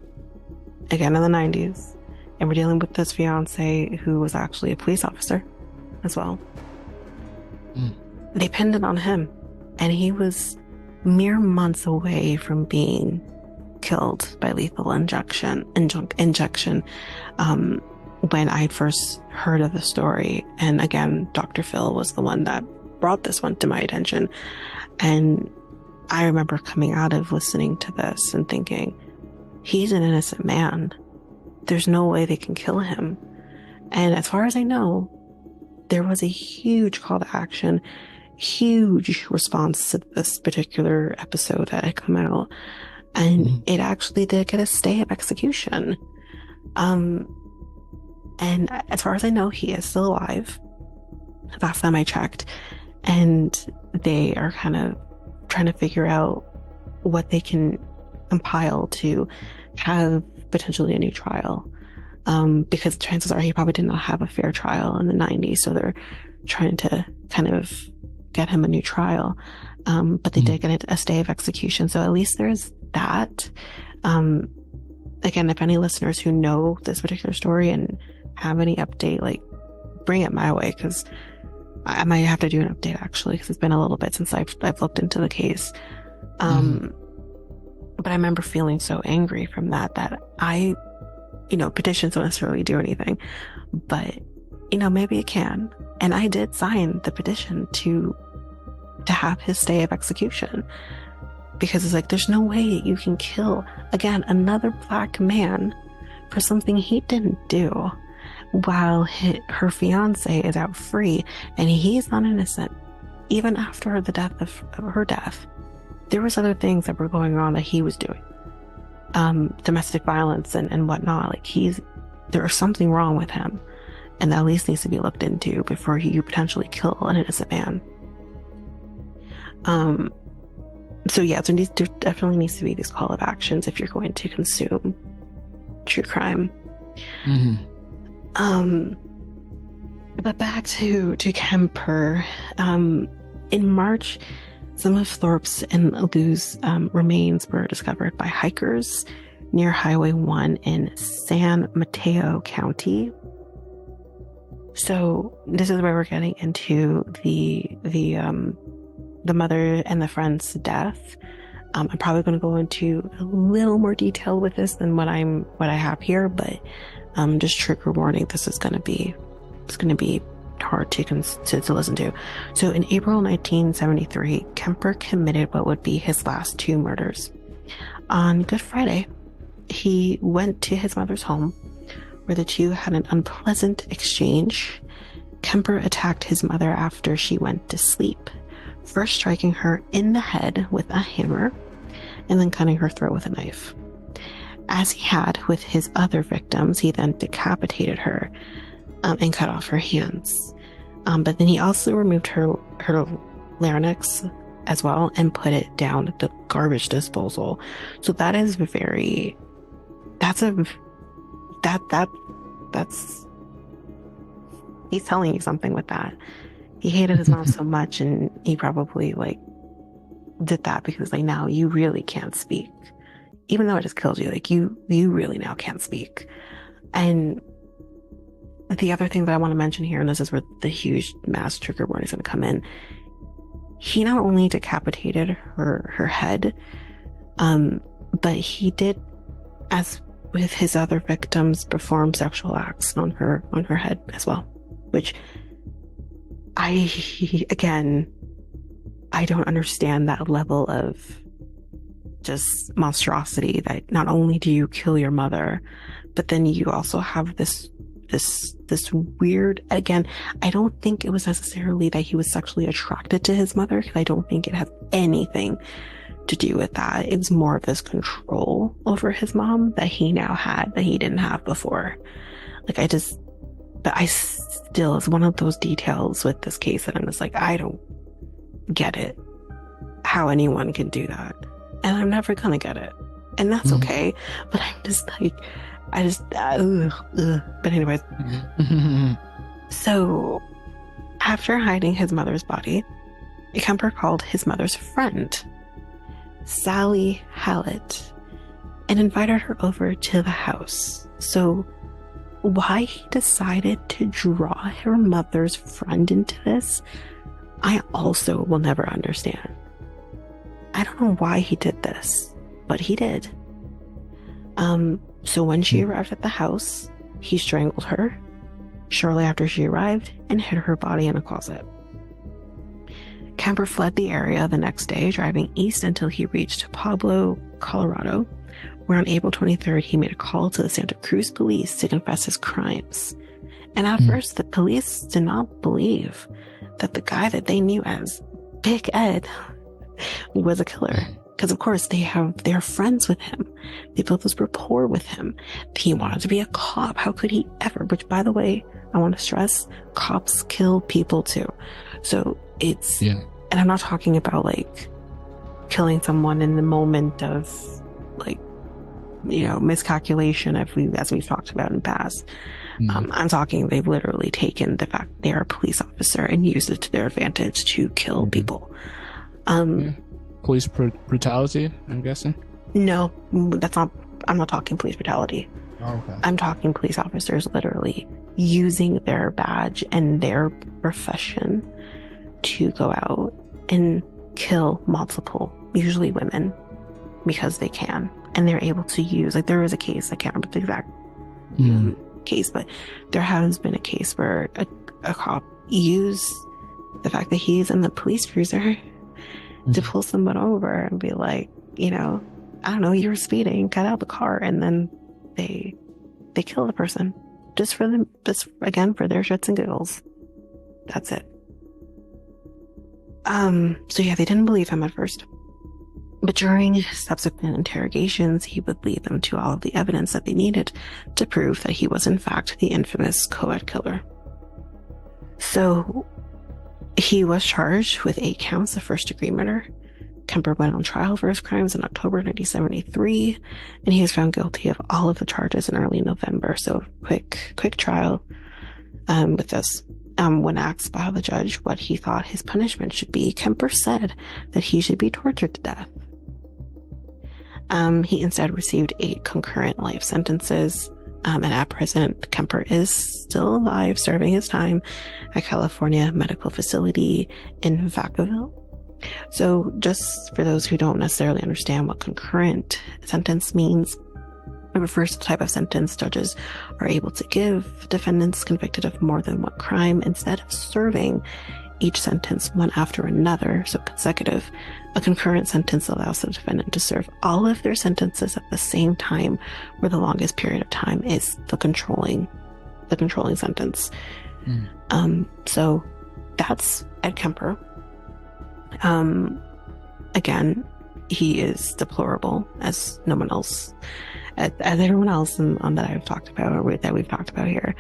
again in the 90s, and we're dealing with this fiance who was actually a police officer as well, they pinned it on him, and he was mere months away from being killed by lethal injection. When I first heard of the story, and again, Dr. Phil was the one that brought this one to my attention, and I remember coming out of listening to this and thinking, he's an innocent man. There's no way they can kill him. And as far as I know, there was a huge call to action, huge response to this particular episode that had come out, and it actually did get a stay of execution. And as far as I know, he is still alive. Last time I checked. And they are kind of trying to figure out what they can compile to have potentially a new trial. Because chances are he probably did not have a fair trial in the 90s. So they're trying to kind of get him a new trial. But they did get a stay of execution. So at least there's that. Again, if any listeners who know this particular story and have any update, like, bring it my way, because I might have to do an update actually, because it's been a little bit since I've looked into the case. But I remember feeling so angry from that petitions don't necessarily do anything, but maybe it can. And I did sign the petition to have his stay of execution, because it's like, there's no way you can kill, again, another black man for something he didn't do, while her fiance is out free and he's not innocent. Even after the death of her death, there was other things that were going on that he was doing, domestic violence and whatnot. Like, there is something wrong with him, and that at least needs to be looked into before you potentially kill an innocent man. So yeah, there definitely needs to be these call of actions if you're going to consume true crime. But back to Kemper. In March, some of Thorpe's and Lou's remains were discovered by hikers near Highway 1 in San Mateo County. So this is where we're getting into the mother and the friend's death. I'm probably going to go into a little more detail with this than what I have here, but just trigger warning, this is going to be hard to listen to. So in April 1973, Kemper committed what would be his last two murders. On Good Friday, he went to his mother's home, where the two had an unpleasant exchange. Kemper attacked his mother after she went to sleep, first striking her in the head with a hammer and then cutting her throat with a knife. As he had with his other victims, he then decapitated her and cut off her hands. But then he also removed her larynx as well and put it down at the garbage disposal. So that is that's he's telling you something with that. He hated his mom so much, and he probably did that because now you really can't speak, even though it just killed you. You really now can't speak. And the other thing that I want to mention here, and this is where the huge mass trigger warning is going to come in, he not only decapitated her head, but he did, as with his other victims, perform sexual acts on her head as well, which I don't understand that level of just monstrosity, that not only do you kill your mother, but then you also have this weird, again, I don't think it was necessarily that he was sexually attracted to his mother, because I don't think it has anything to do with that. It was more of this control over his mom that he now had that he didn't have before. But I still, it's one of those details with this case that I'm just I don't get it, how anyone can do that. And I'm never gonna get it. And that's okay. But I'm just But anyways. So after hiding his mother's body, Kemper called his mother's friend, Sally Hallett, and invited her over to the house. So why he decided to draw her mother's friend into this, I also will never understand. I don't know why he did this, but he did. So when she arrived at the house, he strangled her shortly after she arrived and hid her body in a closet. Kemper fled the area the next day, driving east until he reached Pueblo, Colorado, where on April 23rd, he made a call to the Santa Cruz police to confess his crimes. And at first, the police did not believe that the guy that they knew as Big Ed was a killer. Because of course they're friends with him. They built this rapport with him. He wanted to be a cop. How could he ever? Which, by the way, I want to stress, cops kill people too. So it's, and I'm not talking about killing someone in the moment of miscalculation, as we've talked about in the past. I'm talking they've literally taken the fact they are a police officer and used it to their advantage to kill people. Police brutality, I'm guessing? No, that's not. I'm not talking police brutality. Oh, okay. I'm talking police officers literally using their badge and their profession to go out and kill multiple, usually women, because they can. And they're able to use, there was a case, I can't remember the exact case, but there has been a case where a cop used the fact that he's in the police cruiser to pull someone over and be like, I don't know, you were speeding, cut out the car, and then they kill the person just for their shits and giggles. That's it. So yeah, they didn't believe him at first, but during subsequent interrogations, he would lead them to all of the evidence that they needed to prove that he was in fact the infamous co-ed killer. So He was charged with 8 counts of first-degree murder. Kemper went on trial for his crimes in October 1973, and he was found guilty of all of the charges in early November. So quick trial with this. When asked by the judge what he thought his punishment should be, Kemper said that he should be tortured to death. He instead received 8 concurrent life sentences. And at present, Kemper is still alive, serving his time at California Medical Facility in Vacaville. So just for those who don't necessarily understand what concurrent sentence means, it refers to the type of sentence judges are able to give defendants convicted of more than one crime instead of serving each sentence one after another, so consecutive. A concurrent sentence allows the defendant to serve all of their sentences at the same time, where the longest period of time is the controlling sentence. So that's Ed Kemper. Again, he is deplorable, as no one else, as everyone else on that I've talked about, or that we've talked about here.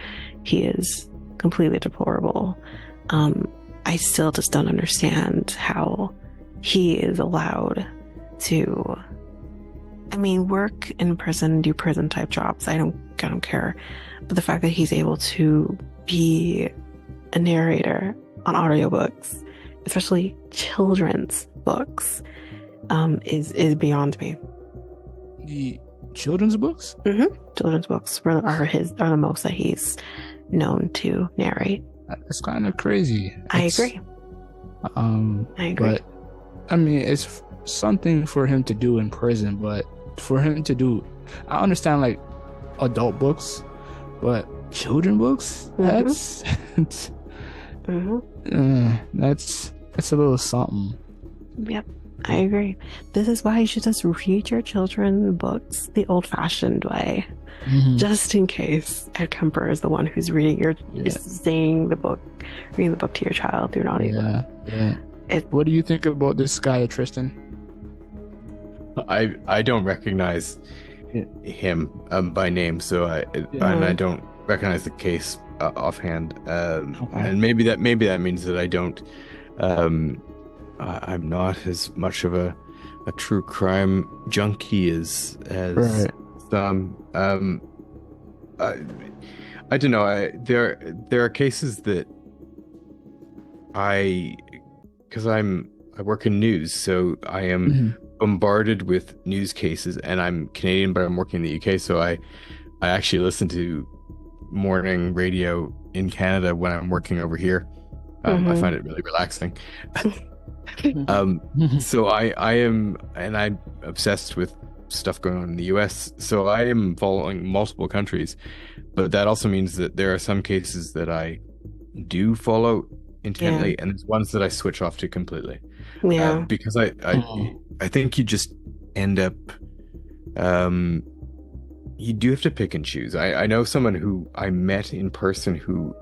He is completely deplorable. I still just don't understand how he is allowed to, work in prison, do prison type jobs. I don't care. But the fact that he's able to be a narrator on audiobooks, especially children's books, is beyond me. The children's books? Mm-hmm. Children's books are the most that he's known to narrate. That's kind of crazy. I agree. But it's something for him to do in prison, but for him to do, I understand like adult books, but children books, that's that's a little something. Yep, I agree. This is why you should just read your children books the old-fashioned way. Just in case Ed Kemper is the one who's reading reading the book to your child through an audiobook. What do you think about this guy, Tristan? I don't recognize him by name, so I don't recognize the case offhand. And maybe that means that I don't. I'm not as much of a true crime junkie as some. I don't know. There are cases that because I work in news, so I am bombarded with news cases, and I'm Canadian, but I'm working in the UK, so I actually listen to morning radio in Canada when I'm working over here. I find it really relaxing. So I am, and I'm obsessed with stuff going on in the US, so I am following multiple countries, but that also means that there are some cases that I do follow intently, and there's ones that I switch off to completely. Because I think you just end up you do have to pick and choose. I know someone who I met in person who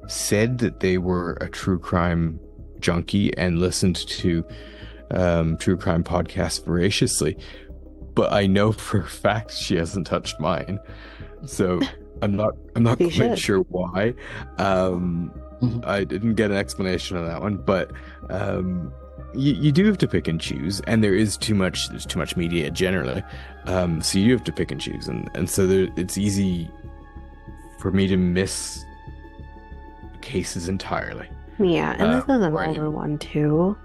said that they were a true crime junkie and listened to true crime podcasts voraciously, but I know for a fact she hasn't touched mine, so I'm not quite sure why. I didn't get an explanation on that one, but you do have to pick and choose, and there's too much media generally, so you have to pick and choose, and so it's easy for me to miss cases entirely. And this is an older one too,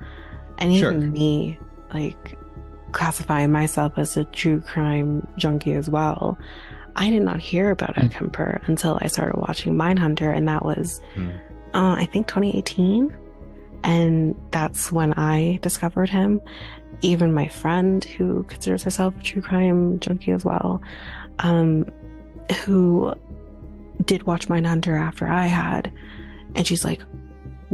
and even me, like, classifying myself as a true crime junkie as well, I did not hear about Ed Kemper until I started watching Mindhunter, and that was I think 2018, and that's when I discovered him. Even my friend, who considers herself a true crime junkie as well, who did watch Mindhunter after I had, and she's like,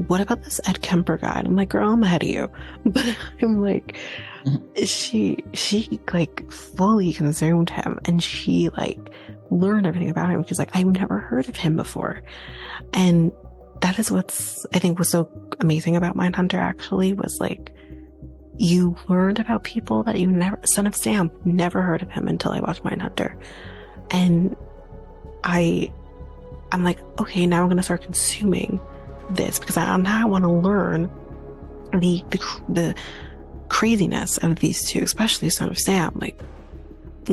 what about this Ed Kemper guy? And I'm like, girl, I'm ahead of you. But I'm like, she like fully consumed him, and she like learned everything about him. She's like, I've never heard of him before. And that is what's, I think, was so amazing about Mindhunter, actually, was like, you learned about people that you never, Son of Sam, never heard of him until I watched Mindhunter. And I'm like, okay, now I'm going to start consuming this because now I want to learn the craziness of these two, especially Son of Sam. Like,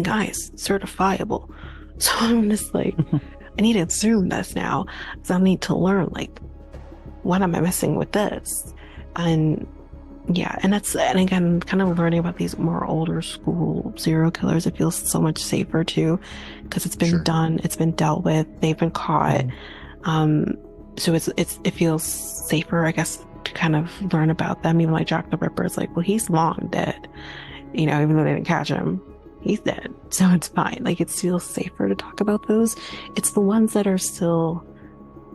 guys, certifiable. So I'm just like, I need to assume this now, because I need to learn, like, what am I missing with this? And yeah, and again, kind of learning about these more older school serial killers, it feels so much safer too, because it's been done, it's been dealt with, they've been caught. So it feels safer, I guess, to kind of learn about them. Even like Jack the Ripper is like, well, he's long dead, you know, even though they didn't catch him, he's dead, so it's fine. Like, it feels safer to talk about those. It's the ones that are still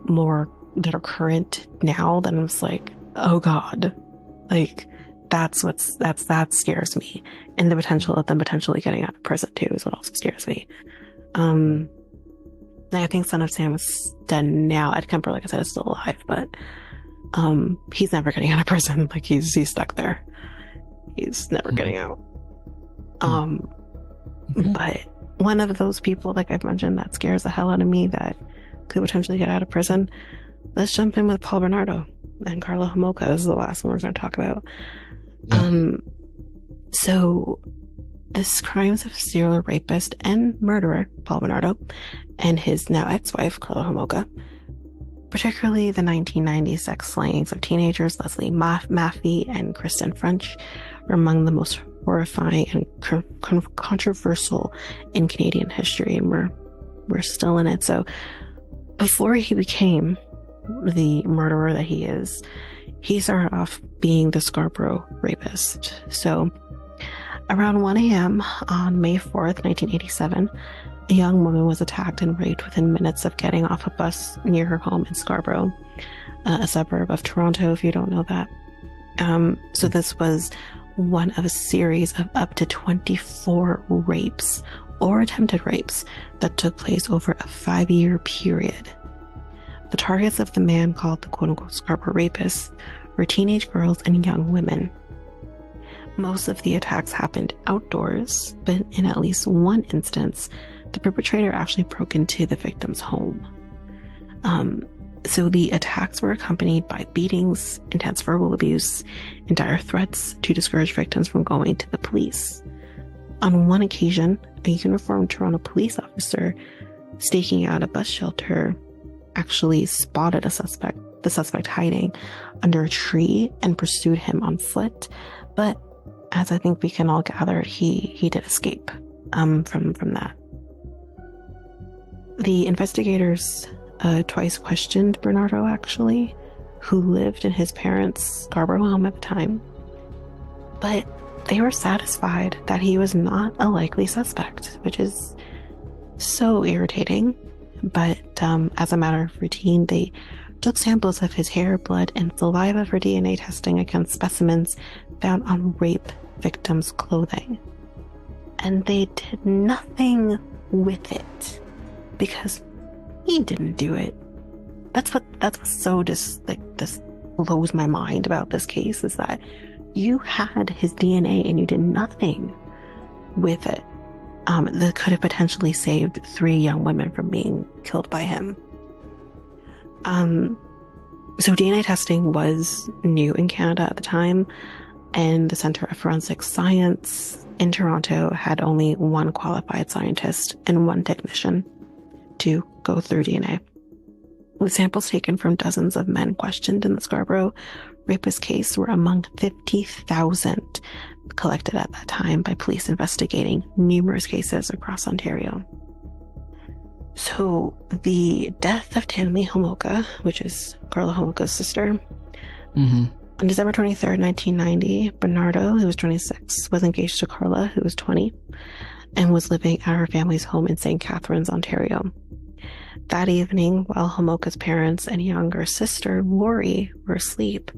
more that are current now that I'm just like, oh god, like that scares me. And the potential of them potentially getting out of prison too is what also scares me. I think Son of Sam is dead now. Ed Kemper, like I said, is still alive, but he's never getting out of prison. Like, he's stuck there. He's never getting out. But one of those people, like I've mentioned, that scares the hell out of me that could potentially get out of prison. Let's jump in with Paul Bernardo and Carla Homolka is the last one we're going to talk about. So this crimes of serial rapist and murderer Paul Bernardo and his now ex-wife Carla Homolka, particularly the 1990s sex slayings of teenagers Leslie Maffey and Kristen French, were among the most horrifying and controversial in Canadian history, and we're still in it. So before he became the murderer that he is, he started off being the Scarborough rapist. So around 1 a.m. on May 4th, 1987, a young woman was attacked and raped within minutes of getting off a bus near her home in Scarborough, a suburb of Toronto, if you don't know that. So this was one of a series of up to 24 rapes or attempted rapes that took place over a 5-year period. The targets of the man called the quote-unquote Scarborough rapists were teenage girls and young women. Most of the attacks happened outdoors, but in at least one instance, the perpetrator actually broke into the victim's home. So the attacks were accompanied by beatings, intense verbal abuse, and dire threats to discourage victims from going to the police. On one occasion, a uniformed Toronto police officer staking out a bus shelter actually spotted the suspect hiding under a tree and pursued him on foot. But as I think we can all gather, he did escape from that. The investigators twice questioned Bernardo, actually, who lived in his parents' Scarborough home at the time, but they were satisfied that he was not a likely suspect, which is so irritating. But as a matter of routine, they took samples of his hair, blood, and saliva for DNA testing against specimens found on rape victims' clothing. And they did nothing with it because he didn't do it. That's what's so this blows my mind about this case, is that you had his DNA and you did nothing with it. That could have potentially saved 3 young women from being killed by him. So DNA testing was new in Canada at the time, and the Centre of Forensic Science in Toronto had only one qualified scientist and one technician to go through DNA. The samples taken from dozens of men questioned in the Scarborough rapist case were among 50,000 collected at that time by police investigating numerous cases across Ontario. So the death of Tanyka Homolka, which is Carla Homolka's sister, on December 23rd, 1990, Bernardo, who was 26, was engaged to Carla, who was 20, and was living at her family's home in St. Catharines, Ontario. That evening, while Homolka's parents and younger sister, Lori, were asleep,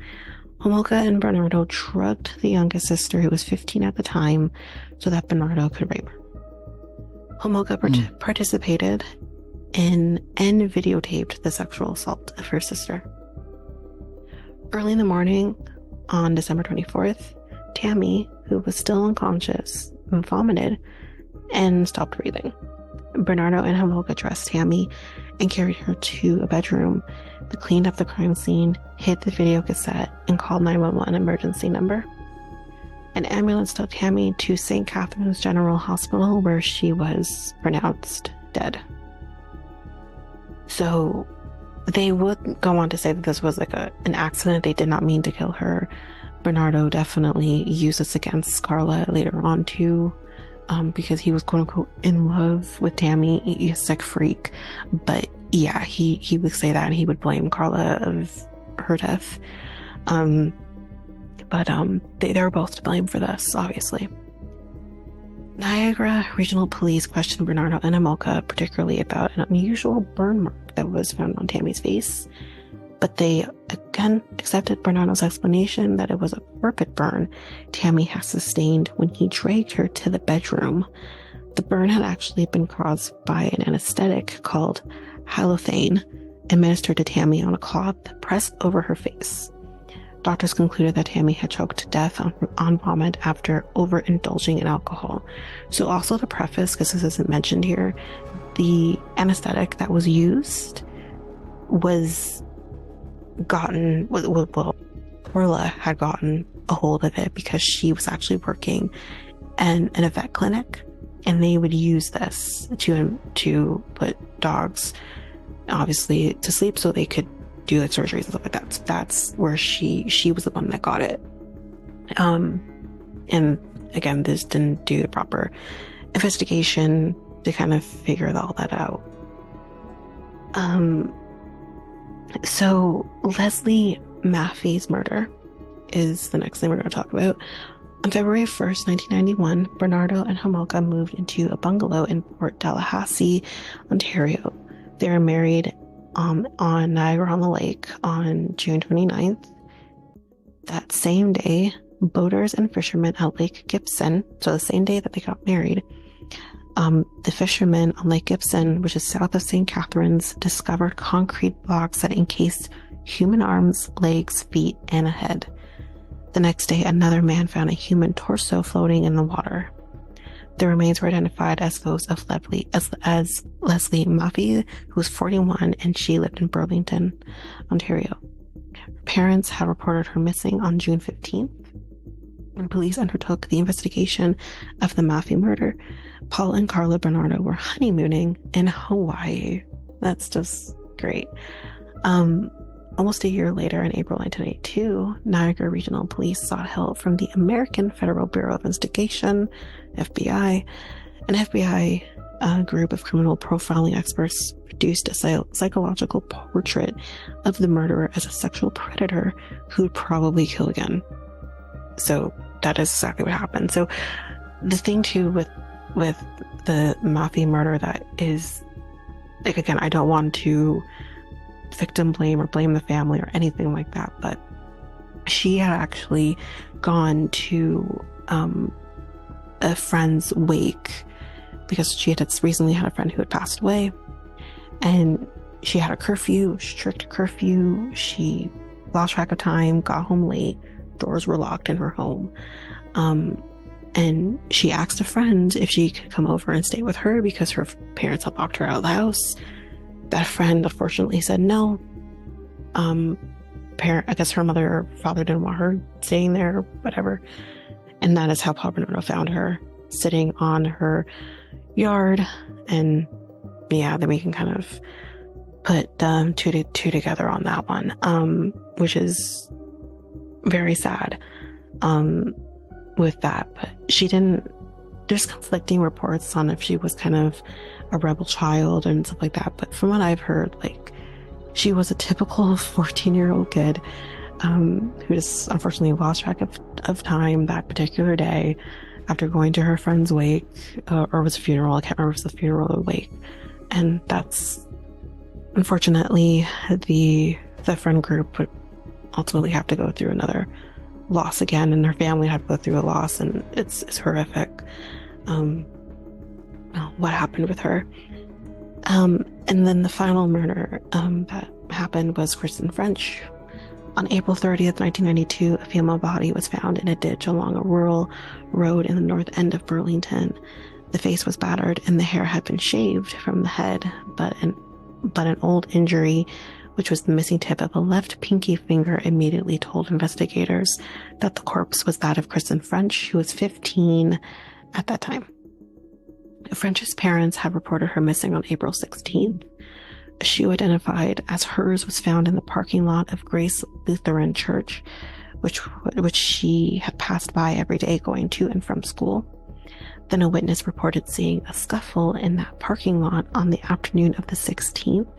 Homolka and Bernardo drugged the youngest sister, who was 15 at the time, so that Bernardo could rape her. Homolka participated in and videotaped the sexual assault of her sister. Early in the morning, on December 24th, Tammy, who was still unconscious, vomited and stopped breathing. Bernardo and Homolka dressed Tammy and carried her to a bedroom. They cleaned up the crime scene, hid the video cassette, and called 911 emergency number. An ambulance took Tammy to St. Catherine's General Hospital, where she was pronounced dead. So they would go on to say that this was like an accident. They did not mean to kill her. Bernardo definitely used this against Carla later on too, because he was quote unquote in love with Tammy. He's a sick freak. But yeah, he would say that, and he would blame Carla of her death. But they were both to blame for this, obviously. Niagara Regional Police questioned Bernardo and Homolka, particularly about an unusual burn mark that was found on Tammy's face. But they again accepted Bernardo's explanation that it was a carpet burn Tammy had sustained when he dragged her to the bedroom. The burn had actually been caused by an anesthetic called halothane, administered to Tammy on a cloth pressed over her face. Doctors concluded that Tammy had choked to death on vomit after overindulging in alcohol. So also to preface, because this isn't mentioned here, the anesthetic that was used was gotten, well, Carla had gotten a hold of it because she was actually working in a vet clinic, and they would use this to put dogs, obviously, to sleep so they could do like surgeries and stuff like that. So that's where she was the one that got it. And again, this didn't do the proper investigation to kind of figure all that out. So Leslie Maffey's murder is the next thing we're going to talk about. On February 1st, 1991, Bernardo and Homolka moved into a bungalow in Port Tallahassee, Ontario. They were married on Niagara-on-the-Lake on June 29th. That same day, boaters and fishermen at Lake Gibson, so the same day that they got married, the fishermen on Lake Gibson, which is south of St. Catharines, discovered concrete blocks that encased human arms, legs, feet, and a head. The next day, another man found a human torso floating in the water. The remains were identified as those of Leslie Maffey, who was 41, and she lived in Burlington, Ontario. Her parents had reported her missing on June 15th. When police undertook the investigation of the Maffey murder, Paul and Carla Bernardo were honeymooning in Hawaii. That's just great. Almost a year later, in April 1982, Niagara Regional Police sought help from the American Federal Bureau of Investigation, FBI. An FBI group of criminal profiling experts produced a psychological portrait of the murderer as a sexual predator who would probably kill again. So that is exactly what happened. So the thing too with the Maffey murder that is, like, again, I don't want to victim blame or blame the family or anything like that, but she had actually gone to a friend's wake because she had recently had a friend who had passed away, and she had a curfew, strict curfew. She lost track of time, got home late, doors were locked in her home, and she asked a friend if she could come over and stay with her because her parents had locked her out of the house. That friend unfortunately said no. I guess her mother or father didn't want her staying there, whatever. And that is how Paul Bernardo found her, sitting on her yard. And yeah, then we can kind of put two together on that one, which is very sad with that. But she didn't, there's conflicting reports on if she was kind of a rebel child and stuff like that, but from what I've heard, like, she was a typical 14-year-old kid who just unfortunately lost track of time that particular day after going to her friend's wake, or was a funeral. I can't remember if it was the funeral or wake. And that's, unfortunately, the friend group would ultimately have to go through another loss again, and her family had to go through a loss, and it's horrific. What happened with her. And then the final murder that happened was Kristen French. On April 30th, 1992, a female body was found in a ditch along a rural road in the north end of Burlington. The face was battered and the hair had been shaved from the head, but but an old injury, which was the missing tip of a left pinky finger, immediately told investigators that the corpse was that of Kristen French, who was 15 at that time. French's parents had reported her missing on April 16th. A shoe identified as hers was found in the parking lot of Grace Lutheran Church, which she had passed by every day going to and from school. Then a witness reported seeing a scuffle in that parking lot on the afternoon of the 16th.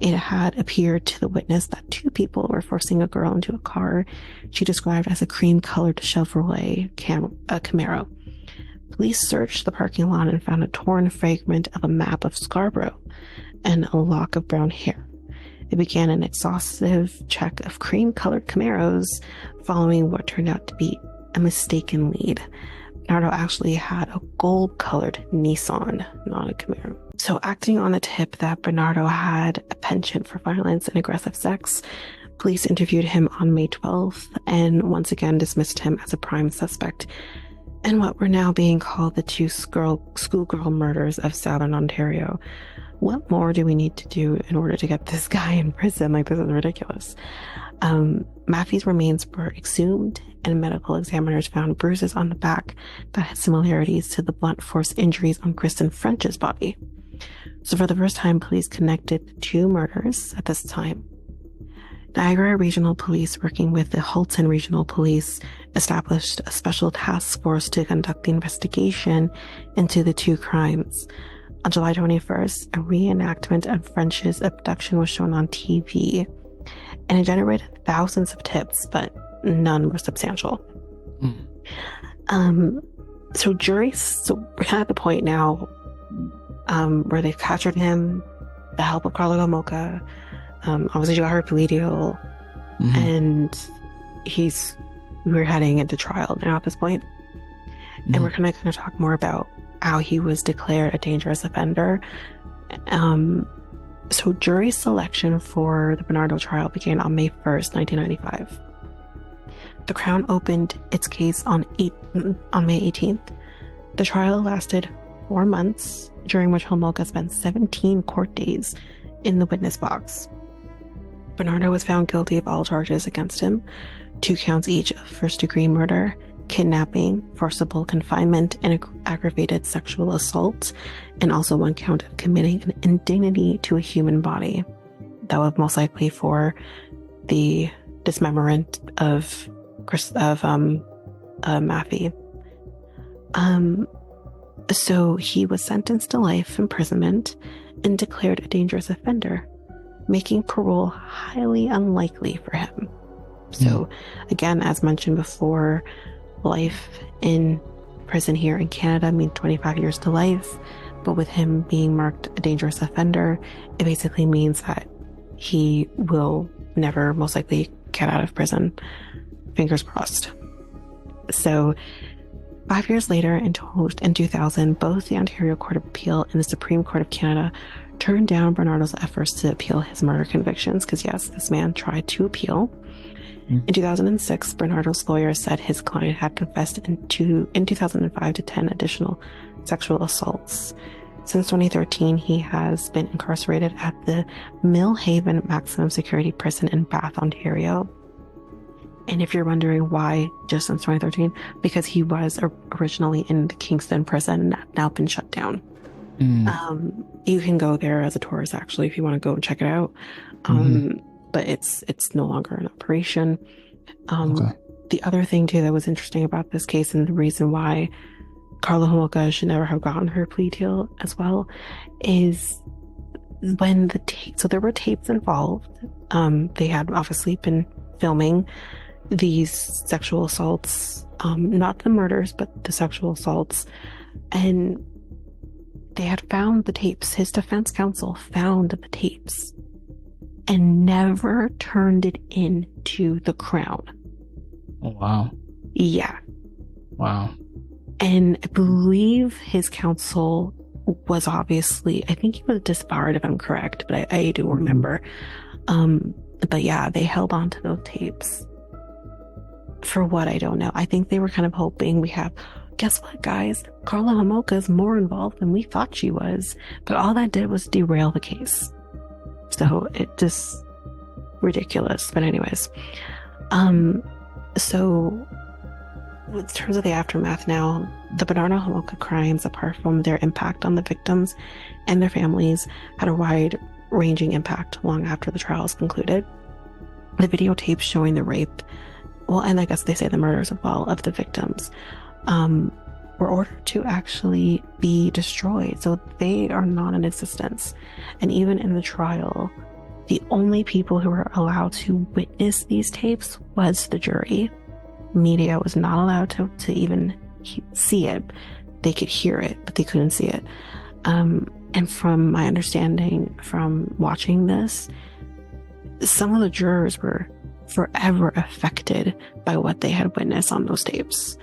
It had appeared to the witness that two people were forcing a girl into a car she described as a cream-colored Chevrolet Camaro. Police searched the parking lot and found a torn fragment of a map of Scarborough and a lock of brown hair. They began an exhaustive check of cream-colored Camaros, following what turned out to be a mistaken lead. Bernardo actually had a gold-colored Nissan, not a Camaro. So, acting on a tip that Bernardo had a penchant for violence and aggressive sex, police interviewed him on May 12th and once again dismissed him as a prime suspect in what were now being called the two schoolgirl murders of Southern Ontario. What more do we need to do in order to get this guy in prison? Like, this is ridiculous. Maffey's remains were exhumed, and medical examiners found bruises on the back that had similarities to the blunt force injuries on Kristen French's body. So for the first time, police connected the two murders at this time. Niagara Regional Police, working with the Halton Regional Police, established a special task force to conduct the investigation into the two crimes. On July 21st, a reenactment of French's abduction was shown on TV, and it generated thousands of tips, but none were substantial. So we're kind of at the point now where they've captured him, the help of Carlo Homolka. Obviously, she got her plea deal, and we're heading into trial now at this point. And we're kind of talk more about how he was declared a dangerous offender. So jury selection for the Bernardo trial began on May 1st, 1995. The Crown opened its case on May 18th. The trial lasted 4 months, during which Homolka spent 17 court days in the witness box. Bernardo was found guilty of all charges against him, 2 counts each of first-degree murder, kidnapping, forcible confinement, and aggravated sexual assault, and also 1 count of committing an indignity to a human body. That was most likely for the dismemberment of Maffey. So he was sentenced to life imprisonment and declared a dangerous offender, making parole highly unlikely for him. So again, as mentioned before, life in prison here in Canada means 25 years to life, but with him being marked a dangerous offender, it basically means that he will never most likely get out of prison. Fingers crossed. So 5 years later, in 2000, both the Ontario Court of Appeal and the Supreme Court of Canada turned down Bernardo's efforts to appeal his murder convictions, because yes, this man tried to appeal. In 2006, Bernardo's lawyer said his client had confessed in 2005 to 10 additional sexual assaults. Since 2013, he has been incarcerated at the Millhaven Maximum Security Prison in Bath, Ontario. And if you're wondering why just since 2013, because he was originally in the Kingston prison, now been shut down. You can go there as a tourist, actually, if you want to go and check it out. But it's no longer in operation. The other thing too that was interesting about this case, and the reason why Carla Homolka should never have gotten her plea deal as well, is when so there were tapes involved. They had obviously been filming these sexual assaults, not the murders, but the sexual assaults, and they had found the tapes. His defense counsel found the tapes and never turned it in to the Crown. Oh, wow. Yeah. Wow. And I believe his counsel was obviously, I think he was disbarred if I'm correct, but I do remember. But yeah, they held on to those tapes. For what, I don't know. I think they were kind of hoping guess what, guys? Carla Homolka is more involved than we thought she was. But all that did was derail the case. So it just ridiculous. But anyways, so in terms of the aftermath now, the Bernardo Homolka crimes, apart from their impact on the victims and their families, had a wide-ranging impact long after the trials concluded. The videotapes showing the rape, well, and I guess they say the murders as well, of the victims, were ordered to actually be destroyed. So they are not in existence. And even in the trial, the only people who were allowed to witness these tapes was the jury. Media was not allowed to even see it. They could hear it, but they couldn't see it. And from my understanding from watching this, some of the jurors were forever affected by what they had witnessed on those tapes.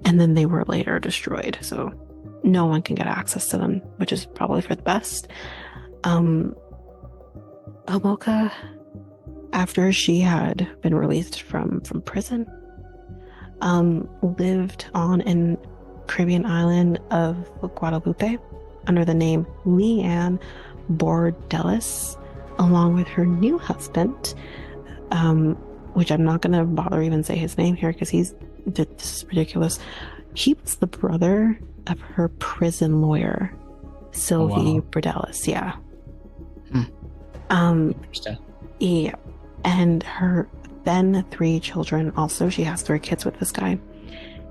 And then they were later destroyed. So no one can get access to them, which is probably for the best. Homolka, after she had been released from prison, lived on in Caribbean island of Guadalupe under the name Leanne Bordelis, along with her new husband, which I'm not going to bother even say his name here because this is ridiculous. He was the brother of her prison lawyer, Sylvie Bordelis. Yeah. Yeah. And her then 3 children also. She has 3 kids with this guy.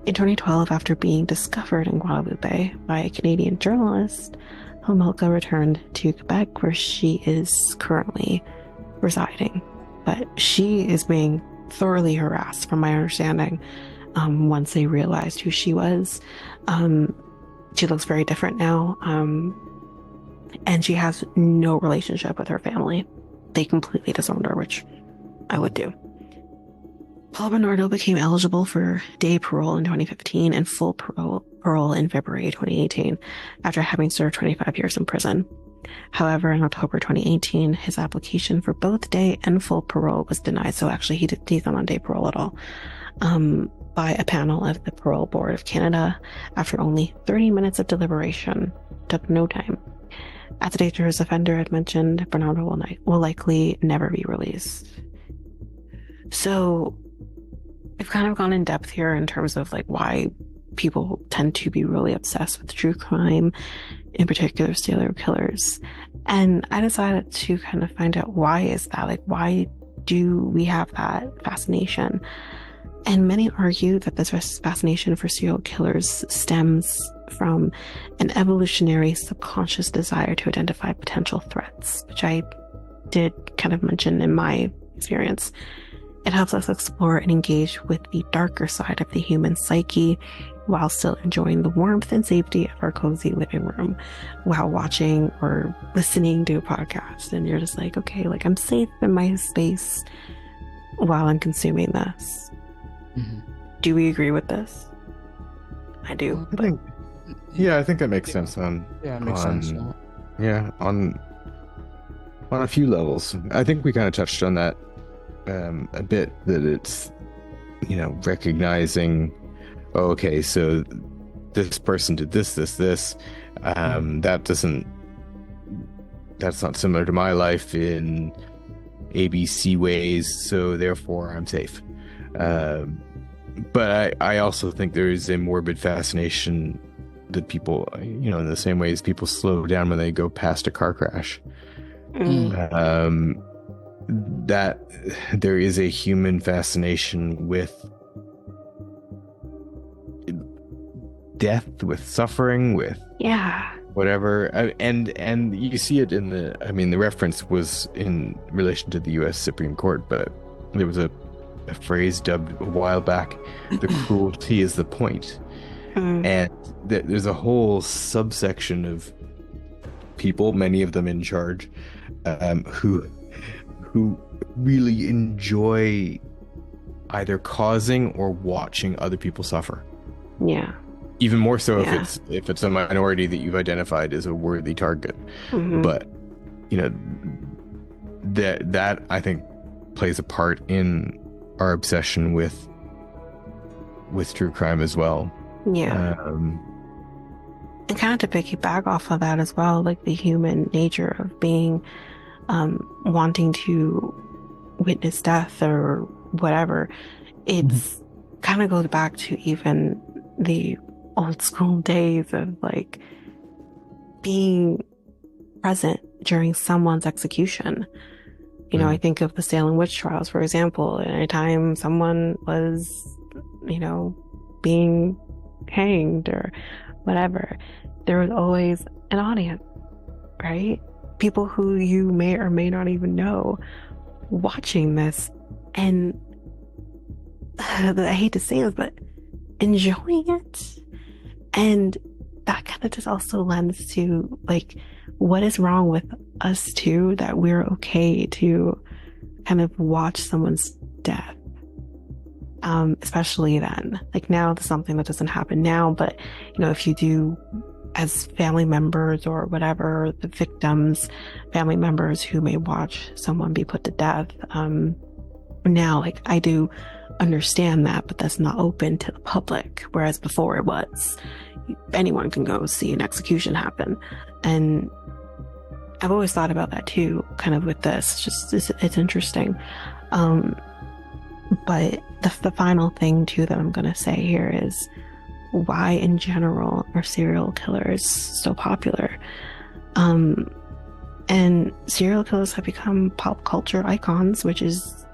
In 2012, after being discovered in Guadalupe by a Canadian journalist, Homolka returned to Quebec, where she is currently residing. But she is being thoroughly harassed, from my understanding, once they realized who she was. She looks very different now, and she has no relationship with her family. They completely disowned her, which I would do. Paul Bernardo became eligible for day parole in 2015 and full parole in February 2018 after having served 25 years in prison. However, in October 2018, his application for both day and full parole was denied. So actually, he's not on day parole at all, by a panel of the Parole Board of Canada after only 30 minutes of deliberation. Took no time. As the dangerous offender had mentioned, Bernardo will likely never be released. So we've kind of gone in depth here in terms of like why people tend to be really obsessed with true crime, in particular serial killers. And I decided to kind of find out, why is that? Like, why do we have that fascination? And many argue that this fascination for serial killers stems from an evolutionary subconscious desire to identify potential threats, which I did kind of mention in my experience. It helps us explore and engage with the darker side of the human psyche while still enjoying the warmth and safety of our cozy living room while watching or listening to a podcast. And you're just like, okay, like I'm safe in my space while I'm consuming this. Mm-hmm. Do we agree with this? I do. I think that makes sense on a few levels. I think we kind of touched on that a bit, that it's, recognizing, okay, so this person did this, that's not similar to my life in ABC ways, so therefore I'm safe. But I also think there is a morbid fascination that people, in the same way as people slow down when they go past a car crash. That there is a human fascination with death, with suffering, with whatever, and you see it in the reference was in relation to the U.S. Supreme Court, but there was a phrase dubbed a while back, the cruelty is the point. And there's a whole subsection of people, many of them in charge, who really enjoy either causing or watching other people suffer. Yeah. Even more so if it's a minority that you've identified as a worthy target. Mm-hmm. But that I think plays a part in our obsession with true crime as well. Yeah. And kind of to piggyback off of that as well, like the human nature of being wanting to witness death or whatever. It's kind of goes back to even the old school days of like being present during someone's execution. You know, I think of the Salem witch trials, for example. Anytime someone was, you know, being hanged or whatever, there was always an audience, right? People who you may or may not even know watching this, and I hate to say this, but enjoying it. And that kind of just also lends to like, what is wrong with us too, that we're okay to kind of watch someone's death. Especially then, like now, there's something that doesn't happen now, but you know, if you do as family members or whatever, the victims, family members who may watch someone be put to death, now, like I do understand that, but that's not open to the public. Whereas before it was, anyone can go see an execution happen. And I've always thought about that too, kind of with this, just it's interesting. But the final thing too that I'm going to say here is, why in general are serial killers so popular? And serial killers have become pop culture icons, which is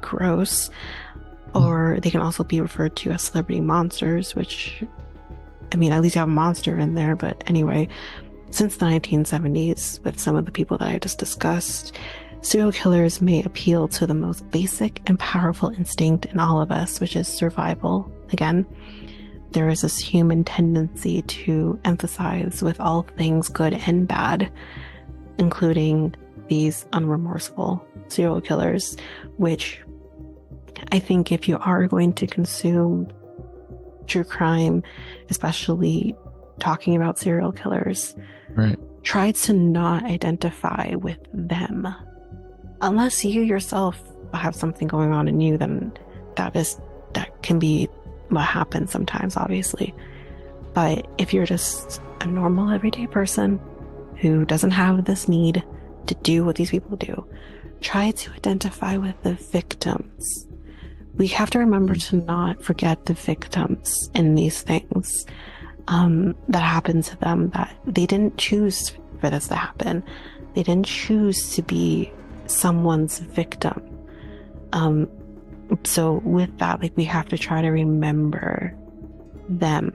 gross. Or they can also be referred to as celebrity monsters, which, I mean, at least you have a monster in there. But anyway, since the 1970s, with some of the people that I just discussed, serial killers may appeal to the most basic and powerful instinct in all of us, which is survival. Again, there is this human tendency to emphasize with all things good and bad, including these unremorseful serial killers, which I think if you are going to consume true crime, especially talking about serial killers, right, try to not identify with them. Unless you yourself have something going on in you, then that can be what happens sometimes, obviously. But if you're just a normal everyday person who doesn't have this need to do what these people do, try to identify with the victims. We have to remember to not forget the victims in these things that happen to them, that they didn't choose for this to happen. They didn't choose to be someone's victim. So with that, like, we have to try to remember them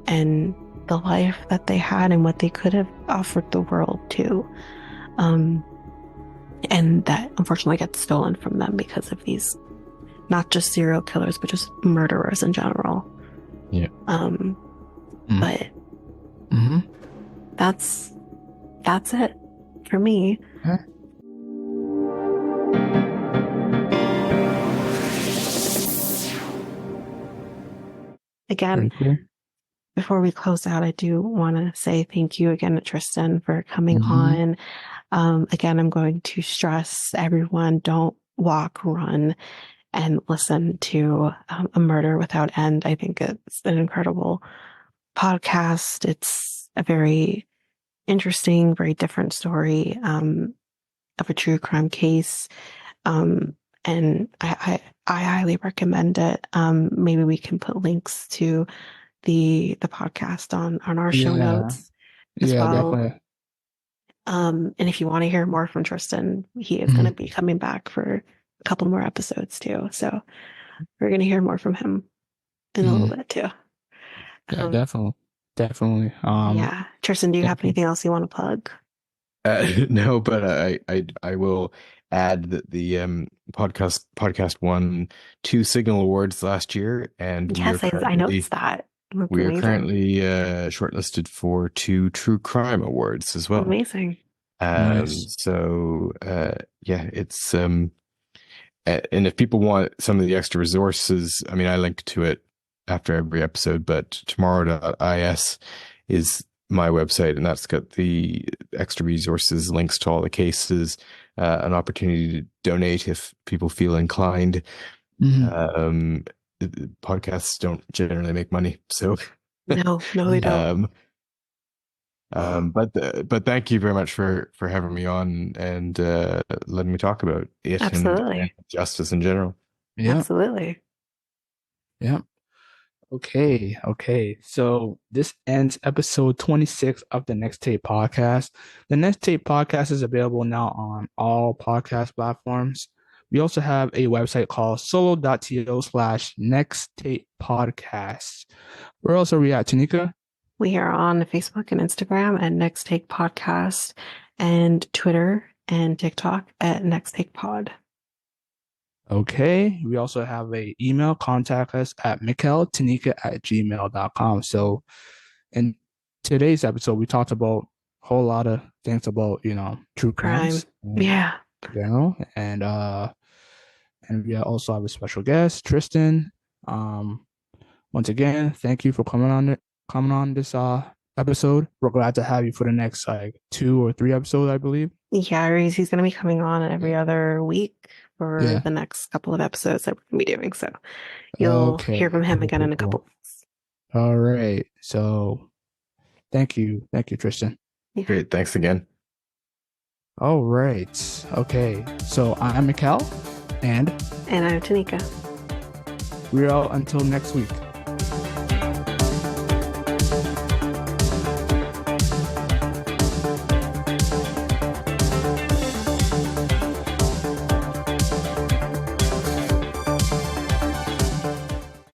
and the life that they had and what they could have offered the world too. And that unfortunately gets stolen from them because of these, not just serial killers, but just murderers in general. Yeah. But that's it for me. Huh? Again, cool. Before we close out, I do want to say thank you again to Tristan for coming on. Again, I'm going to stress everyone, don't walk, run, and listen to A Murder Without End. I think it's an incredible podcast. It's a very interesting, very different story of a true crime case. And I highly recommend it. Maybe we can put links to the podcast on our show notes as well. Definitely. And if you want to hear more from Tristan, he is going to be coming back for a couple more episodes too. So we're going to hear more from him in a little bit too. Yeah, definitely. Yeah, Tristan, do you have anything else you want to plug? No, but I will add that the podcast won 2 Signal Awards last year, and yes, I noticed that. We are currently shortlisted for 2 True Crime Awards as well. Amazing. Nice. So yeah, it's and if people want some of the extra resources, I mean, I link to it after every episode, but tomorrow.is is my website, and that's got the extra resources, links to all the cases, an opportunity to donate if people feel inclined. Podcasts don't generally make money, so no, they don't. But thank you very much for having me on and letting me talk about it and justice in general. Yeah. Absolutely. Yeah. Okay. So this ends episode 26 of the Next Tape podcast. The Next Tape podcast is available now on all podcast platforms. We also have a website called solo.to/Next Tape podcast. Where else are we at, Tanyka? We are on Facebook and Instagram at Next Take Podcast and Twitter and TikTok at Next Take Pod. Okay. We also have a email. Contact us at mikeltanyka@gmail.com. So in today's episode, we talked about a whole lot of things about, true crimes. Yeah. And we also have a special guest, Tristan. Once again, thank you for coming on this episode. We're glad to have you for the next 2 or 3 episodes, I believe. Yeah, he's going to be coming on every other week for the next couple of episodes that we're going to be doing. So you'll hear from him again in a couple weeks. All right. So thank you, Tristan. Yeah. Great. Thanks again. All right. Okay. So I'm Mikel, and I'm Tanyka. We're out until next week.